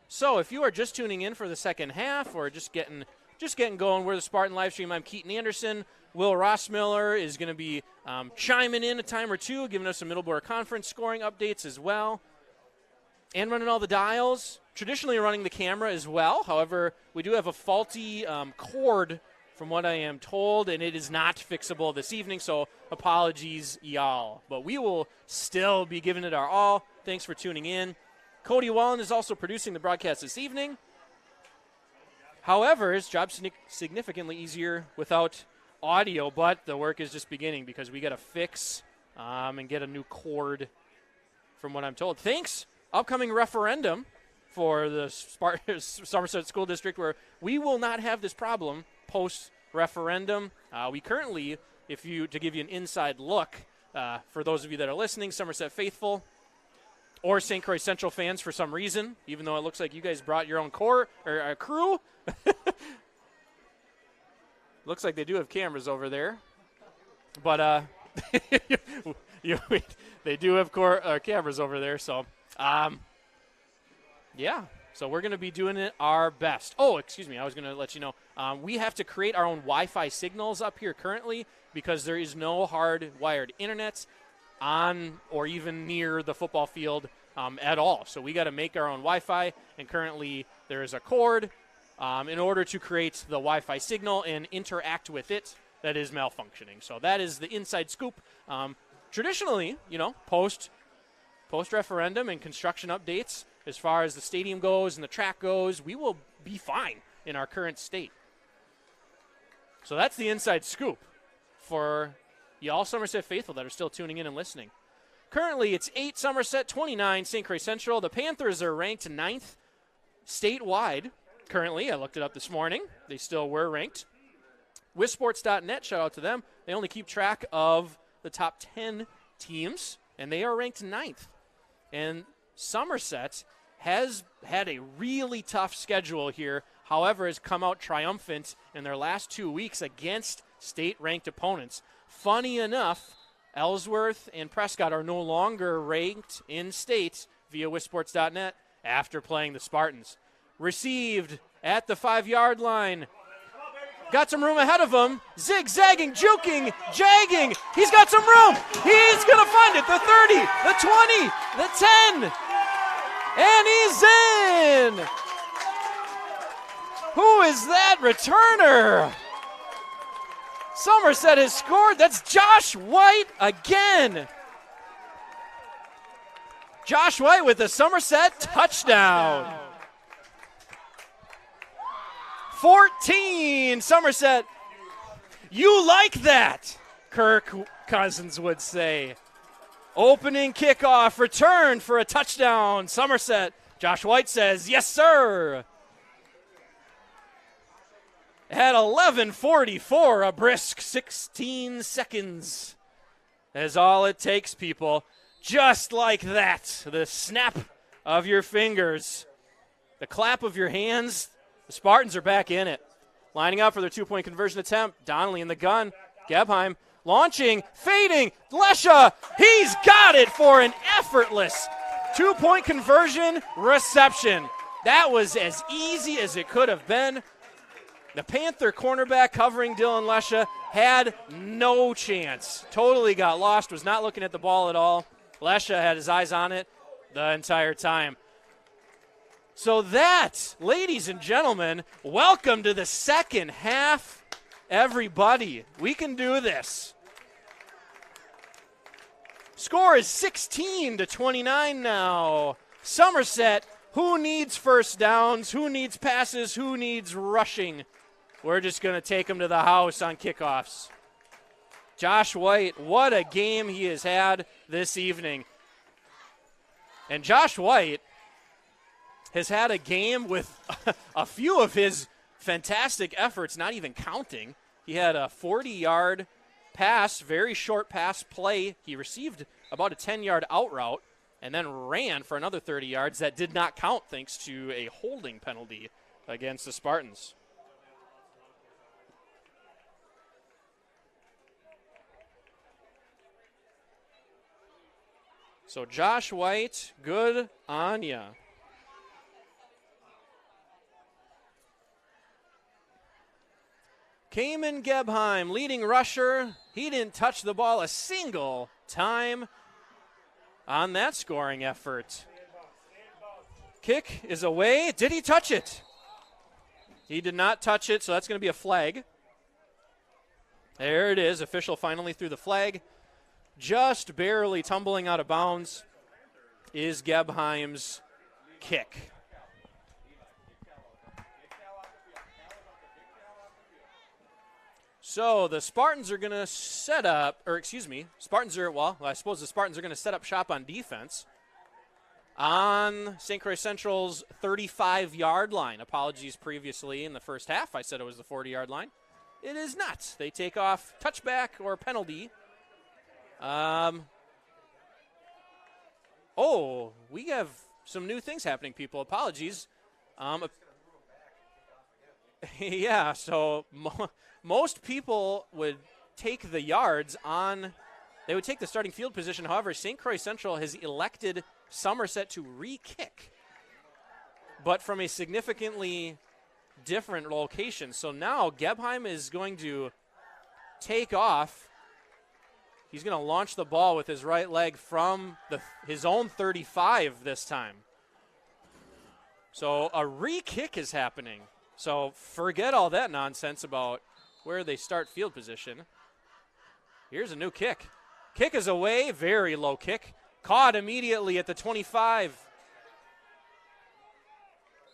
A: So if you are just tuning in for the second half or just getting going, we're the Spartan live stream. I'm Keaton Anderson. Will Rossmiller is going to be chiming in a time or two, giving us some Middle Border Conference scoring updates as well, and running all the dials. Traditionally running the camera as well. However, we do have a faulty cord from what I am told, and it is not fixable this evening, so apologies, y'all. But we will still be giving it our all. Thanks for tuning in. Cody Wallen is also producing the broadcast this evening. However, his job's significantly easier without audio, but the work is just beginning because we got to fix and get a new cord from what I'm told. Thanks. Upcoming referendum for the Somerset School District where we will not have this problem post-referendum. We currently, to give you an inside look, for those of you that are listening, Somerset faithful, or St. Croix Central fans for some reason, even though it looks like you guys brought your own crew. Looks like they do have cameras over there. But they do have cameras over there. So, yeah. So we're going to be doing it our best. Oh, excuse me. I was going to let you know. We have to create our own Wi-Fi signals up here currently because there is no hard-wired internet on or even near the football field at all. So we got to make our own Wi-Fi, and currently there is a cord in order to create the Wi-Fi signal and interact with it that is malfunctioning. So that is the inside scoop. Traditionally, post-referendum and construction updates, as far as the stadium goes and the track goes, we will be fine in our current state. So that's the inside scoop for y'all Somerset faithful that are still tuning in and listening. Currently, it's 8 Somerset, 29 St. Croix Central. The Panthers are ranked 9th statewide currently. I looked it up this morning. They still were ranked. WisSports.net, shout out to them. They only keep track of the top 10 teams, and they are ranked 9th. And Somerset has had a really tough schedule here, however, has come out triumphant in their last 2 weeks against state-ranked opponents. Funny enough, Ellsworth and Prescott are no longer ranked in state via WisSports.net after playing the Spartans. Received at the 5-yard line. Got some room ahead of him. Zigzagging, juking, jagging. He's got some room. He's going to find it. The 30, the 20, the 10. And he's in. Who is that returner? Somerset has scored. That's Josh White again. Josh White with a Somerset touchdown. 14, Somerset. You like that, Kirk Cousins would say. Opening kickoff, return for a touchdown, Somerset. Josh White says, yes, sir. At 11:44, a brisk 16 seconds. That's all it takes, people. Just like that. The snap of your fingers. The clap of your hands. The Spartans are back in it. lining up for their two-point conversion attempt. Donnelly in the gun. Gebheim launching, fading. Lesha, he's got it for an effortless two-point conversion reception. That was as easy as it could have been. The Panther cornerback covering Dylan Lesha had no chance. Totally got lost, was not looking at the ball at all. Lesha had his eyes on it the entire time. So that, ladies and gentlemen, welcome to the second half, everybody. We can do this. Score is 16-29 now. Somerset, who needs first downs, who needs passes, who needs rushing? We're just going to take them to the house on kickoffs. Josh White, what a game he has had this evening. And Josh White has had a game with a few of his fantastic efforts, not even counting. He had a 40-yard pass, very short pass play. He received about a 10-yard out route and then ran for another 30 yards. That did not count thanks to a holding penalty against the Spartans. So Josh White, good on ya. Kamen Gebheim, leading rusher. He didn't touch the ball a single time on that scoring effort. Kick is away. Did he touch it? He did not touch it, so that's going to be a flag. There it is. Official finally threw the flag. Just barely tumbling out of bounds is Gebheim's kick. So the Spartans are going to set up, I suppose the Spartans are going to set up shop on defense on St. Croix Central's 35-yard line. Apologies previously in the first half. I said it was the 40-yard line. It is not. They take off touchback or penalty. We have some new things happening, people. Apologies. Yeah, so most people would take the yards on, they would take the starting field position. However, St. Croix Central has elected Somerset to re-kick, but from a significantly different location. So now Gebheim is going to take off. He's going to launch the ball with his right leg from his own 35 this time. So a re-kick is happening. So forget all that nonsense about where they start field position. Here's a new kick. Kick is away, very low kick. Caught immediately at the 25.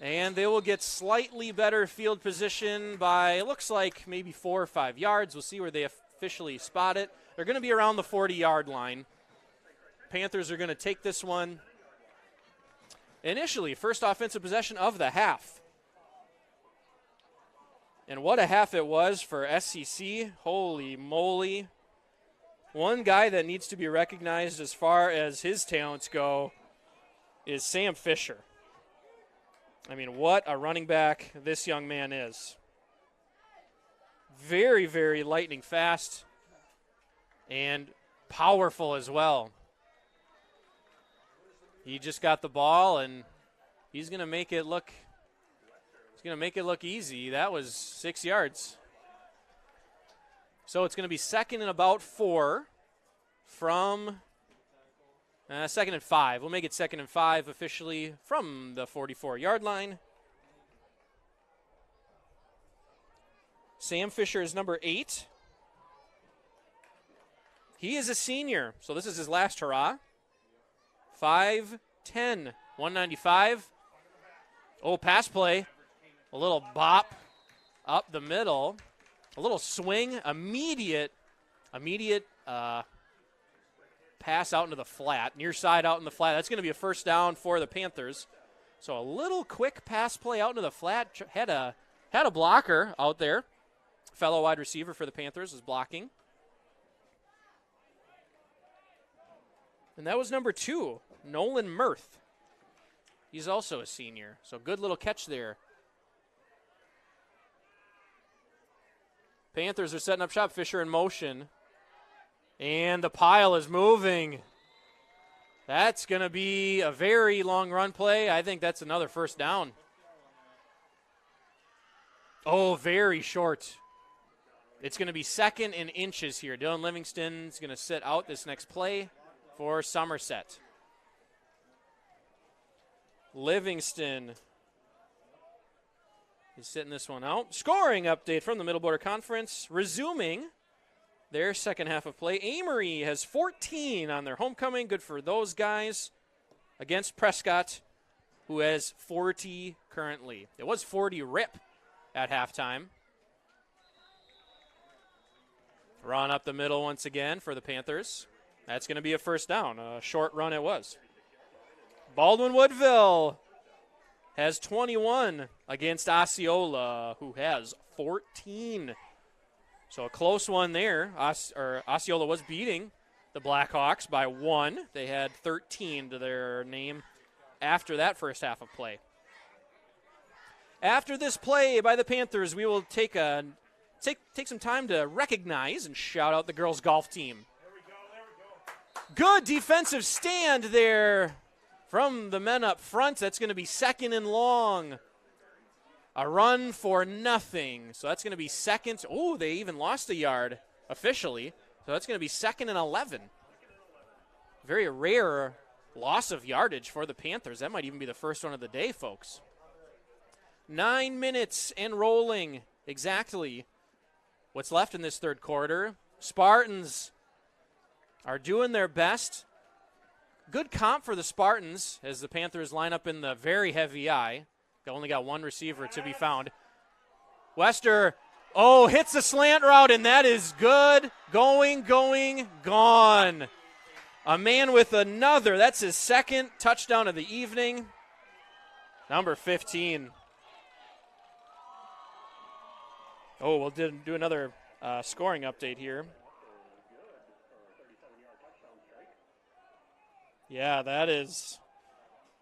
A: And they will get slightly better field position by, it looks like, maybe 4 or 5 yards. We'll see where they officially spot it. They're going to be around the 40-yard line. Panthers are going to take this one. Initially, first offensive possession of the half. And what a half it was for SCC. Holy moly. One guy that needs to be recognized as far as his talents go is Sam Fisher. I mean, what a running back this young man is. Very, very lightning fast and powerful as well. He just got the ball, and he's going to make it look easy. That was 6 yards. So it's going to be second and about 4 from second and 5. We'll make it second and 5 officially from the 44-yard line. Sam Fisher is number 8. He is a senior, so this is his last hurrah. 5'10", 195. Oh, pass play. A little bop up the middle. A little swing. Immediate pass out into the flat. Near side out in the flat. That's going to be a first down for the Panthers. So a little quick pass play out into the flat. Had a blocker out there. Fellow wide receiver for the Panthers was blocking. And that was number 2, Nolan Mirth. He's also a senior. So good little catch there. Panthers are setting up shop. Fisher in motion. And the pile is moving. That's going to be a very long run play. I think that's another first down. Oh, very short. It's going to be 2nd and inches here. Dylan Livingston's going to sit out this next play for Somerset. Livingston is sitting this one out. Scoring update from the Middle Border Conference. Resuming their second half of play. Amory has 14 on their homecoming. Good for those guys. Against Prescott, who has 40 currently. It was 40 rip at halftime. Run up the middle once again for the Panthers. That's going to be a first down. A short run it was. Baldwin Woodville has 21 against Osceola, who has 14. So a close one there. Osceola was beating the Blackhawks by 1. They had 13 to their name after that first half of play. After this play by the Panthers, we will take some time to recognize and shout out the girls' golf team. Good defensive stand there from the men up front. That's going to be 2nd and long. A run for nothing. So that's going to be 2nd. Oh, they even lost a yard officially. So that's going to be 2nd and 11. Very rare loss of yardage for the Panthers. That might even be the first one of the day, folks. 9 minutes and rolling exactly what's left in this third quarter. Spartans are doing their best. Good comp for the Spartans as the Panthers line up in the very heavy eye. They only got one receiver to be found. Wester, hits the slant route, and that is good. Going, gone. A man with another. That's his 2nd touchdown of the evening. Number 15. We'll do another scoring update here. Yeah, that is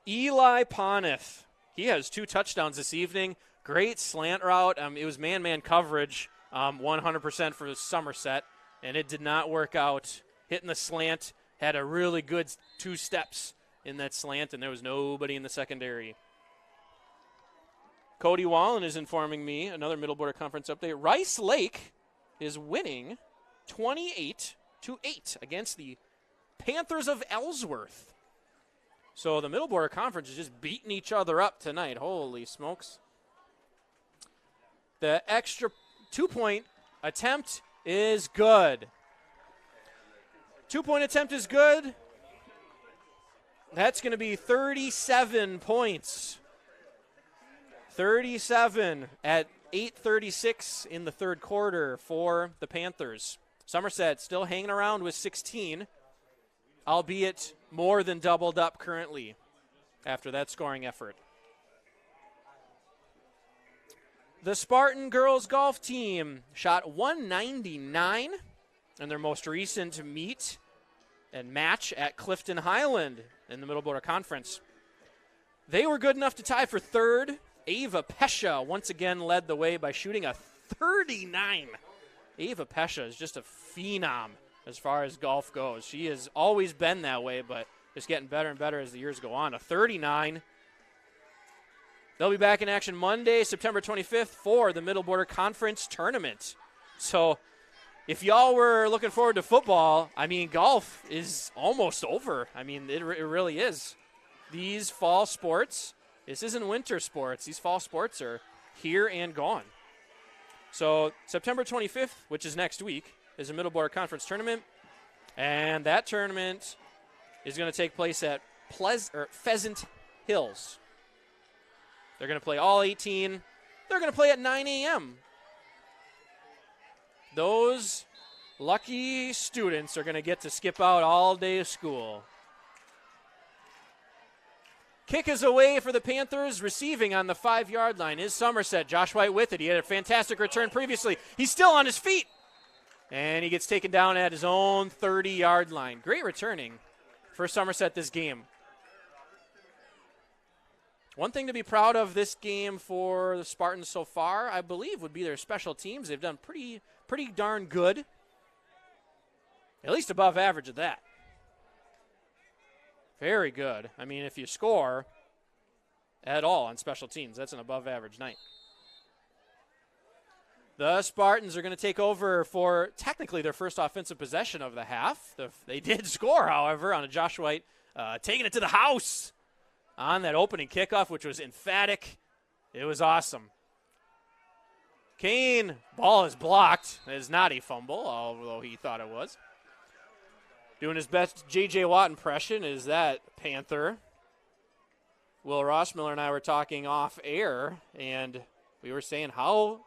A: Eli Poneth. He has 2 touchdowns this evening. Great slant route. It was man-man coverage, 100% for Somerset, and it did not work out. Hitting the slant, had a really good 2 steps in that slant, and there was nobody in the secondary. Cody Wallen is informing me, another Middle Border Conference update. Rice Lake is winning 28-8 against the Panthers of Ellsworth. So the Middle Border Conference is just beating each other up tonight. Holy smokes. The extra 2-point attempt is good. 2-point attempt is good. That's going to be 37 points. 37 at 8:36 in the third quarter for the Panthers. Somerset still hanging around with 16, albeit more than doubled up currently after that scoring effort. The Spartan girls golf team shot 199 in their most recent meet and match at Clifton Highland in the Middle Border Conference. They were good enough to tie for third. Ava Pesha once again led the way by shooting a 39. Ava Pesha is just a phenom as far as golf goes. She has always been that way, but just getting better and better as the years go on. A 39. They'll be back in action Monday, September 25th for the Middle Border Conference Tournament. So if y'all were looking forward to football, golf is almost over. It really is. These fall sports, this isn't winter sports. These fall sports are here and gone. So September 25th, which is next week, is a Middle Border Conference Tournament. And that tournament is going to take place at Pheasant Hills. They're going to play all 18. They're going to play at 9 a.m. Those lucky students are going to get to skip out all day of school. Kick is away for the Panthers. Receiving on the 5-yard line is Somerset. Josh White with it. He had a fantastic return previously. He's still on his feet. And he gets taken down at his own 30-yard line. Great returning for Somerset this game. One thing to be proud of this game for the Spartans so far, I believe, would be their special teams. They've done pretty darn good. At least above average at that. Very good. I mean, if you score at all on special teams, that's an above average night. The Spartans are going to take over for technically their first offensive possession of the half. They did score, however, on a Josh White taking it to the house on that opening kickoff, which was emphatic. It was awesome. Kane, ball is blocked. It is not a fumble, although he thought it was. Doing his best J.J. Watt impression is that Panther. Will Rossmiller and I were talking off air, and we were saying how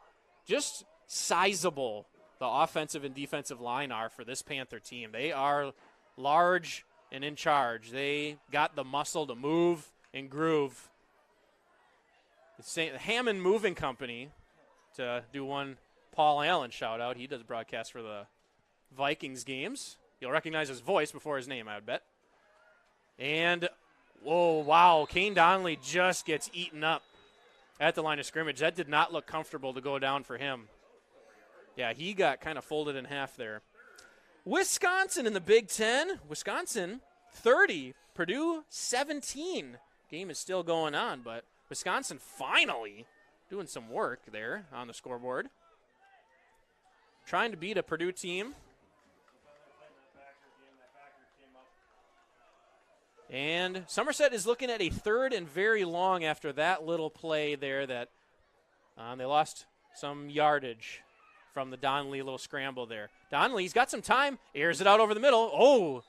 A: just sizable the offensive and defensive line are for this Panther team. They are large and in charge. They got the muscle to move and groove. The Hammond Moving Company, to do one Paul Allen shout out. He does broadcast for the Vikings games. You'll recognize his voice before his name, I would bet. And, whoa, wow, Kane Donnelly just gets eaten up at the line of scrimmage. That did not look comfortable to go down for him. Yeah, he got kind of folded in half there. Wisconsin in the Big Ten. Wisconsin 30, Purdue 17. Game is still going on, but Wisconsin finally doing some work there on the scoreboard. Trying to beat a Purdue team. And Somerset is looking at a third and very long after that little play there that they lost some yardage from the Donnelly little scramble there. Donnelly's got some time, airs it out over the middle. Oh,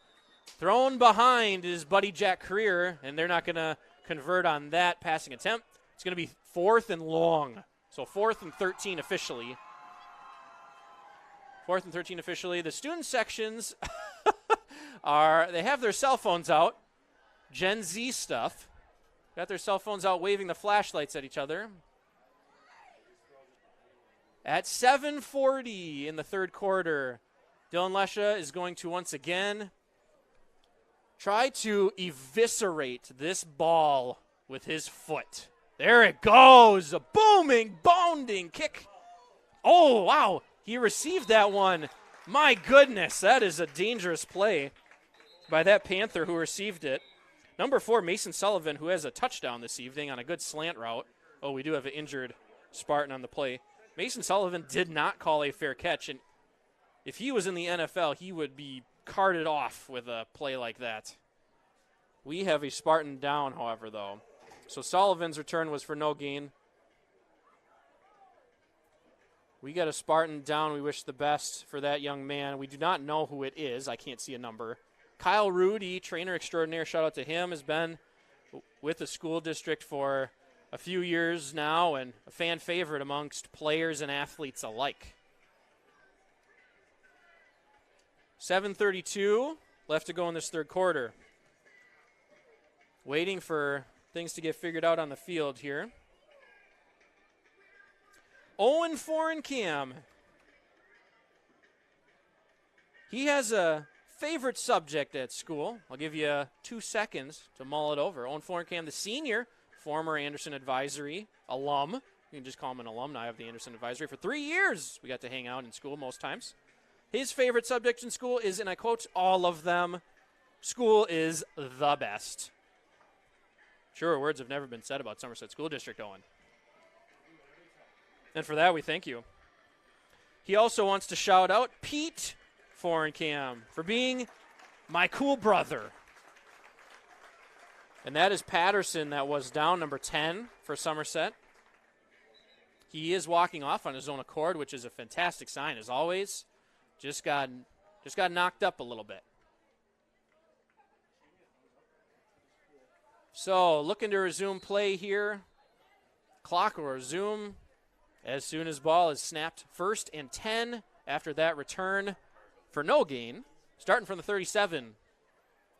A: thrown behind his buddy Jack Creer, and they're not going to convert on that passing attempt. It's going to be 4th and long. So 4th and 13 officially. 4th and 13 officially. The student sections they have their cell phones out. Gen Z stuff. Got their cell phones out waving the flashlights at each other. At 7:40 in the third quarter, Dylan Lesha is going to once again try to eviscerate this ball with his foot. There it goes. A booming, bounding kick. Oh, wow. He received that one. My goodness, that is a dangerous play by that Panther who received it. Number 4, Mason Sullivan, who has a touchdown this evening on a good slant route. Oh, we do have an injured Spartan on the play. Mason Sullivan did not call a fair catch, and if he was in the NFL, he would be carted off with a play like that. We have a Spartan down, however, though. So Sullivan's return was for no gain. We got a Spartan down. We wish the best for that young man. We do not know who it is. I can't see a number. Kyle Rudy, trainer extraordinaire, shout out to him, has been with the school district for a few years now and a fan favorite amongst players and athletes alike. 7:32 left to go in this third quarter. Waiting for things to get figured out on the field here. 0-4 in Cam. He has a favorite subject at school. I'll give you 2 seconds to mull it over. 0-4 in Cam, the senior, former Anderson Advisory alum. You can just call him an alumni of the Anderson Advisory. For 3 years, we got to hang out in school most times. His favorite subject in school is, and I quote, all of them, school is the best. Sure, words have never been said about Somerset School District, Owen. And for that, we thank you. He also wants to shout out Pete Foreign Cam for being my cool brother. And that is Patterson, that was down, number 10 for Somerset. He is walking off on his own accord, which is a fantastic sign, as always. Just got knocked up a little bit. So, looking to resume play here. Clock will resume as soon as ball is snapped. 1st and 10 after that return for no gain. Starting from the 37.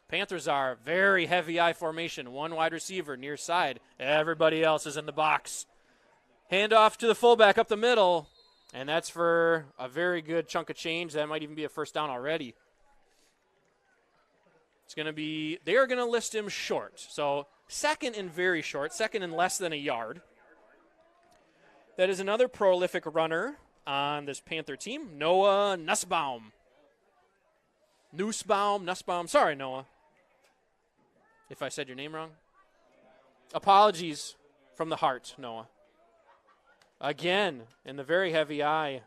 A: Panthers are very heavy I formation. 1 wide receiver near side. Everybody else is in the box. Handoff to the fullback up the middle. And that's for a very good chunk of change. That might even be a first down already. It's going to be, they are going to list him short. So second and very short, second and less than a yard. That is another prolific runner on this Panther team, Noah Nussbaum. Nussbaum. Sorry, Noah, if I said your name wrong. Apologies from the heart, Noah. Again, in the very heavy eye.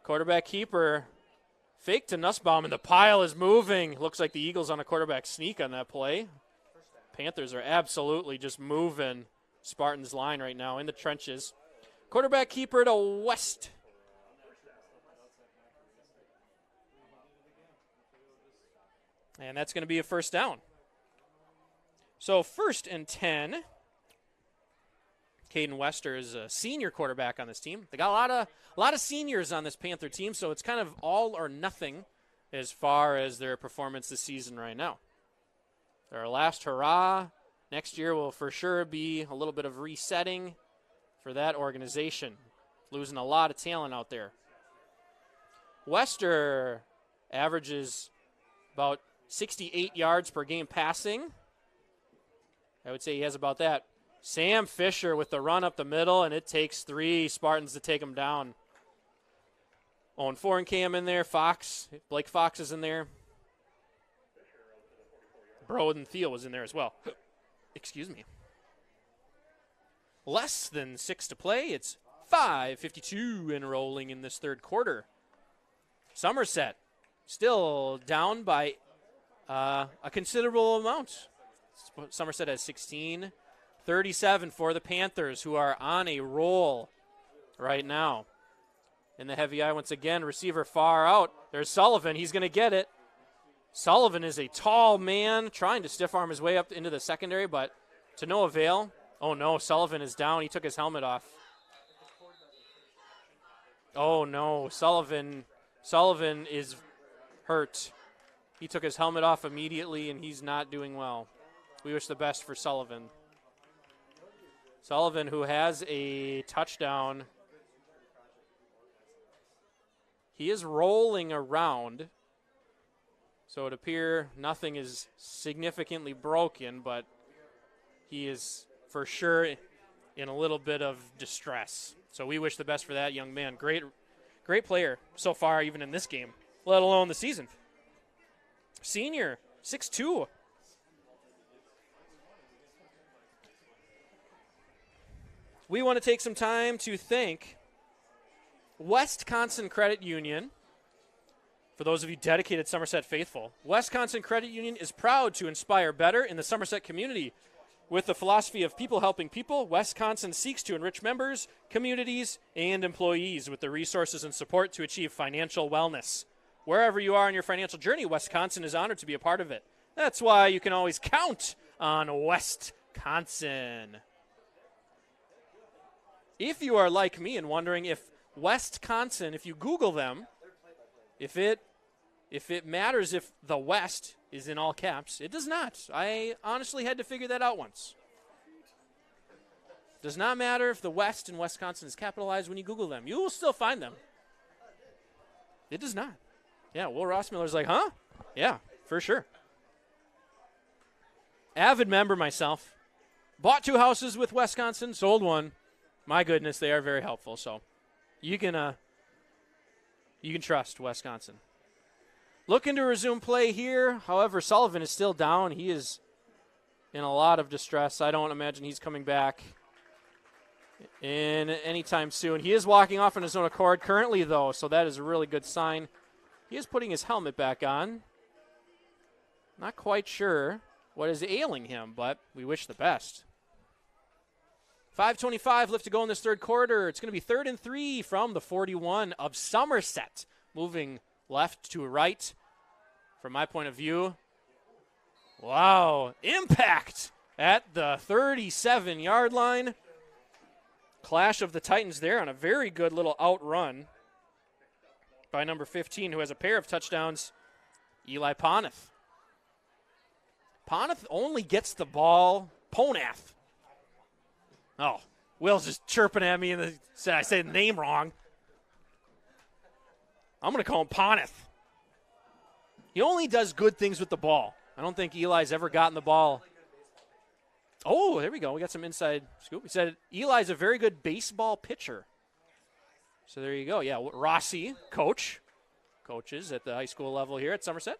A: Quarterback keeper. Fake to Nussbaum, and the pile is moving. Looks like the Eagles on a quarterback sneak on that play. Panthers are absolutely just moving Spartans' line right now in the trenches. Quarterback keeper to West. And that's going to be a first down. So 1st and 10. Caden Wester is a senior quarterback on this team. They got a lot of seniors on this Panther team, so it's kind of all or nothing as far as their performance this season right now. Their last hurrah. Next year will for sure be a little bit of resetting for that organization. Losing a lot of talent out there. Wester averages about 68 yards per game passing. I would say he has about that. Sam Fisher with the run up the middle, and it takes 3 Spartans to take him down. Owen Forencam in there. Blake Fox is in there. Broden Thiel was in there as well. Excuse me. Less than 6 to play. It's 5:52 and rolling in this third quarter. Somerset still down by a considerable amount. Somerset has 16. 37 for the Panthers, who are on a roll right now. In the heavy eye once again, receiver far out. There's Sullivan. He's going to get it. Sullivan is a tall man trying to stiff arm his way up into the secondary, but to no avail. Oh, no, Sullivan is down. He took his helmet off. Oh, no, Sullivan is hurt. He took his helmet off immediately, and he's not doing well. We wish the best for Sullivan. Sullivan, who has a touchdown. He is rolling around. So it appears nothing is significantly broken, but he is for sure in a little bit of distress. So we wish the best for that young man. Great player so far, even in this game, let alone the season. Senior, 6'2". We want to take some time to thank Wisconsin Credit Union. For those of you dedicated Somerset faithful, Wisconsin Credit Union is proud to inspire better in the Somerset community. With the philosophy of people helping people, Wisconsin seeks to enrich members, communities, and employees with the resources and support to achieve financial wellness. Wherever you are in your financial journey, Wisconsin is honored to be a part of it. That's why you can always count on Wisconsin. If you are like me and wondering if Wisconsin, if you Google them, if it matters if the West is in all caps, it does not. I honestly had to figure that out once. Does not matter if the West in Wisconsin is capitalized when you Google them. You will still find them. It does not. Yeah, Will Rossmiller's like, huh? Yeah, for sure. Avid member myself. Bought 2 houses with Wisconsin, sold 1. My goodness, they are very helpful. So you can trust Wisconsin. Looking to resume play here. However, Sullivan is still down. He is in a lot of distress. I don't imagine he's coming back in anytime soon. He is walking off on his own accord currently, though, so that is a really good sign. He is putting his helmet back on. Not quite sure what is ailing him, but we wish the best. 5:25 left to go in this third quarter. It's going to be 3rd and 3 from the 41 of Somerset. Moving left to right from my point of view. Wow, impact at the 37-yard line. Clash of the Titans there on a very good little outrun by number 15, who has a pair of touchdowns, Eli Ponath. Ponath only gets the ball. Ponath. Oh, Will's just chirping at me and said I said the name wrong. I'm going to call him Ponath. He only does good things with the ball. I don't think Eli's ever gotten the ball. Oh, there we go. We got some inside scoop. He said Eli's a very good baseball pitcher. So there you go. Yeah, Rossi, coaches at the high school level here at Somerset.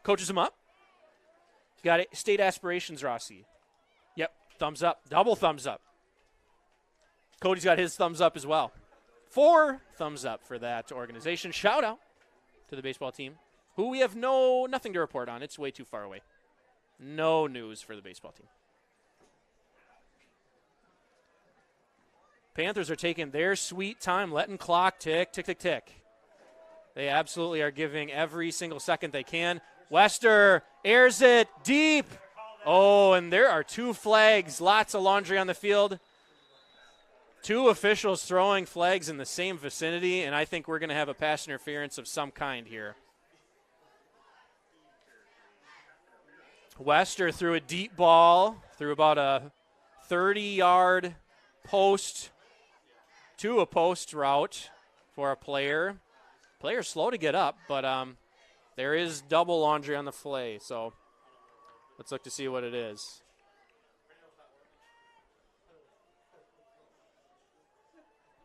A: Coaches him up. Got it. State aspirations, Rossi. Yep, thumbs up. Double thumbs up. Cody's got his thumbs up as well. 4 thumbs up for that organization. Shout out to the baseball team, who we have nothing to report on. It's way too far away. No news for the baseball team. Panthers are taking their sweet time, letting clock tick, tick, tick, tick. They absolutely are giving every single second they can. Wester airs it deep. Oh, and there are 2 flags. Lots of laundry on the field. 2 officials throwing flags in the same vicinity, and I think we're going to have a pass interference of some kind here. Wester threw a deep ball through about a 30-yard post to a post route for a player. Player's slow to get up, but there is double laundry on the play, so let's look to see what it is.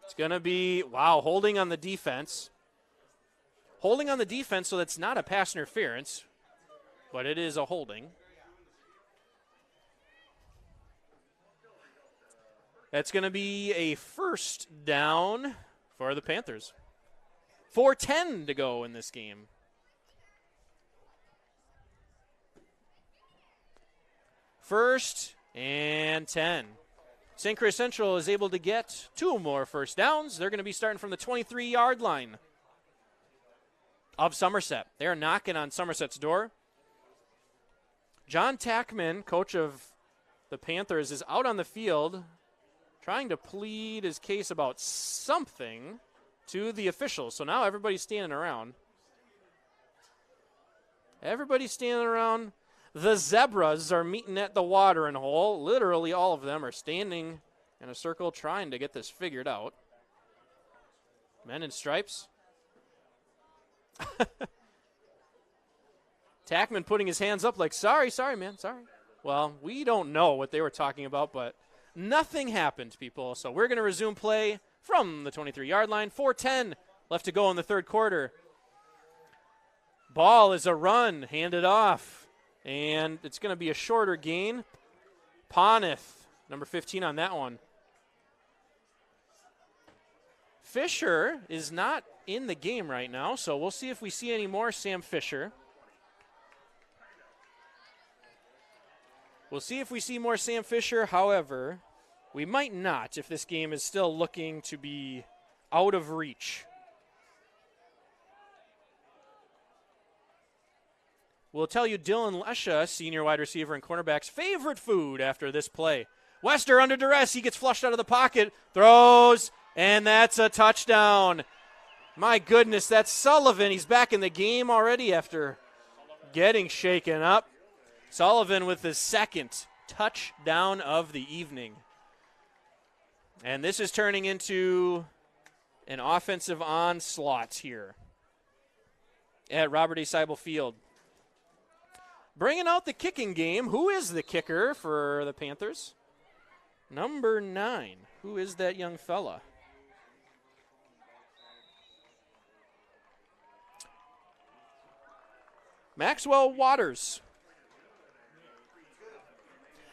A: It's going to be, holding on the defense. Holding on the defense, so that's not a pass interference, but it is a holding. That's going to be a first down for the Panthers. 4:10 to go in this game. First and 10. St. Croix Central is able to get 2 more first downs. They're going to be starting from the 23-yard line of Somerset. They're knocking on Somerset's door. John Tackman, coach of the Panthers, is out on the field trying to plead his case about something to the officials. So now everybody's standing around. Everybody's standing around. The Zebras are meeting at the watering hole. Literally all of them are standing in a circle trying to get this figured out. Men in stripes. Tackman putting his hands up like, sorry, man, sorry. Well, we don't know what they were talking about, but nothing happened, people. So we're going to resume play from the 23-yard line. 4:10 left to go in the third quarter. Ball is a run, handed off, and it's going to be a shorter gain. Ponith, number 15 on that one. Fisher is not in the game right now, so we'll see if we see any more Sam Fisher. We'll see if we see more Sam Fisher. However, we might not if this game is still looking to be out of reach. We'll tell you Dylan Lesha, senior wide receiver and cornerback's favorite food after this play. Wester under duress. He gets flushed out of the pocket, throws, and that's a touchdown. My goodness, that's Sullivan. He's back in the game already after getting shaken up. Sullivan with his second touchdown of the evening. And this is turning into an offensive onslaught here at Robert A. Seibel Field. Bringing out the kicking game. Who is the kicker for the Panthers? Number 9. Who is that young fella? Maxwell Waters.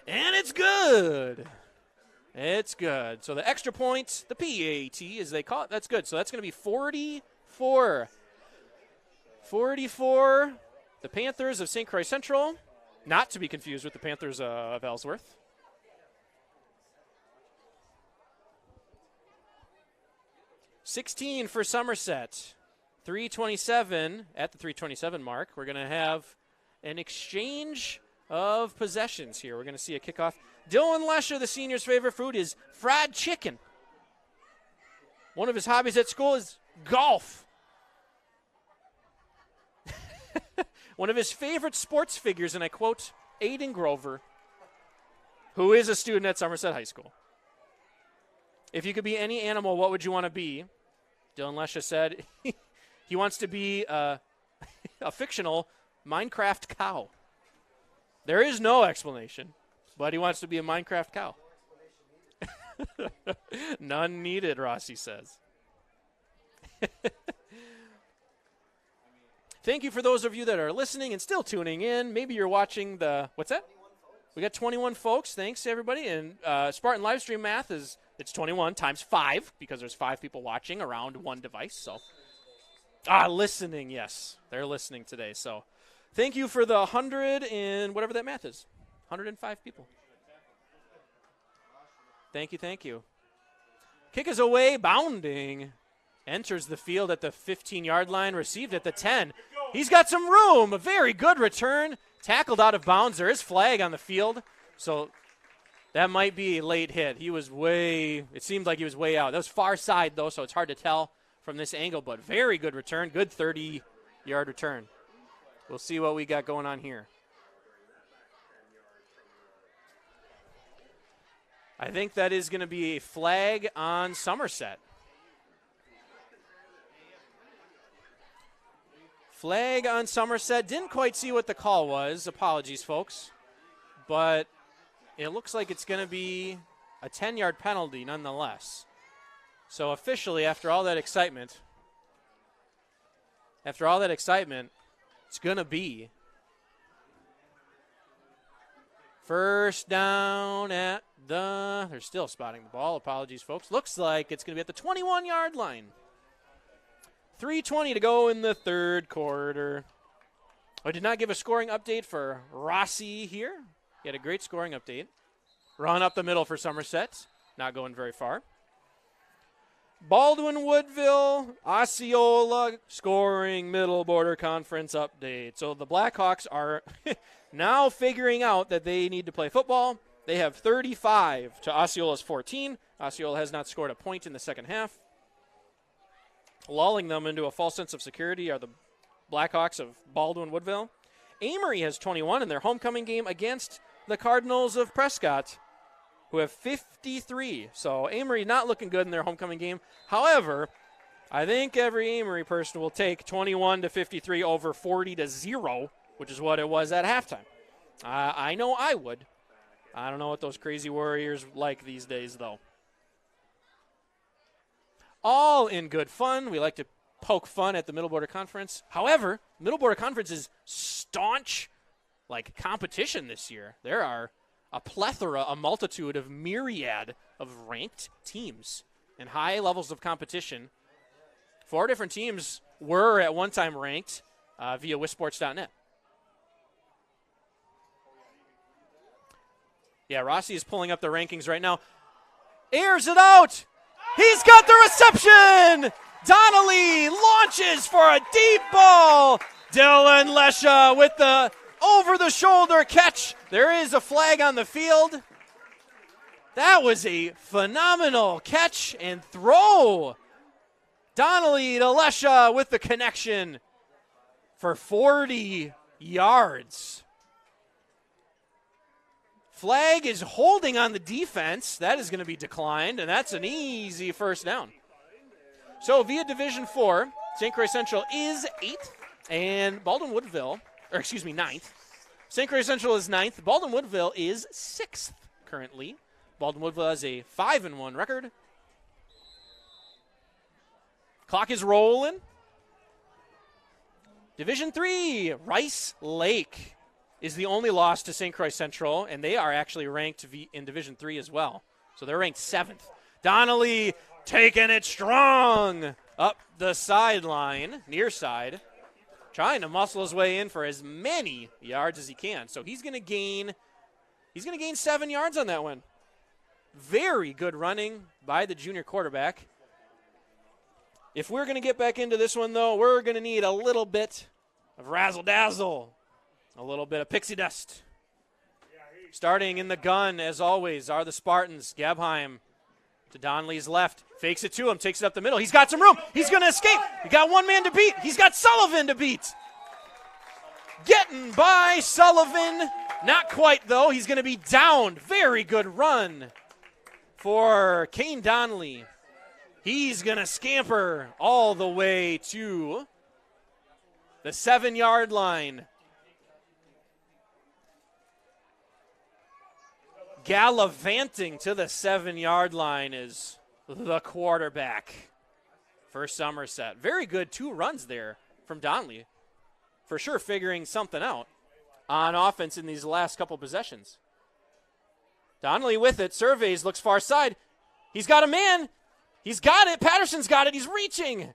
A: And it's good. It's good. So the extra point, the PAT as they call it, that's good. So that's going to be 44. 44, the Panthers of St. Croix Central. Not to be confused with the Panthers of Ellsworth. $16 for Somerset. 3:27 at the 3:27 mark. We're going to have an exchange of possessions here. We're going to see a kickoff. Dylan Lesher, the senior's favorite food is fried chicken. One of his hobbies at school is golf. One of his favorite sports figures, and I quote, Aiden Grover, who is a student at Somerset High School. If you could be any animal, what would you want to be? Dylan Lesher said he wants to be a fictional Minecraft cow. There is no explanation, but he wants to be a Minecraft cow. None needed, Rossi says. Thank you for those of you that are listening and still tuning in. Maybe you're watching the, what's that? We got 21 folks. Thanks, everybody. And Spartan Livestream math is, it's 21 times 5 because there's 5 people watching around one device. So, listening, yes. They're listening today. So, thank you for the 100 and whatever that math is. 105 people. Thank you. Kick is away, bounding. Enters the field at the 15-yard line, received at the 10. He's got some room. A very good return. Tackled out of bounds. There is flag on the field, so that might be a late hit. It seemed like he was way out. That was far side, though, so it's hard to tell from this angle, but very good return. Good 30-yard return. We'll see what we got going on here. I think that is going to be a flag on Somerset. Flag on Somerset. Didn't quite see what the call was. Apologies, folks. But it looks like it's going to be a 10-yard penalty nonetheless. So officially, after all that excitement, it's going to be first down at they're still spotting the ball. Apologies, folks. Looks like it's going to be at the 21-yard line. 3:20 to go in the third quarter. I did not give a scoring update for Rossi here. He had a great scoring update. Run up the middle for Somerset. Not going very far. Baldwin Woodville, Osceola scoring Middle Border Conference update. So the Blackhawks are now figuring out that they need to play football. They have 35 to Osceola's 14. Osceola has not scored a point in the second half. Lulling them into a false sense of security are the Blackhawks of Baldwin Woodville. Amory has 21 in their homecoming game against the Cardinals of Prescott, who have 53. So Amory not looking good in their homecoming game. However, I think every Amory person will take 21 to 53 over 40 to 0, which is what it was at halftime. I know I would. I don't know what those crazy Warriors like these days, though. All in good fun. We like to poke fun at the Middle Border Conference. However, Middle Border Conference is staunch, competition this year. There are a plethora, a multitude of myriad of ranked teams and high levels of competition. 4 different teams were at one time ranked via wisports.net. Yeah, Rossi is pulling up the rankings right now. Airs it out. He's got the reception. Donnelly launches for a deep ball. Dylan Lesha with the over-the-shoulder catch. There is a flag on the field. That was a phenomenal catch and throw. Donnelly to Lesha with the connection for 40 yards. Flag is holding on the defense. That is going to be declined, and that's an easy first down. So via Division 4, St. Croix Central is 8th, and Baldwin Woodville, 9th. St. Croix Central is 9th. Baldwin Woodville is 6th currently. Baldwin Woodville has a 5-1 record. Clock is rolling. Division 3, Rice Lake is the only loss to St. Croix Central, and they are actually ranked in Division 3 as well. So they're ranked 7th. Donnelly taking it strong up the sideline, near side, trying to muscle his way in for as many yards as he can. So he's going to gain 7 yards on that one. Very good running by the junior quarterback. If we're going to get back into this one, though, we're going to need a little bit of razzle-dazzle. A little bit of pixie dust. Starting in the gun, as always, are the Spartans. Gabheim to Donnelly's left. Fakes it to him. Takes it up the middle. He's got some room. He's going to escape. He got one man to beat. He's got Sullivan to beat. Getting by Sullivan. Not quite, though. He's going to be downed. Very good run for Kane Donnelly. He's going to scamper all the way to the 7-yard line. Gallivanting to the 7-yard line is the quarterback for Somerset. Very good 2 runs there from Donnelly. For sure figuring something out on offense in these last couple possessions. Donnelly with it, surveys, looks far side. He's got a man. He's got it. Patterson's got it. He's reaching.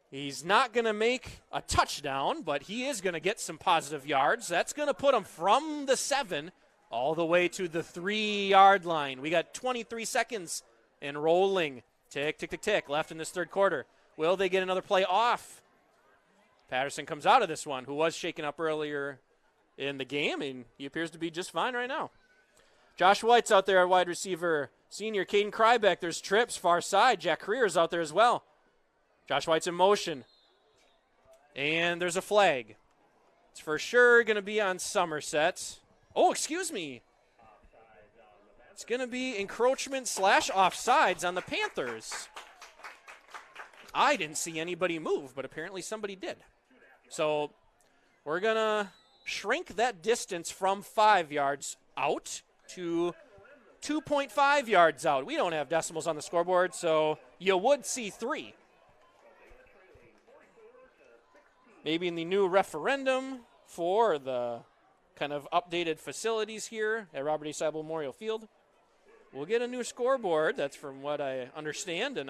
A: He's not going to make a touchdown, but he is going to get some positive yards. That's going to put him from the 7 all the way to the 3-yard line. We got 23 seconds and rolling. Tick, tick, tick, tick, left in this third quarter. Will they get another play off? Patterson comes out of this one, who was shaken up earlier in the game, and he appears to be just fine right now. Josh White's out there at wide receiver. Senior Caden Krybeck. There's trips far side. Jack Creer's out there as well. Josh White's in motion. And there's a flag. It's for sure going to be on Somerset. Oh, excuse me. It's going to be encroachment / offsides on the Panthers. I didn't see anybody move, but apparently somebody did. So we're going to shrink that distance from 5 yards out to 2.5 yards out. We don't have decimals on the scoreboard, so you would see 3. Maybe in the new referendum for the kind of updated facilities here at Robert A. Seibel Memorial Field, we'll get a new scoreboard. That's from what I understand, and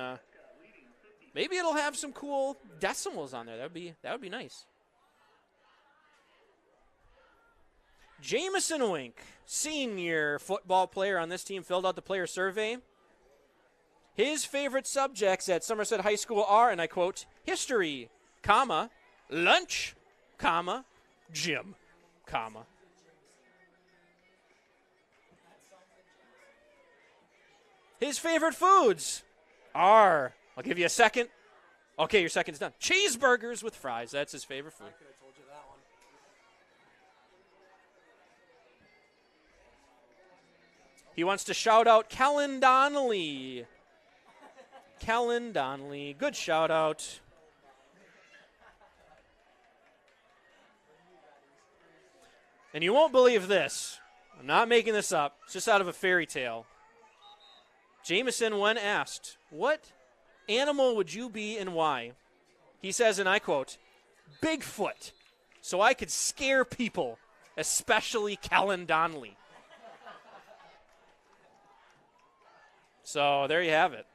A: maybe it'll have some cool decimals on there. That would be nice. Jamison Wink, senior football player on this team, filled out the player survey. His favorite subjects at Somerset High School are, and I quote, history, comma, lunch, comma, gym, comma. His favorite foods are, I'll give you a second. Okay, your second's done. Cheeseburgers with fries. That's his favorite food.
C: I could have told you that one.
A: He wants to shout out Kellen Donnelly. Kellen Donnelly. Good shout out. And you won't believe this. I'm not making this up. It's just out of a fairy tale. Jameson, when asked, what animal would you be and why? He says, and I quote, Bigfoot, so I could scare people, especially Kellen Donnelly. So there you have it.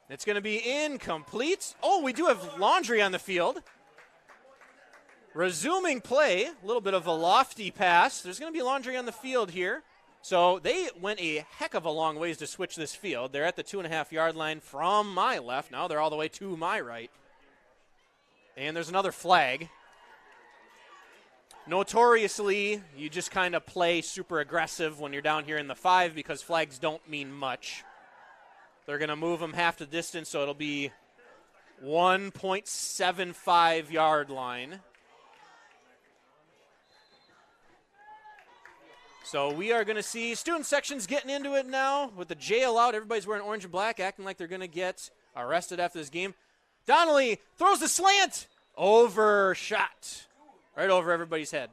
A: It's going to be incomplete. Oh, we do have laundry on the field. Resuming play, a little bit of a lofty pass. There's going to be laundry on the field here. So they went a heck of a long ways to switch this field. They're at the 2.5-yard line from my left. Now they're all the way to my right. And there's another flag. Notoriously, you just kind of play super aggressive when you're down here in the 5 because flags don't mean much. They're going to move them half the distance, so it'll be 1.75-yard line. So we are going to see student sections getting into it now with the jail out. Everybody's wearing orange and black, acting like they're going to get arrested after this game. Donnelly throws the slant. Overshot. Right over everybody's head.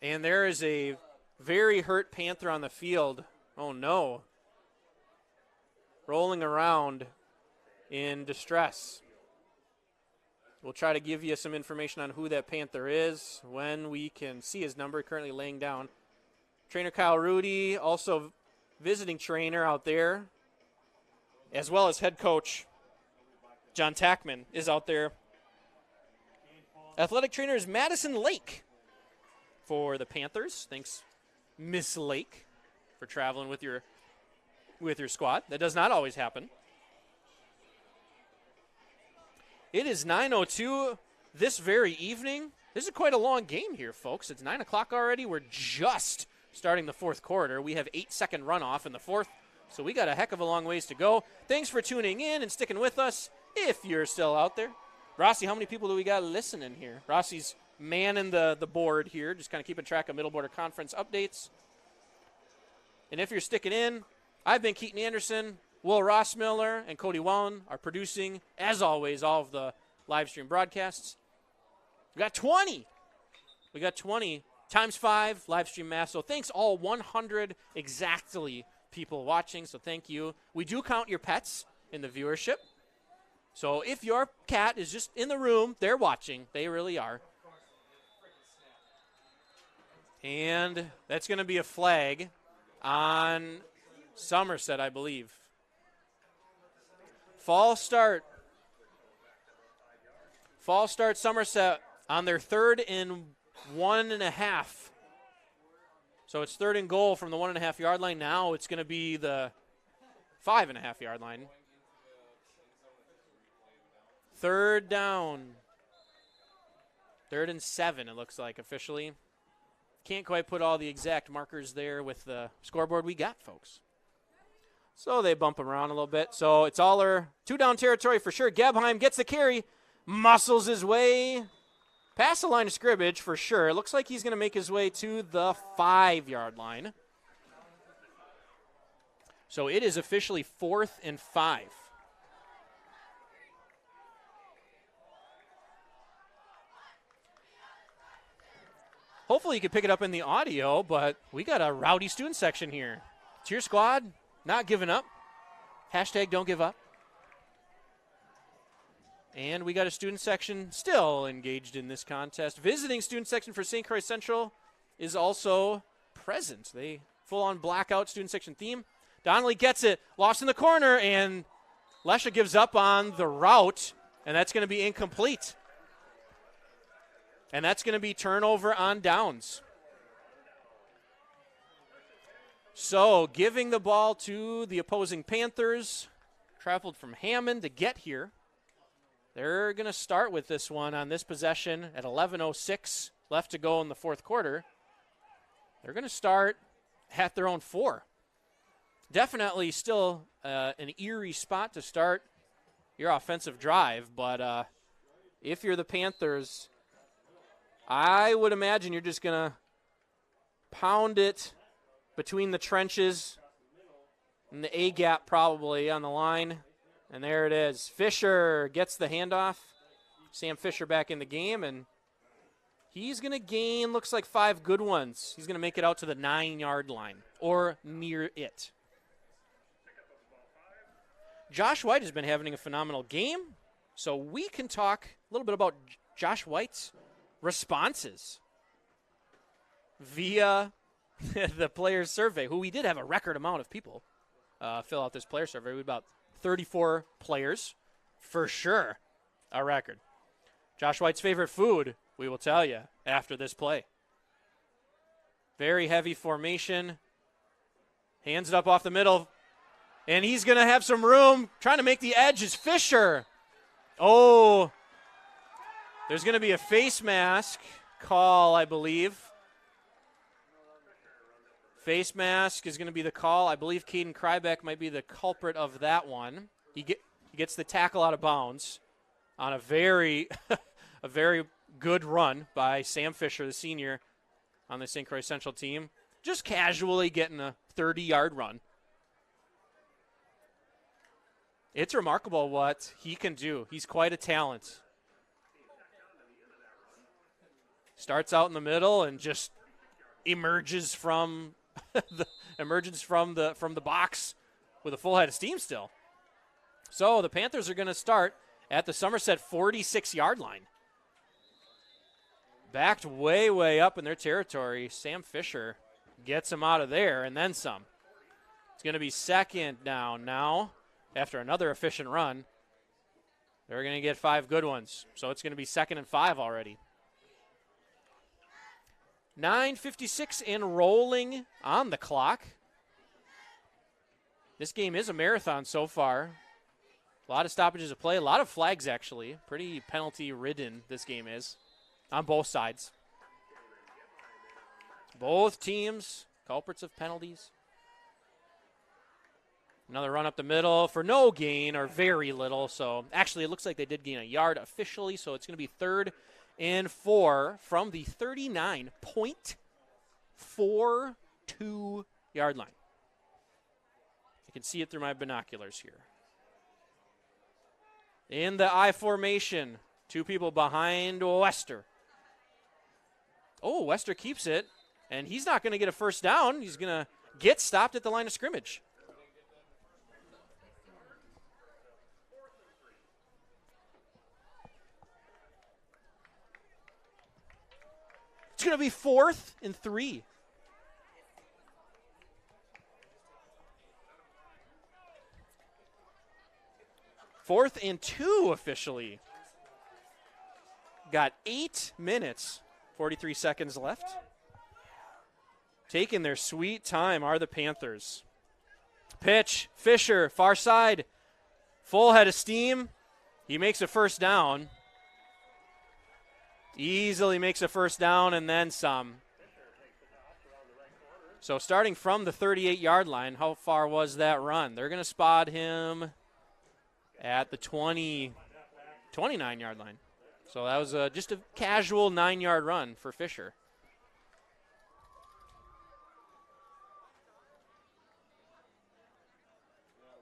A: And there is a very hurt Panther on the field. Oh, no. Rolling around in distress. We'll try to give you some information on who that Panther is when we can see his number, currently laying down. Trainer Kyle Rudy, also visiting trainer out there, as well as head coach John Tackman is out there. Athletic trainer is Madison Lake for the Panthers. Thanks, Miss Lake, for traveling with your squad. That does not always happen. It is 9:02 this very evening. This is quite a long game here, folks. It's 9 o'clock already. We're just starting the fourth quarter. We have 8-second runoff in the fourth, so we got a heck of a long ways to go. Thanks for tuning in and sticking with us if you're still out there. Rossi, how many people do we got listening here? Rossi's manning the board here, just kind of keeping track of Middle Border Conference updates. And if you're sticking in, I've been Keaton Anderson. Will Rossmiller and Cody Wallen are producing, as always, all of the live stream broadcasts. We got 20. We got 20 times 5 live stream math. So thanks all 100 exactly people watching. So thank you. We do count your pets in the viewership. So if your cat is just in the room, they're watching. They really are. And that's going to be a flag on Somerset, I believe. False start. False start Somerset on their 3rd and 1.5. So it's 3rd and goal from the 1.5 yard line. Now it's going to be the 5.5 yard line. 3rd down. 3rd and 7, it looks like, officially. Can't quite put all the exact markers there with the scoreboard we got, folks. So they bump him around a little bit. So it's all our 2-down territory for sure. Gebheim gets the carry, muscles his way past the line of scrimmage for sure. It looks like he's going to make his way to the 5 yard line. So it is officially 4th and 5. Hopefully you can pick it up in the audio, but we got a rowdy student section here. Cheer squad, not giving up. Hashtag don't give up. And we got a student section still engaged in this contest. Visiting student section for St. Croix Central is also present. They full-on blackout student section theme. Donnelly gets it, lost in the corner, and Lesha gives up on the route, and that's going to be incomplete. And that's going to be turnover on downs. So giving the ball to the opposing Panthers. Traveled from Hammond to get here. They're going to start with this one on this possession at 11:06 left to go in the 4th quarter. They're going to start at their own 4. Definitely still an eerie spot to start your offensive drive, but if you're the Panthers, I would imagine you're just going to pound it between the trenches and the A-gap probably on the line. And there it is. Fisher gets the handoff. Sam Fisher back in the game, and he's going to gain, looks like 5 good ones. He's going to make it out to the 9 yard line or near it. Josh White has been having a phenomenal game, so we can talk a little bit about Josh White's responses via the players survey, who we did have a record amount of people fill out this player survey. We had about 34 players, for sure, a record. Josh White's favorite food, we will tell you after this play. Very heavy formation. Hands it up off the middle, and he's going to have some room. Trying to make the edge is Fisher. Oh, there's going to be a face mask call, I believe. Face mask is going to be the call. I believe Caden Krybeck might be the culprit of that one. He gets the tackle out of bounds on a very good run by Sam Fisher, the senior on the St. Croix Central team. Just casually getting a 30-yard run. It's remarkable what he can do. He's quite a talent. Starts out in the middle and just emerges from the box with a full head of steam still. So the Panthers are going to start at the Somerset 46-yard line. Backed way, way up in their territory. Sam Fisher gets him out of there and then some. It's going to be 2nd down now after another efficient run. They're going to get 5 good ones. So it's going to be 2nd and 5 already. 9:56 and rolling on the clock. This game is a marathon so far. A lot of stoppages of play, a lot of flags actually. Pretty penalty-ridden this game is on both sides. Both teams culprits of penalties. Another run up the middle for no gain or very little. So actually it looks like they did gain a yard officially, so it's going to be 3rd and 4 from the 39.42 yard line. I can see it through my binoculars here. In the I formation, 2 people behind Wester. Oh, Wester keeps it, and he's not going to get a first down. He's going to get stopped at the line of scrimmage. It's going to be 4th and 3. Fourth and 2 officially. Got 8 minutes, 43 seconds left. Taking their sweet time are the Panthers. Pitch, Fisher, far side. Full head of steam. He makes a first down. Easily makes a first down and then some. So starting from the 38-yard line, how far was that run? They're going to spot him at the 29-yard line. So that was just a casual 9-yard run for Fisher.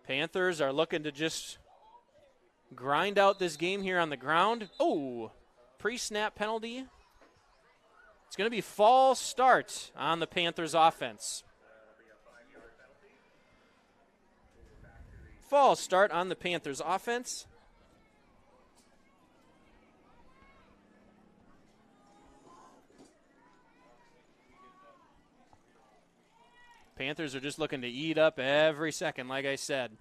A: Panthers are looking to just grind out this game here on the ground. Oh, pre-snap penalty. It's going to be false start on the Panthers offense. False start on the Panthers offense. Panthers are just looking to eat up every second, like I said.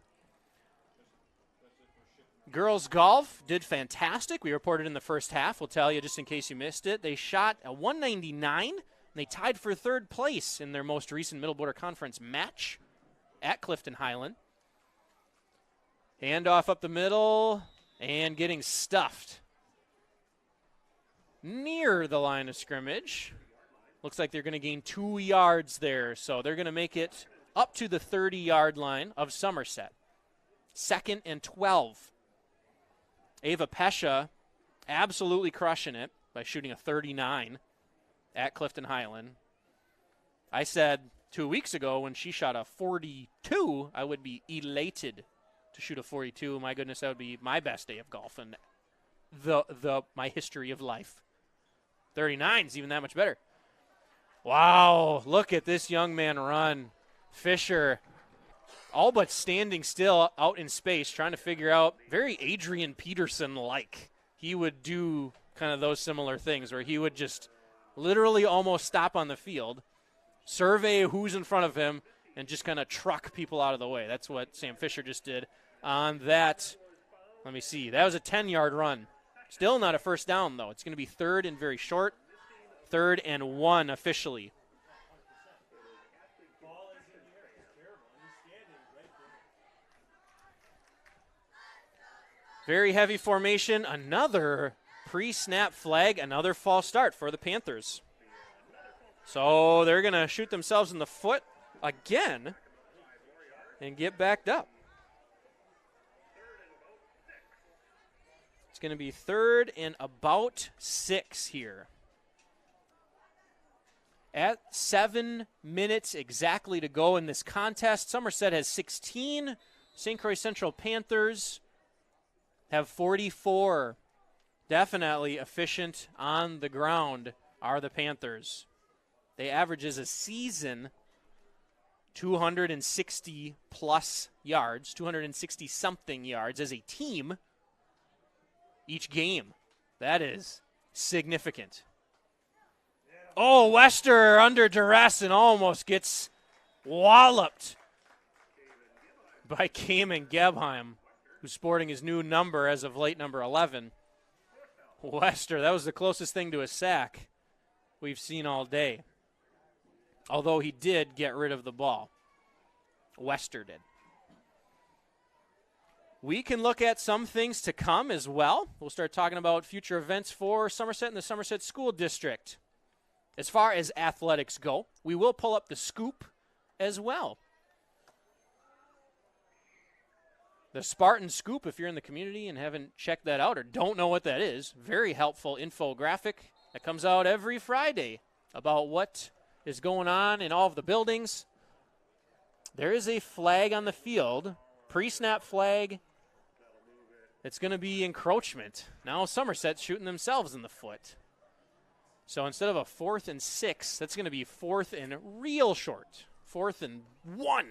A: Girls golf did fantastic. We reported in the first half. We'll tell you just in case you missed it. They shot a 199, and they tied for 3rd place in their most recent Middle Border Conference match at Clifton Highland. Handoff up the middle and getting stuffed near the line of scrimmage. Looks like they're going to gain 2 yards there, so they're going to make it up to the 30-yard line of Somerset. 2nd and 12. Ava Pesha absolutely crushing it by shooting a 39 at Clifton Highland. I said 2 weeks ago when she shot a 42, I would be elated to shoot a 42. My goodness, that would be my best day of golf in my history of life. 39 is even that much better. Wow, look at this young man run. Fisher all but standing still out in space, trying to figure out, very Adrian Peterson-like. He would do kind of those similar things where he would just literally almost stop on the field, survey who's in front of him, and just kind of truck people out of the way. That's what Sam Fisher just did on that. Let me see. That was a 10-yard run. Still not a first down, though. It's going to be 3rd and very short. 3rd and 1 officially. Very heavy formation. Another pre-snap flag. Another false start for the Panthers. So they're going to shoot themselves in the foot again and get backed up. It's going to be 3rd and about 6 here. At 7 minutes exactly to go in this contest, Somerset has 16. St. Croix Central Panthers have 44. Definitely efficient on the ground are the Panthers. They average as a season 260-plus yards, 260-something yards as a team each game. That is significant. Oh, Wester under duress and almost gets walloped by Cayman Gebheim, who's sporting his new number as of late, number 11. Wester, that was the closest thing to a sack we've seen all day. Although he did get rid of the ball. Wester did. We can look at some things to come as well. We'll start talking about future events for Somerset and the Somerset School District. As far as athletics go, we will pull up the scoop as well. The Spartan Scoop, if you're in the community and haven't checked that out or don't know what that is, very helpful infographic that comes out every Friday about what is going on in all of the buildings. There is a flag on the field, pre-snap flag it's going to be encroachment. Now Somerset's shooting themselves in the foot. So instead of a 4th and 6, that's going to be 4th and real short. 4th and 1.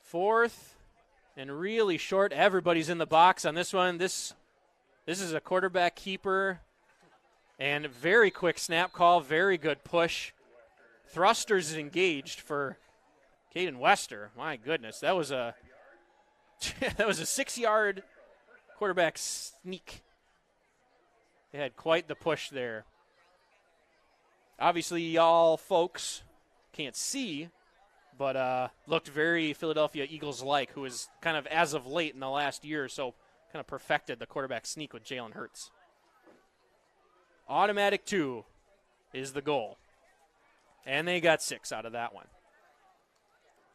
A: Fourth and really short. Everybody's in the box on this one. This is a quarterback keeper. And very quick snap call, very good push. Thrusters engaged for Caden Wester. My goodness, that was a that was a 6-yard quarterback sneak. They had quite the push there. Obviously, y'all folks can't see, but looked very Philadelphia Eagles-like, who is kind of, as of late in the last year or so, kind of perfected the quarterback sneak with Jalen Hurts. Automatic 2 is the goal. And they got 6 out of that one.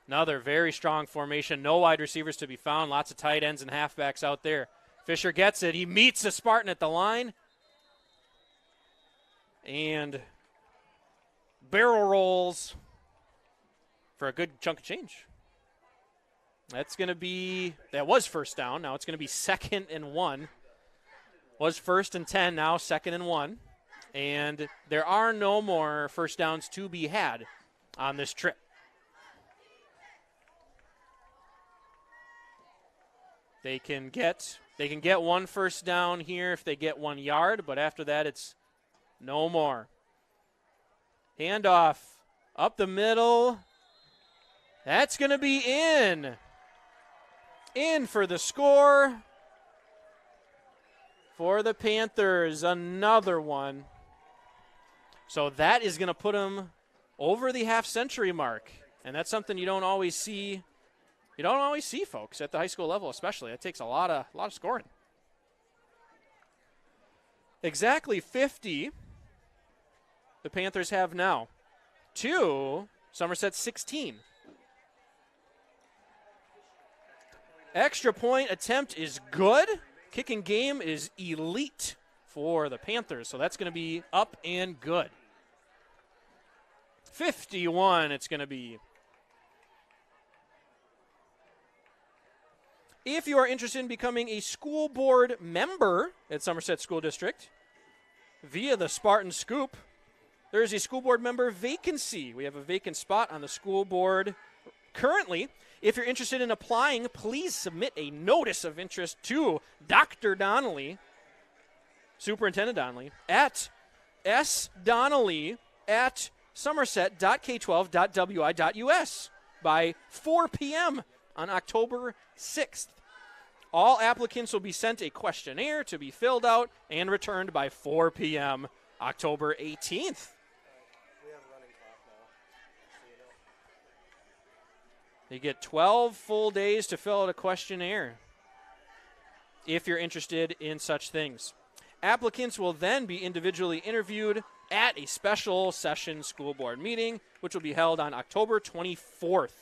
A: Another very strong formation. No wide receivers to be found. Lots of tight ends and halfbacks out there. Fisher gets it. He meets the Spartan at the line. And barrel rolls for a good chunk of change. That's going to be, that was first down. Now it's going to be 2nd and 1. Was 1st and 10, now 2nd and 1. And there are no more first downs to be had on this trip. They can get one first down here if they get 1 yard, but after that it's no more. Handoff up the middle. That's going to be in. In for the score for the Panthers. Another one. So that is going to put them over the half-century mark. And that's something you don't always see. You don't always see, folks, at the high school level especially. It takes a lot of scoring. Exactly 50 the Panthers have now. 2, Somerset 16. Extra point attempt is good. Kicking game is elite for the Panthers, so that's going to be up and good. 51 it's going to be. If you are interested in becoming a school board member at Somerset School District via the Spartan Scoop, there is a school board member vacancy. We have a vacant spot on the school board currently. If you're interested in applying, please submit a notice of interest to Dr. Donnelly, Superintendent Donnelly, at sdonnelly@somerset.k12.wi.us by 4 p.m. on October 6th. All applicants will be sent a questionnaire to be filled out and returned by 4 p.m. October 18th. You get 12 full days to fill out a questionnaire if you're interested in such things. Applicants will then be individually interviewed at a special session school board meeting, which will be held on October 24th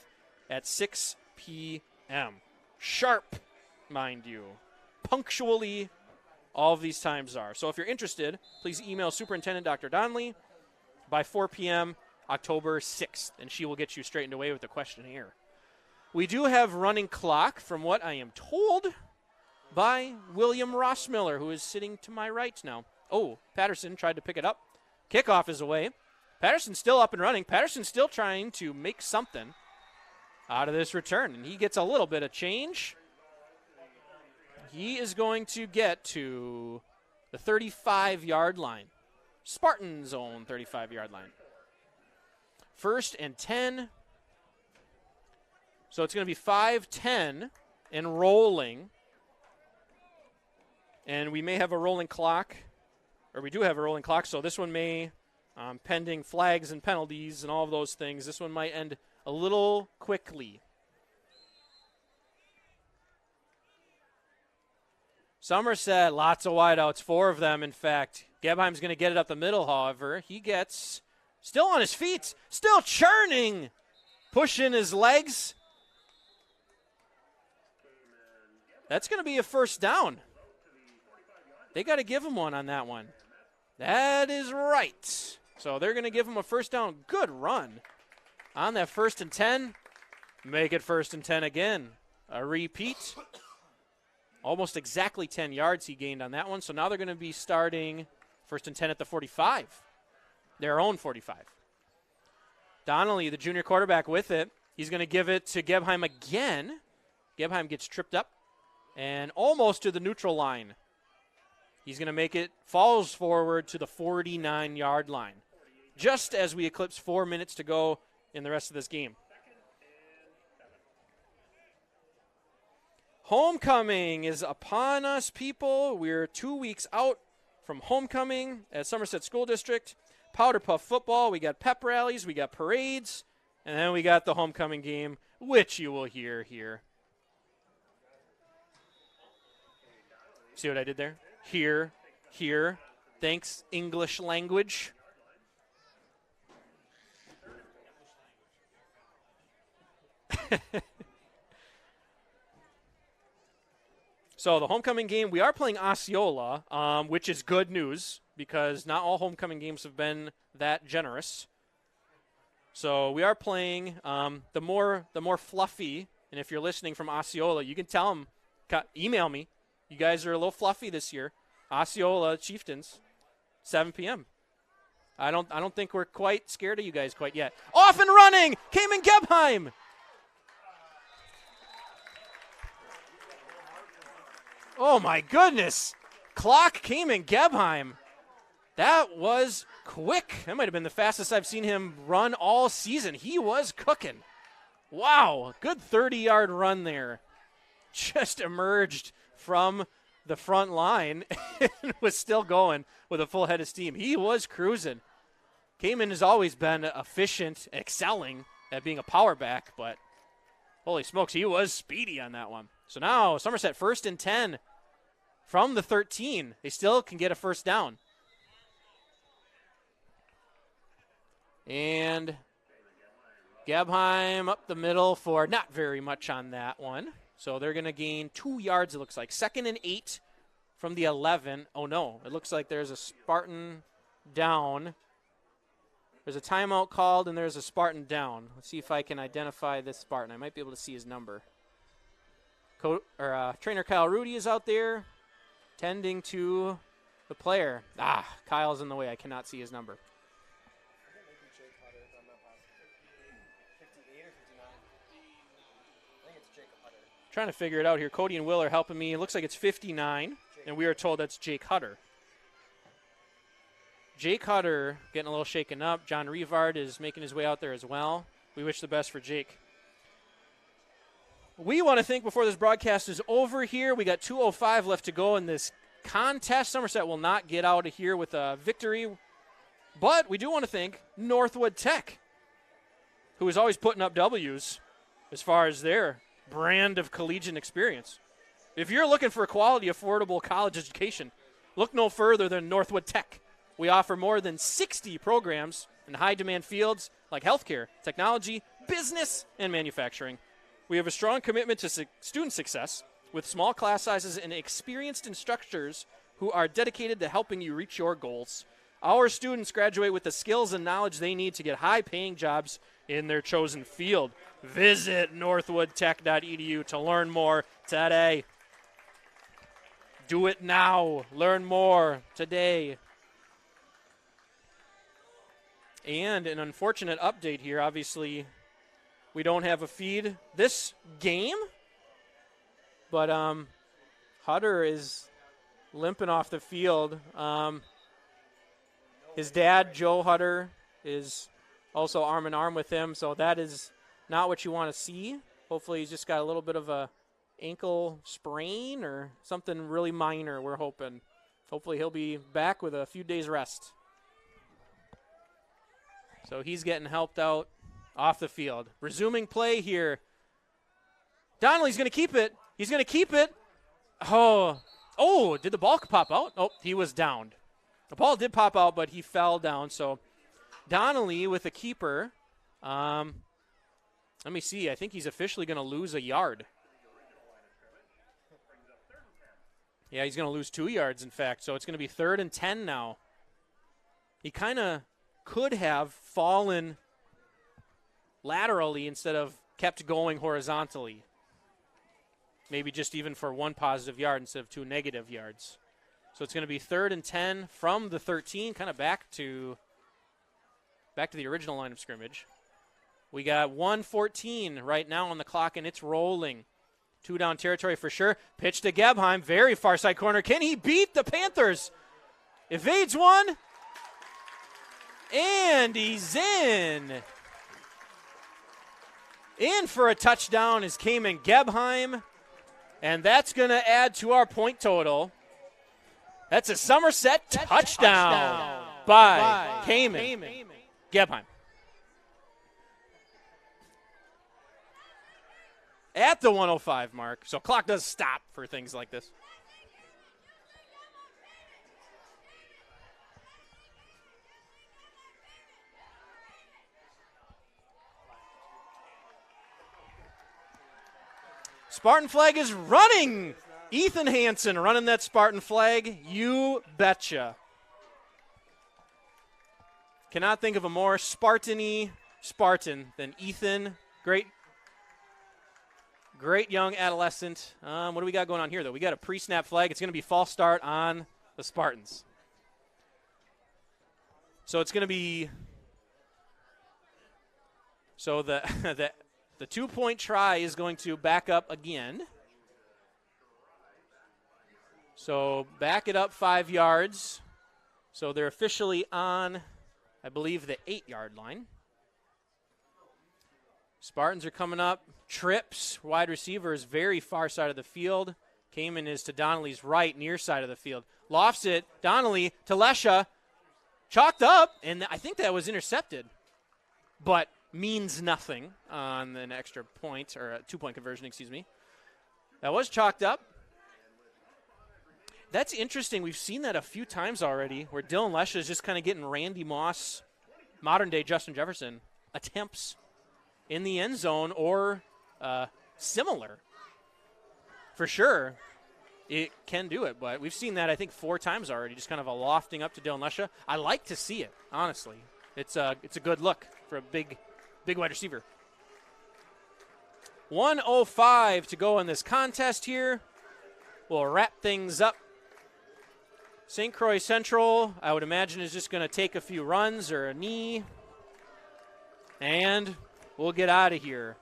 A: at 6 p.m. Sharp, mind you. Punctually, all of these times are. So if you're interested, please email Superintendent Dr. Donnelly by 4 p.m. October 6th, and she will get you straightened away with the questionnaire. We do have running clock, from what I am told, by William Rossmiller, who is sitting to my right now. Oh, Patterson tried to pick it up. Kickoff is away. Patterson's still up and running. Patterson's still trying to make something out of this return, and he gets a little bit of change. He is going to get to the 35-yard line. Spartans' own 35-yard line. 1st and 10. So it's going to be 5-10 and rolling. And we may have a rolling clock, or we do have a rolling clock, so this one may, pending flags and penalties and all of those things, this one might end a little quickly. Somerset, lots of wideouts, 4 of them, in fact. Gebheim's going to get it up the middle, however. He gets, still on his feet, still churning, pushing his legs. That's going to be a first down. They got to give him one on that one. That is right. So they're going to give him a first down. Good run On that 1st and 10, make it 1st and 10 again. A repeat. Almost exactly 10 yards he gained on that one. So now they're going to be starting 1st and 10 at the 45. Their own 45. Donnelly, the junior quarterback, with it. He's going to give it to Gebheim again. Gebheim gets tripped up and almost to the neutral line. He's going to make it, falls forward to the 49-yard line. Just as we eclipse 4 minutes to go in the rest of this game. Homecoming is upon us, people. We're 2 weeks out from homecoming at Somerset School District. Powder Puff football. We got pep rallies. We got parades. And then we got the homecoming game, which you will hear here. See what I did there? Here. Thanks, English language. So the homecoming game, we are playing Osceola, which is good news because not all homecoming games have been that generous. So we are playing the more fluffy, and if you're listening from Osceola, you can tell them, email me. You guys are a little fluffy this year. Osceola Chieftains, 7 p.m. I don't think we're quite scared of you guys quite yet. Off and running, Cayman Gebheim. Oh, my goodness. Clock Cayman Gebheim. That was quick. That might have been the fastest I've seen him run all season. He was cooking. Wow, good 30-yard run there. Just emerged from the front line and was still going with a full head of steam. He was cruising. Cayman has always been efficient, excelling at being a power back, but holy smokes, he was speedy on that one. So now Somerset 1st and 10 from the 13. They still can get a first down. And Gebheim up the middle for not very much on that one. So they're going to gain 2 yards, it looks like. 2nd and 8 from the 11. Oh, no. It looks like there's a Spartan down. There's a timeout called, and there's a Spartan down. Let's see if I can identify this Spartan. I might be able to see his number. Trainer Kyle Rudy is out there tending to the player. Kyle's in the way. I cannot see his number. Trying to figure it out here. Cody and Will are helping me. It looks like it's 59, and we are told that's Jake Hutter. Jake Hutter getting a little shaken up. John Revard is making his way out there as well. We wish the best for Jake. We want to think before this broadcast is over here. We got 2:05 left to go in this contest. Somerset will not get out of here with a victory. But we do want to thank Northwood Tech, who is always putting up W's as far as their brand of collegiate experience. If you're looking for a quality, affordable college education, look no further than Northwood Tech. We offer more than 60 programs in high-demand fields like healthcare, technology, business, and manufacturing. We have a strong commitment to student success with small class sizes and experienced instructors who are dedicated to helping you reach your goals. Our students graduate with the skills and knowledge they need to get high-paying jobs in their chosen field. Visit northwoodtech.edu to learn more today. Do it now. Learn more today. And an unfortunate update here. Obviously, we don't have a feed this game. But Hutter is limping off the field. His dad, Joe Hutter, is also arm in arm with him. So that is not what you want to see. Hopefully he's just got a little bit of a ankle sprain or something really minor, we're hoping. Hopefully he'll be back with a few days rest. So he's getting helped out off the field. Resuming play here. Donnelly's going to keep it. He's going to keep it. Oh, did the ball pop out? Oh, he was downed. The ball did pop out, but he fell down. So Donnelly with a keeper. Let me see. I think he's officially going to lose a yard. Yeah, he's going to lose 2 yards, in fact. So it's going to be 3rd and 10 now. He kind of could have fallen laterally instead of kept going horizontally. Maybe just even for 1 positive yard instead of 2 negative yards. So it's going to be 3rd and 10 from the 13, kind of back to the original line of scrimmage. We got 1:14 right now on the clock, and it's rolling. 2 down territory for sure. Pitch to Gebheim, very far side corner. Can he beat the Panthers? Evades one, and he's in. In for a touchdown is Cayman Gebheim, and that's going to add to our point total. That's a Somerset touchdown by Cayman Gebheim. At the 105 mark, so clock does stop for things like this. Spartan flag is running. Ethan Hansen running that Spartan flag. You betcha. Cannot think of a more Spartan-y Spartan than Ethan. Great young adolescent. What do we got going on here, though? We got a pre-snap flag. It's going to be false start on the Spartans. So it's going to be – so the 2-point try is going to back up again. So back it up 5 yards. So they're officially on, I believe, the 8-yard line. Spartans are coming up. Trips, wide receiver, is very far side of the field. Cayman is to Donnelly's right, near side of the field. Lofts it. Donnelly to Lesha. Chalked up, and I think that was intercepted. But means nothing on an extra point, or a 2-point conversion, excuse me. That was chalked up. That's interesting. We've seen that a few times already, where Dylan Lesha is just kind of getting Randy Moss, modern-day Justin Jefferson, attempts in the end zone or similar. For sure, it can do it, but we've seen that, I think, 4 times already, just kind of a lofting up to Dylan Lesha. I like to see it, honestly. It's a good look for a big wide receiver. 1:05 to go in this contest here. We'll wrap things up. St. Croix Central, I would imagine, is just going to take a few runs or a knee, and we'll get out of here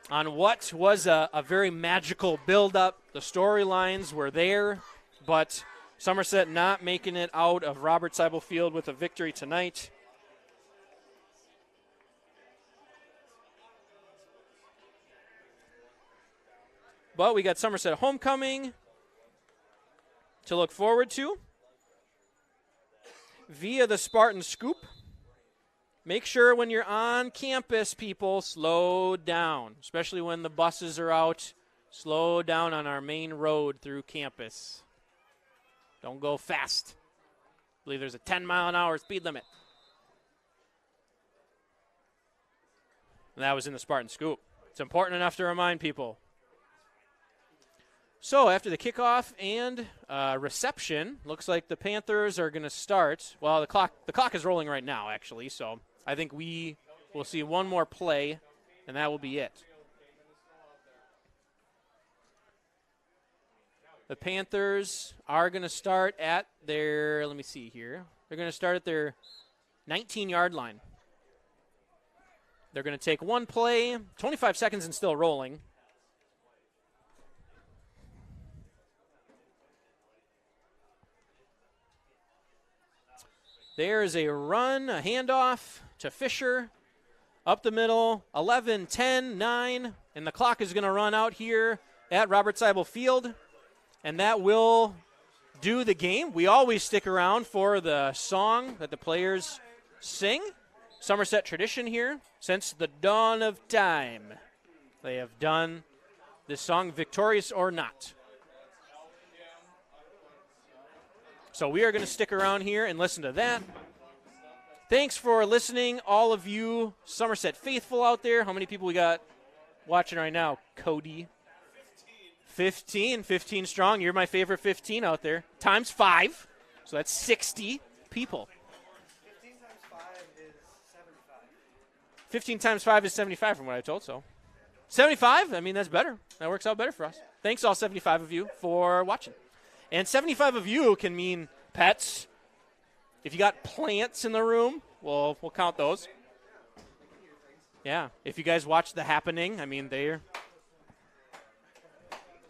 A: on what was a very magical build-up. The storylines were there, but Somerset not making it out of Robert Seibel Field with a victory tonight. But we got Somerset homecoming to look forward to via the Spartan Scoop. Make sure when you're on campus, people, slow down, especially when the buses are out. Slow down on our main road through campus. Don't go fast. I believe there's a 10-mile-an-hour speed limit. And that was in the Spartan Scoop. It's important enough to remind people. So after the kickoff and reception, looks like the Panthers are going to start. Well, the clock is rolling right now, actually, so I think we will see one more play, and that will be it. The Panthers are going to start at their, let me see here. They're going to start at their 19-yard line. They're going to take one play, 25 seconds and still rolling. There's a run, a handoff to Fisher. Up the middle, 11, 10, 9. And the clock is going to run out here at Robert Seibel Field. And that will do the game. We always stick around for the song that the players sing. Somerset tradition here since the dawn of time. They have done this song, Victorious or Not. So we are going to stick around here and listen to that. Thanks for listening, all of you Somerset faithful out there. How many people we got watching right now? Cody. 15 strong. You're my favorite 15 out there. Times 5. So that's 60 people.
C: 15 times 5 is
A: 15 times 5 is 75 from what I told, so 75, I mean, that's better. That works out better for us. Thanks, all 75 of you, for watching. And 75 of you can mean pets. If you got plants in the room, we'll count those. Yeah, if you guys watch The Happening, I mean, that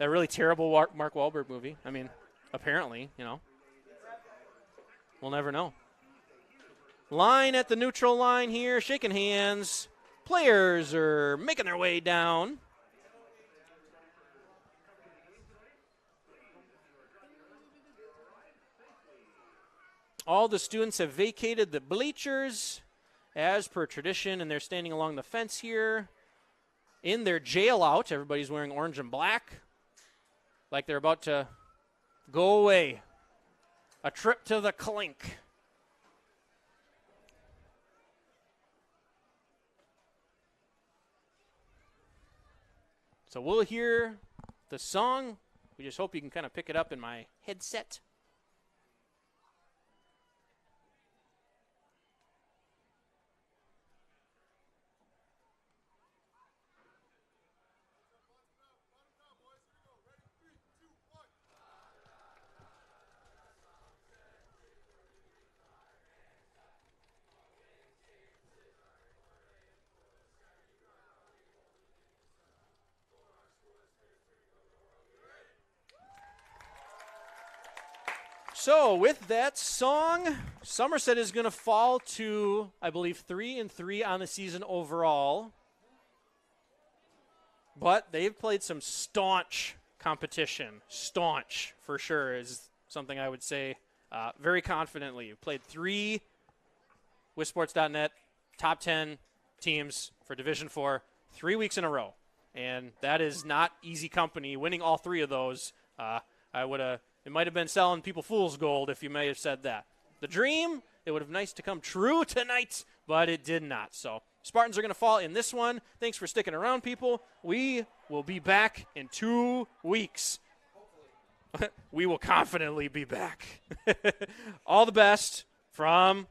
A: really terrible Mark Wahlberg movie. I mean, apparently, we'll never know. Line at the neutral line here, shaking hands. Players are making their way down. All the students have vacated the bleachers as per tradition, and they're standing along the fence here. In their jail out, everybody's wearing orange and black, like they're about to go away. A trip to the clink. So we'll hear the song. We just hope you can kind of pick it up in my headset. So with that song, Somerset is going to fall to, I believe, 3-3 on the season overall. But they've played some staunch competition. Staunch, for sure, is something I would say very confidently. You've played 3 with Sports.net top 10 teams for Division IV 3 weeks in a row. And that is not easy company. Winning all 3 of those, it might have been selling people fool's gold if you may have said that. The dream, it would have been nice to come true tonight, but it did not. So Spartans are going to fall in this one. Thanks for sticking around, people. We will be back in 2 weeks. We will confidently be back. All the best from